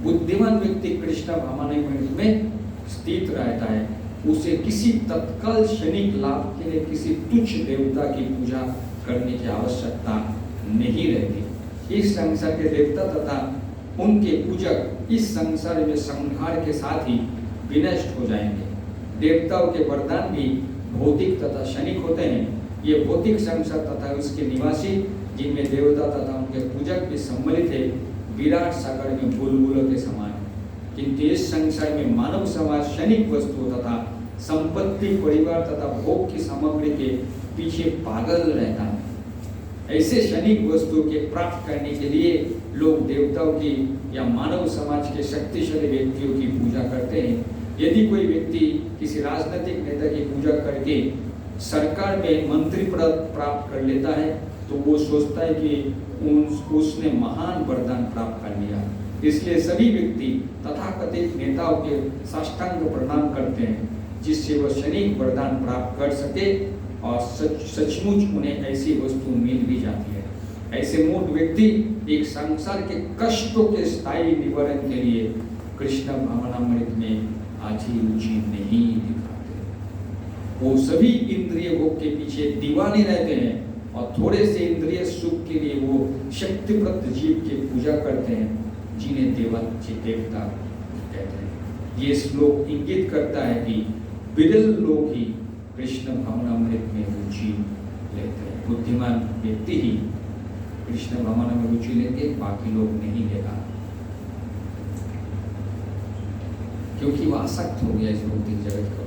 Speaker 1: बुद्धिमान व्यक्ति कृष्ण भावनामृत में स्थित रहता है, उसे किसी तत्काल क्षणिक लाभ के लिए किसी तुच्छ देवता की पूजा करने की आवश्यकता नहीं रहती। इस संसार के देवता तथा उनके पूजक इस संसार में संहार के साथ ही विनष्ट हो जाएंगे। देवताओं के वरदान भी भौतिक तथा क्षणिक होते हैं। ये भौतिक संसार तथा उसके निवासी, जिनमें देवता तथा उनके पूजक भी सम्मिलित है, विराट सागर में बुलबुलों के समान। किंतु इस संसार में मानव समाज क्षणिक वस्तु तथा संपत्ति, परिवार तथा भोग की सामग्री के पीछे पागल रहता है। ऐसे क्षणिक वस्तु के प्राप्त करने के लिए लोग देवताओं की या मानव समाज के शक्तिशाली व्यक्तियों की पूजा करते हैं। यदि कोई व्यक्ति किसी राजनीतिक नेता की पूजा करके सरकार में मंत्री पद प्राप्त कर लेता है, तो वो सोचता है कि उसने महान वरदान प्राप्त कर लिया। इसलिए सभी व्यक्ति तथाकथित नेताओं के साष्टांग प्रणाम करते हैं, जिससे वह क्षणिक वरदान प्राप्त कर सके और सचमुच उन्हें ऐसी वस्तु मिल भी जाती है। ऐसे मूढ़ व्यक्ति एक संसार के कष्टों के स्थायी निवारण के लिए कृष्ण भावनामृत में आज ही रुचि नहीं दिखाते। वो सभी इंद्रिय भोग के पीछे दीवाने रहते हैं और थोड़े से इंद्रिय सुख के लिए वो शक्तिप्रद जीव की पूजा करते हैं, जिन्हें देवता कहते हैं। ये श्लोक इंगित करता है कि विरल लोग ही कृष्ण भावनामृत में रुचि लेते हैं। बुद्धिमान व्यक्ति ही कृष्ण भावना में रुचि लेंगे, बाकी लोग नहीं लेगा, क्योंकि वो आसक्त हो गया इस भौतिक जगत को।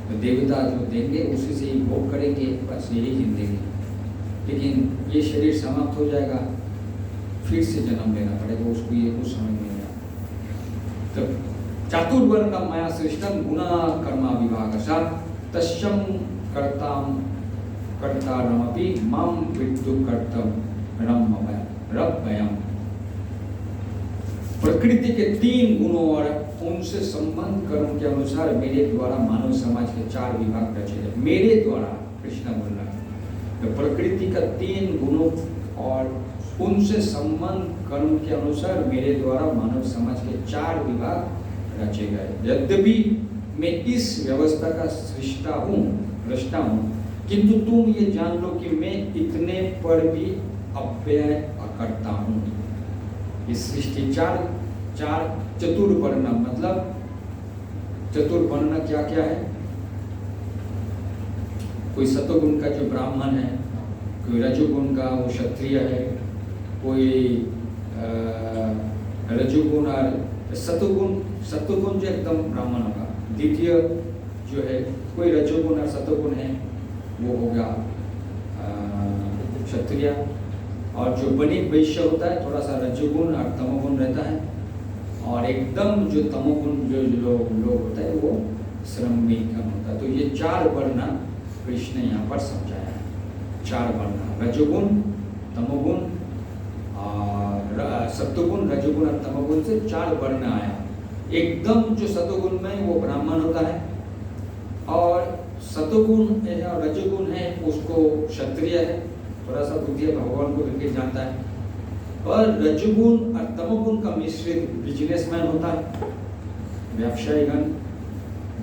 Speaker 1: तो देवता जो देंगे उसी से ही भोग करेंगे, बस यही जिंदगी। लेकिन ये शरीर समाप्त हो जाएगा, फिर से जन्म लेना पड़ेगा उसको, ये कुछ समझ नहीं आया। तो चातुर्वर्ण माया सृष्टम गुणा कर्मा विभागशा तस्यम कर्तारमपि माम विद्यु कर्तम रमभयम। प्रकृति के 3 गुणों और उनसे संबंध कर्म के अनुसार मेरे द्वारा मानव समाज के 4 विभाग रचे गए। मेरे द्वारा कृष्ण बोल रहा है, तो प्रकृति का 3 गुणों और उनसे संबंध कर्म के अनुसार मेरे द्वारा मानव समाज के 4 विभाग रचे गए। यद्यपि मैं इस व्यवस्था का सृष्टा हूँ, दृष्टा हूँ, किंतु तुम ये जान लो कि मैं इतने पर भी अव्यय अकर्ता हूँ। इस सृष्टि 4 चतुर्वर्ण, मतलब चतुर्वर्ण क्या क्या है? कोई सतोगुण का जो ब्राह्मण है, कोई रजोगुण का वो क्षत्रिय है, कोई रजोगुण और सतोगुण जो एकदम ब्राह्मण होगा। द्वितीय जो है कोई रजोगुण और सतोगुण है, वो होगा क्षत्रिय। और जो बनिक वैश्य होता है, थोड़ा सा रजोगुण और तमोगुण रहता है। और एकदम जो तमोगुण जो लोग होता है वो श्रमिक होता है। तो ये 4 वर्ण कृष्ण यहाँ पर समझाया है। 4 वर्ण, रजोगुण, तमोगुण और सत्वगुण, रजोगुण और तमोगुण से 4 वर्ण आया। एकदम जो सतोगुण में वो ब्राह्मण होता है, और सतोगुण और रजोगुण है उसको क्षत्रिय है, थोड़ा सा बुद्धि भगवान को लेकर जानता है। और रजोगुण और तमोगुण का मिश्रित बिजनेसमैन होता है, व्यवसायीगण,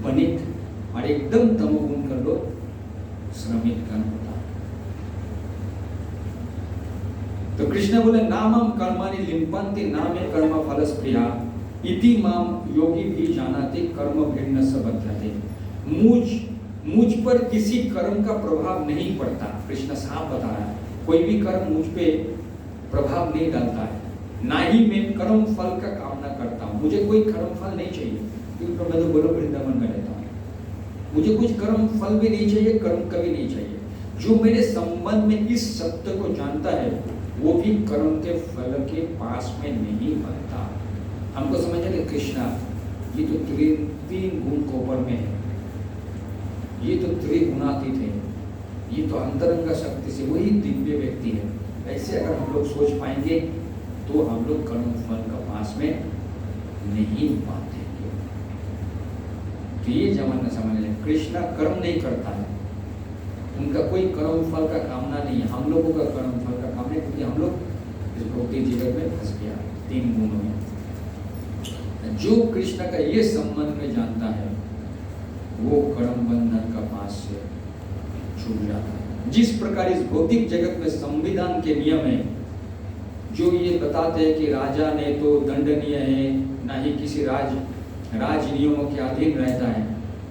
Speaker 1: बनिक, और एकदम तमोगुण का लोग श्रमिक गण होता है। तो कृष्ण बोले नामम कर्माणि लिम्पन्ति नामे कर्म फलस्प्रिया इति माम योगी भी जानाते कर्म भिन्न सबध्यते। मुझ पर किसी कर्म का प्रभाव नहीं पड़ता। कृष्ण साफ बता रहा है, कोई भी कर्म मुझ पे प्रभाव नहीं डालता है, ना ही मैं कर्म फल का कामना करता हूँ। मुझे कोई कर्म फल नहीं चाहिए, क्योंकि मैं तो गोलोक वृंदावन में रहता हूँ। मुझे कुछ कर्म फल भी नहीं चाहिए, कर्म कभी नहीं चाहिए। जो मेरे संबंध में इस सत्य को जानता है वो भी कर्म के फल के पास में नहीं बनता। हमको समझे कि कृष्णा ये तो तीन गुण को ऊपर में है, ये तो त्रिगुणातीत है, ये तो अंतरंग शक्ति से वही दिव्य व्यक्ति है। ऐसे अगर हम लोग सोच पाएंगे तो हम लोग कर्म फल का पास में नहीं पाएंगे। तो ये जमाना समझ लें, कृष्णा कर्म नहीं करता है, उनका कोई कर्म फल का कामना नहीं है। हम लोगों का कर्म फल का कामना है, क्योंकि हम लोग इस भौतिक जीवन में फंस गया तीन गुणों में। जो कृष्ण का ये संबंध में जानता है वो कर्म बंधन का पास से छूट जाता है। जिस प्रकार इस भौतिक जगत में संविधान के नियम है जो ये बताते हैं कि राजा ने तो दंडनीय है, ना ही किसी राज नियमों के अधीन रहता है,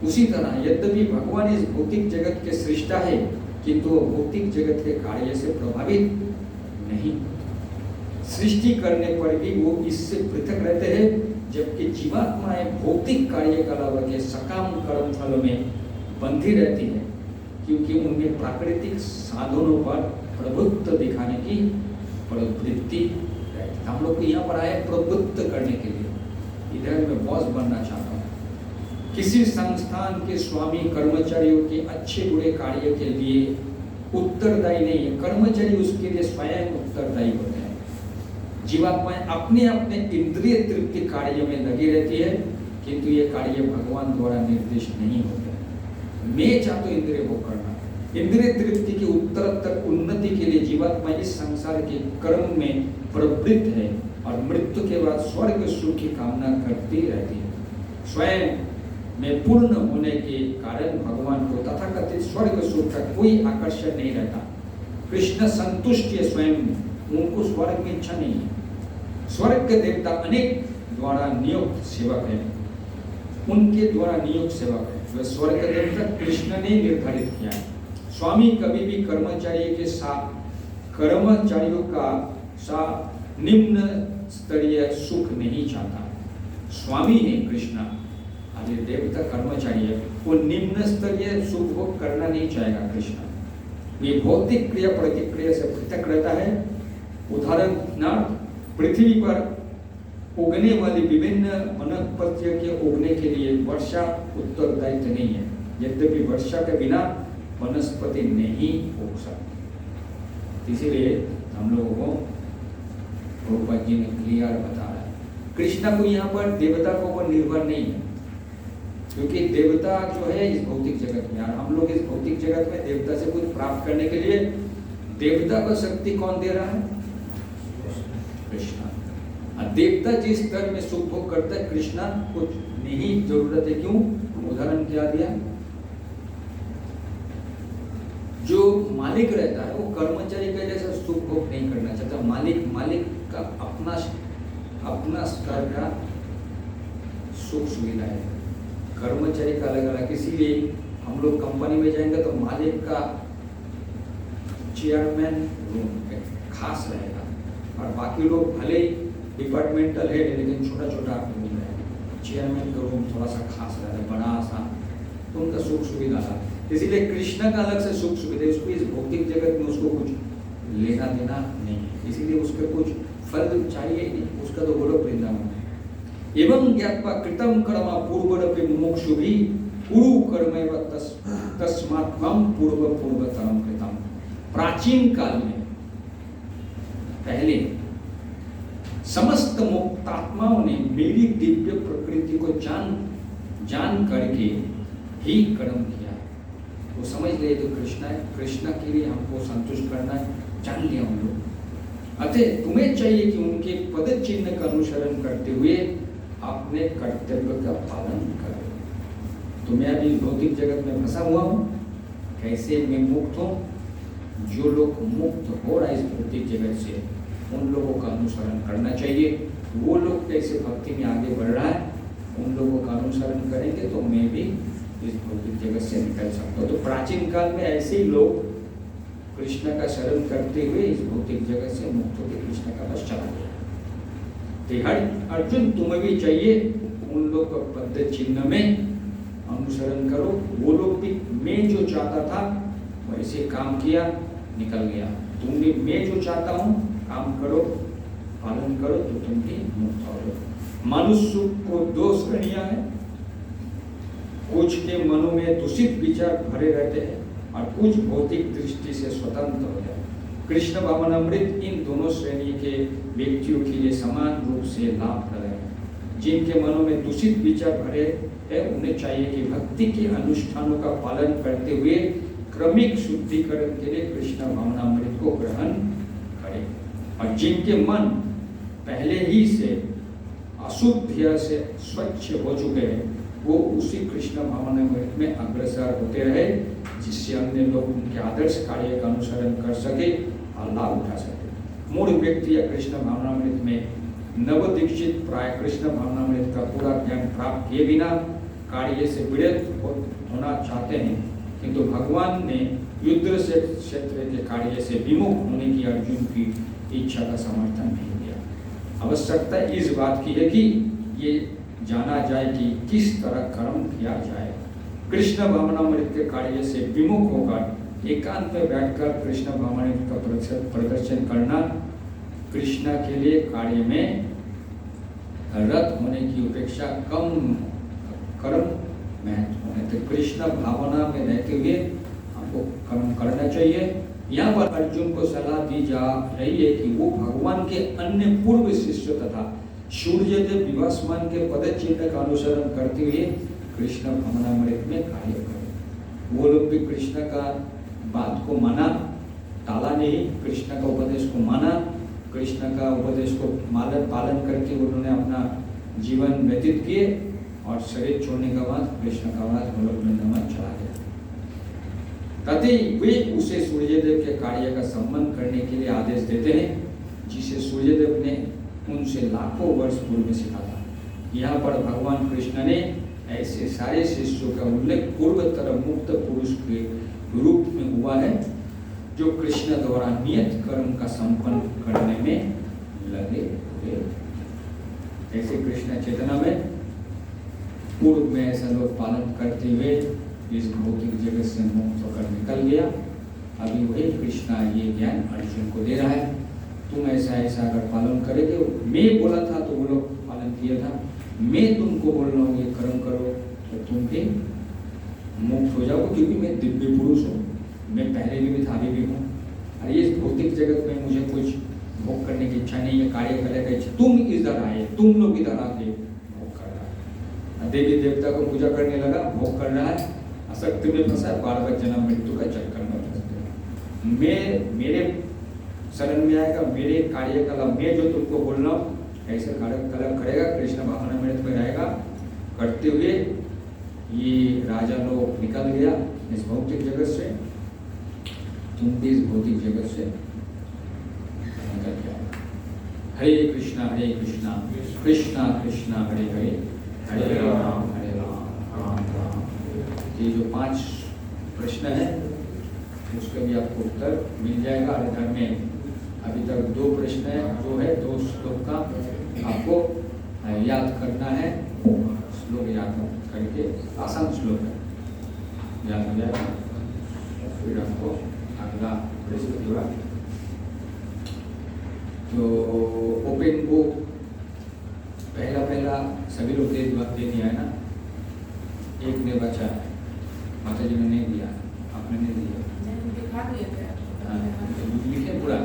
Speaker 1: उसी तरह यद्यपि भगवान इस भौतिक जगत के सृष्टा है किंतु वो भौतिक जगत के कार्य से प्रभावित नहीं। सृष्टि करने पर भी वो इससे पृथक रहते हैं, जबकि जीवात्माएं भौतिक कार्यकलाप के सकाम कर्म फल में बंधी रहती है, क्योंकि उनमें प्राकृतिक साधनों पर प्रभुत्व दिखाने की प्रवृत्ति रहती है। हम लोग को यहाँ पर आए प्रभुत्व करने के लिए, इधर मैं बॉस बनना चाहता हूँ। किसी संस्थान के स्वामी कर्मचारियों के अच्छे बुरे कार्य के लिए उत्तरदायी नहीं है, कर्मचारी उसके लिए स्वयं उत्तरदायी होते हैं। जीवात्माएं अपने अपने इंद्रिय तृप्ति कार्य में लगी रहती है, किंतु ये कार्य भगवान द्वारा निर्देश नहीं होते। मैं चाहता हूँ इंद्रिय भोग करना, इंद्रिय तृप्ति की उत्तरोत्तर उन्नति के लिए जीवात्मा इस संसार के कर्म में प्रवृत्त है और मृत्यु के बाद स्वर्ग सुख की कामना करती रहती है। स्वयं में पूर्ण होने के कारण भगवान को तथाकथित स्वर्ग सुख का कोई आकर्षण नहीं रहता। कृष्ण संतुष्ट है स्वयं, उनको स्वर्ग की इच्छा नहीं है। स्वर्ग के देवता अनेक द्वारा नियुक्त सेवक है, उनके द्वारा नियुक्त सेवक है। वह स्वर्ग के देवता कृष्ण ने निर्धारित किया है। स्वामी कभी भी कर्मचारियों का निम्न स्तरीय सुख नहीं चाहता। स्वामी है कृष्ण, अरे देवता कर्मचारी है, वो निम्न स्तरीय सुख भोग करना नहीं चाहेगा। कृष्ण ये भौतिक क्रिया प्रतिक्रिया से पृथक रहता है। उदाहरणार्थ पृथ्वी पर उगने वाली विभिन्न वनस्पतियों के उगने के लिए वर्षा उत्तरदायित्व नहीं है, यद्यपि वर्षा के बिना वनस्पति नहीं उग सकती। इसीलिए हम लोगों को प्रभुपाद जी ने क्लियर बता रहा है, कृष्णा को यहाँ पर देवता के ऊपर निर्भर नहीं है, क्योंकि देवता जो है इस भौतिक जगत में, हम लोग इस भौतिक जगत में देवता से कुछ प्राप्त करने के लिए देवता को शक्ति कौन दे रहा है? कृष्णा। देवता जिस स्तर में सुख भोग करता है, कृष्णा कुछ नहीं जरूरत है। क्यों? उदाहरण क्या दिया, जो मालिक रहता है वो कर्मचारी का जैसा सुख भोग नहीं करना चाहता। मालिक का अपना स्तर का सुख सुविधा है, कर्मचारी का अलग अलग। इसीलिए हम लोग कंपनी में जाएंगे तो मालिक का चेयरमैन रूम खास रहेगा, और बाकी लोग भले ही डिपार्टमेंटल है लेकिन छोटा छोटा रूम है। चेयरमैन का रूम थोड़ा सा खास रहता है, बड़ा सा, तो उनका सुख सुविधा था। इसीलिए कृष्ण का अलग से सुख सुविधा, उसको इस भौतिक जगत में उसको कुछ लेना देना नहीं है, इसीलिए उसके कुछ फल चाहिए नहीं, उसका तो गोलोक वृंदावन है। एवं ज्ञात्वा कृतम कर्म पूर्वरपि मुमुक्षु भी कुरु कर्मैव तस्मात्मं पूर्वतरम कृतम। प्राचीन काल में पहले समस्त मुक्तात्माओं ने मेरी दिव्य प्रकृति को जान करके ही कर्म किया। वो समझ ले तो कृष्ण है, कृष्ण के लिए हमको संतुष्ट करना है, जान लिया हम लोग। अतः तुम्हें चाहिए कि उनके पद चिन्ह का अनुसरण करते हुए अपने कर्तव्य का पालन करो। तो मैं अभी भौतिक जगत में फंसा हुआ हूँ, कैसे मैं मुक्त हूँ? जो लोग मुक्त हो रहा है इस भौतिक जगत से, उन लोगों का अनुसरण करना चाहिए। वो लोग कैसे भक्ति में आगे बढ़ रहा है, उन लोगों का अनुसरण करेंगे तो मैं भी इस भौतिक जगत से निकल सकता हूँ। तो प्राचीन काल में ऐसे ही लोग कृष्ण का शरण करते हुए इस भौतिक जगत से मुक्त होकर कृष्ण का बस चला गया। तो अर्जुन तुम्हें भी चाहिए उन लोग का पद चिन्ह में अनुसरण करो। वो लोग भी मैं जो चाहता था वैसे काम किया, निकल गया। तुम भी मैं जो चाहता हूँ काम करो, पालन करो तो तुम भी मुक्त हो। मनुष्य को दो श्रेणियां हैं, कुछ के मनों में दूषित विचार भरे रहते हैं और कुछ भौतिक दृष्टि से स्वतंत्र होते हैं। कृष्ण भावनामृत इन दोनों श्रेणी के व्यक्तियों के लिए समान रूप से लाभप्रद है। जिनके मनों में दूषित विचार भरे है उन्हें चाहिए कि भक्ति के अनुष्ठानों का पालन करते हुए क्रमिक शुद्धिकरण के लिए कृष्ण भावनामृत को ग्रहण करें। और जिनके मन पहले ही से अशुद्ध से स्वच्छ हो चुके हैं वो उसी कृष्ण भावनामृत में अग्रसर होते रहे, जिससे अन्य लोग उनके आदर्श कार्य का अनुसरण कर सके और लाभ उठा सके। मूढ़ व्यक्ति या कृष्ण भावनामृत में नव दीक्षित प्राय कृष्ण भावनामृत का पूरा ज्ञान प्राप्त किए बिना कार्य से विरत होना चाहते हैं, किंतु भगवान ने युद्ध से क्षेत्र के कार्य से विमुख होने की अर्जुन की इच्छा का समर्थन नहीं किया। आवश्यकता इस बात की है कि ये जाना जाए कि किस तरह कर्म किया जाए। कृष्ण भावनामृत के कार्य से विमुख होकर एकांत में बैठकर कृष्ण भावनामृत का प्रदर्शन करना कृष्ण के लिए कार्य में रत होने की अपेक्षा कम कर्म महत्वपूर्ण है। तो कृष्ण भावना में रहते हुए हमको कर्म करना चाहिए। यहाँ पर अर्जुन को सलाह दी जा रही है कि वो भगवान के अन्य पूर्व शिष्य तथा सूर्यदेव विभासमान के पद चिन्ह का अनुसरण करते हुए कृष्ण भावनामृत में कार्य करें। वो लोग भी कृष्ण का बात को माना, टाला नहीं, कृष्ण का उपदेश को माना, कृष्ण का उपदेश को पालन करके उन्होंने अपना जीवन व्यतीत किए और शरीर छोड़ने के बाद कृष्ण का बाद गोलोक वृंदावन चला गया। तथे वे उसे सूर्यदेव के कार्य का संबंध करने के लिए आदेश देते हैं, जिसे सूर्यदेव ने उनसे लाखों वर्ष पूर्व सीखा था। यहाँ पर भगवान कृष्ण ने ऐसे सारे शिष्यों का उल्लेख पूर्वतर मुक्त पुरुष के रूप में हुआ है, जो कृष्ण द्वारा नियत कर्म का संपन्न करने में लगे हुए। ऐसे कृष्ण चेतना में पूर्व में ऐसा लोग पालन करते हुए इस भौतिक जगत से मुक्त होकर निकल गया। अभी वही कृष्णा ये ज्ञान अर्जुन को दे रहा है, तुम ऐसा ऐसा अगर पालन करेंगे, मैं बोला था तो वो लोग पालन किया था, मैं तुमको बोल रहा हूँ ये कर्म करो तो तुम भी मुक्त हो जाओ, क्योंकि मैं दिव्य पुरुष हूँ, मैं पहले भी था अभी भी हूँ। और ये भौतिक जगत में मुझे कुछ भोग करने की इच्छा नहीं है, कार्य करने की इच्छा। तुम इधर आए, तुम लोग इधर आके भोग कर रहा है, देवी देवता को पूजा करने लगा, भोग कर रहा है, आसक्ति में फंसा, बार बार जन्म मृत्यु का चक्कर में फंसते। मैं मेरे शरण में आएगा, मेरे कार्य का लाभ, मैं जो तुमको बोल रहा हूँ ऐसे कार्य करेगा, कृष्ण भावनामृत में रहेगा, करते हुए ये राजा लोग निकल गया इस भौतिक जगत से, तुम भी इस भौतिक जगत से निकल गया। हरे कृष्णा कृष्णा कृष्णा हरे हरे, हरे राम राम राम। ये जो 5 प्रश्न है उसका भी आपको उत्तर मिल जाएगा। हर में अभी तक 2 प्रश्न है, जो है 2 श्लोक का आपको याद करना है। श्लोक याद करके, आसान श्लोक है, याद हो जाएगा, फिर आपको अगला प्रश्न होगा। तो ओपन बुक पहला सभी लोग दे दिया है ना, एक ने बचा है, माता जी ने नहीं दिया, आपने नहीं दिया, लिखे पूरा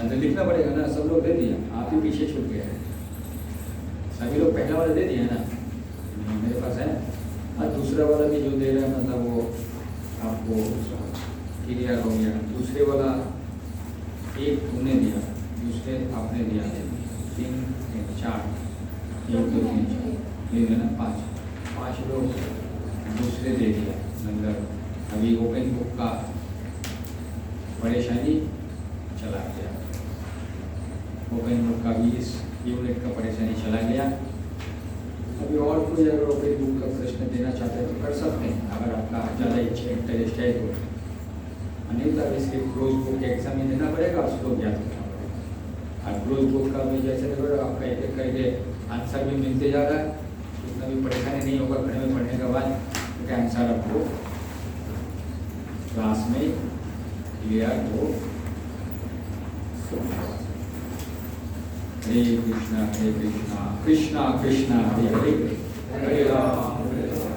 Speaker 1: तो लिखना पड़ेगा ना, सब लोग दे दिया, आप ही पीछे छूट गए हैं। सभी लोग पहला वाला दे दिया है ना, मेरे पास है। और दूसरा वाला भी जो दे रहा है मतलब वो आपको क्लियर हो गया। दूसरे वाला एक तुमने दिया, दूसरे आपने दिया, 3 4 1 2 3 4 ये है ना 5 लोग दूसरे दे दिया। मतलब अभी ओपन बुक का परेशानी चला गया। ओपन बुक का भी इस यूनिट का परेशानी चला गया। अभी और कोई अगर ओपन बुक का प्रश्न देना चाहते हैं तो कर सकते हैं, अगर आपका ज़्यादा इच्छा इंटरेस्ट है तो। नहीं तो इसके क्लोज बुक के एग्जाम में देना पड़ेगा, उसको ज्ञात करना पड़ेगा। और क्लोज बुक का भी जैसे देखो आपका एक एक करके आंसर भी मिलते जा रहा है, उतना भी परेशानी नहीं होगा घर में पढ़ने के बाद, क्योंकि आंसर आपको क्लास में क्लियर हो। हरे कृष्णा कृष्णा कृष्णा हरे हरे, हरे राम हरे राम।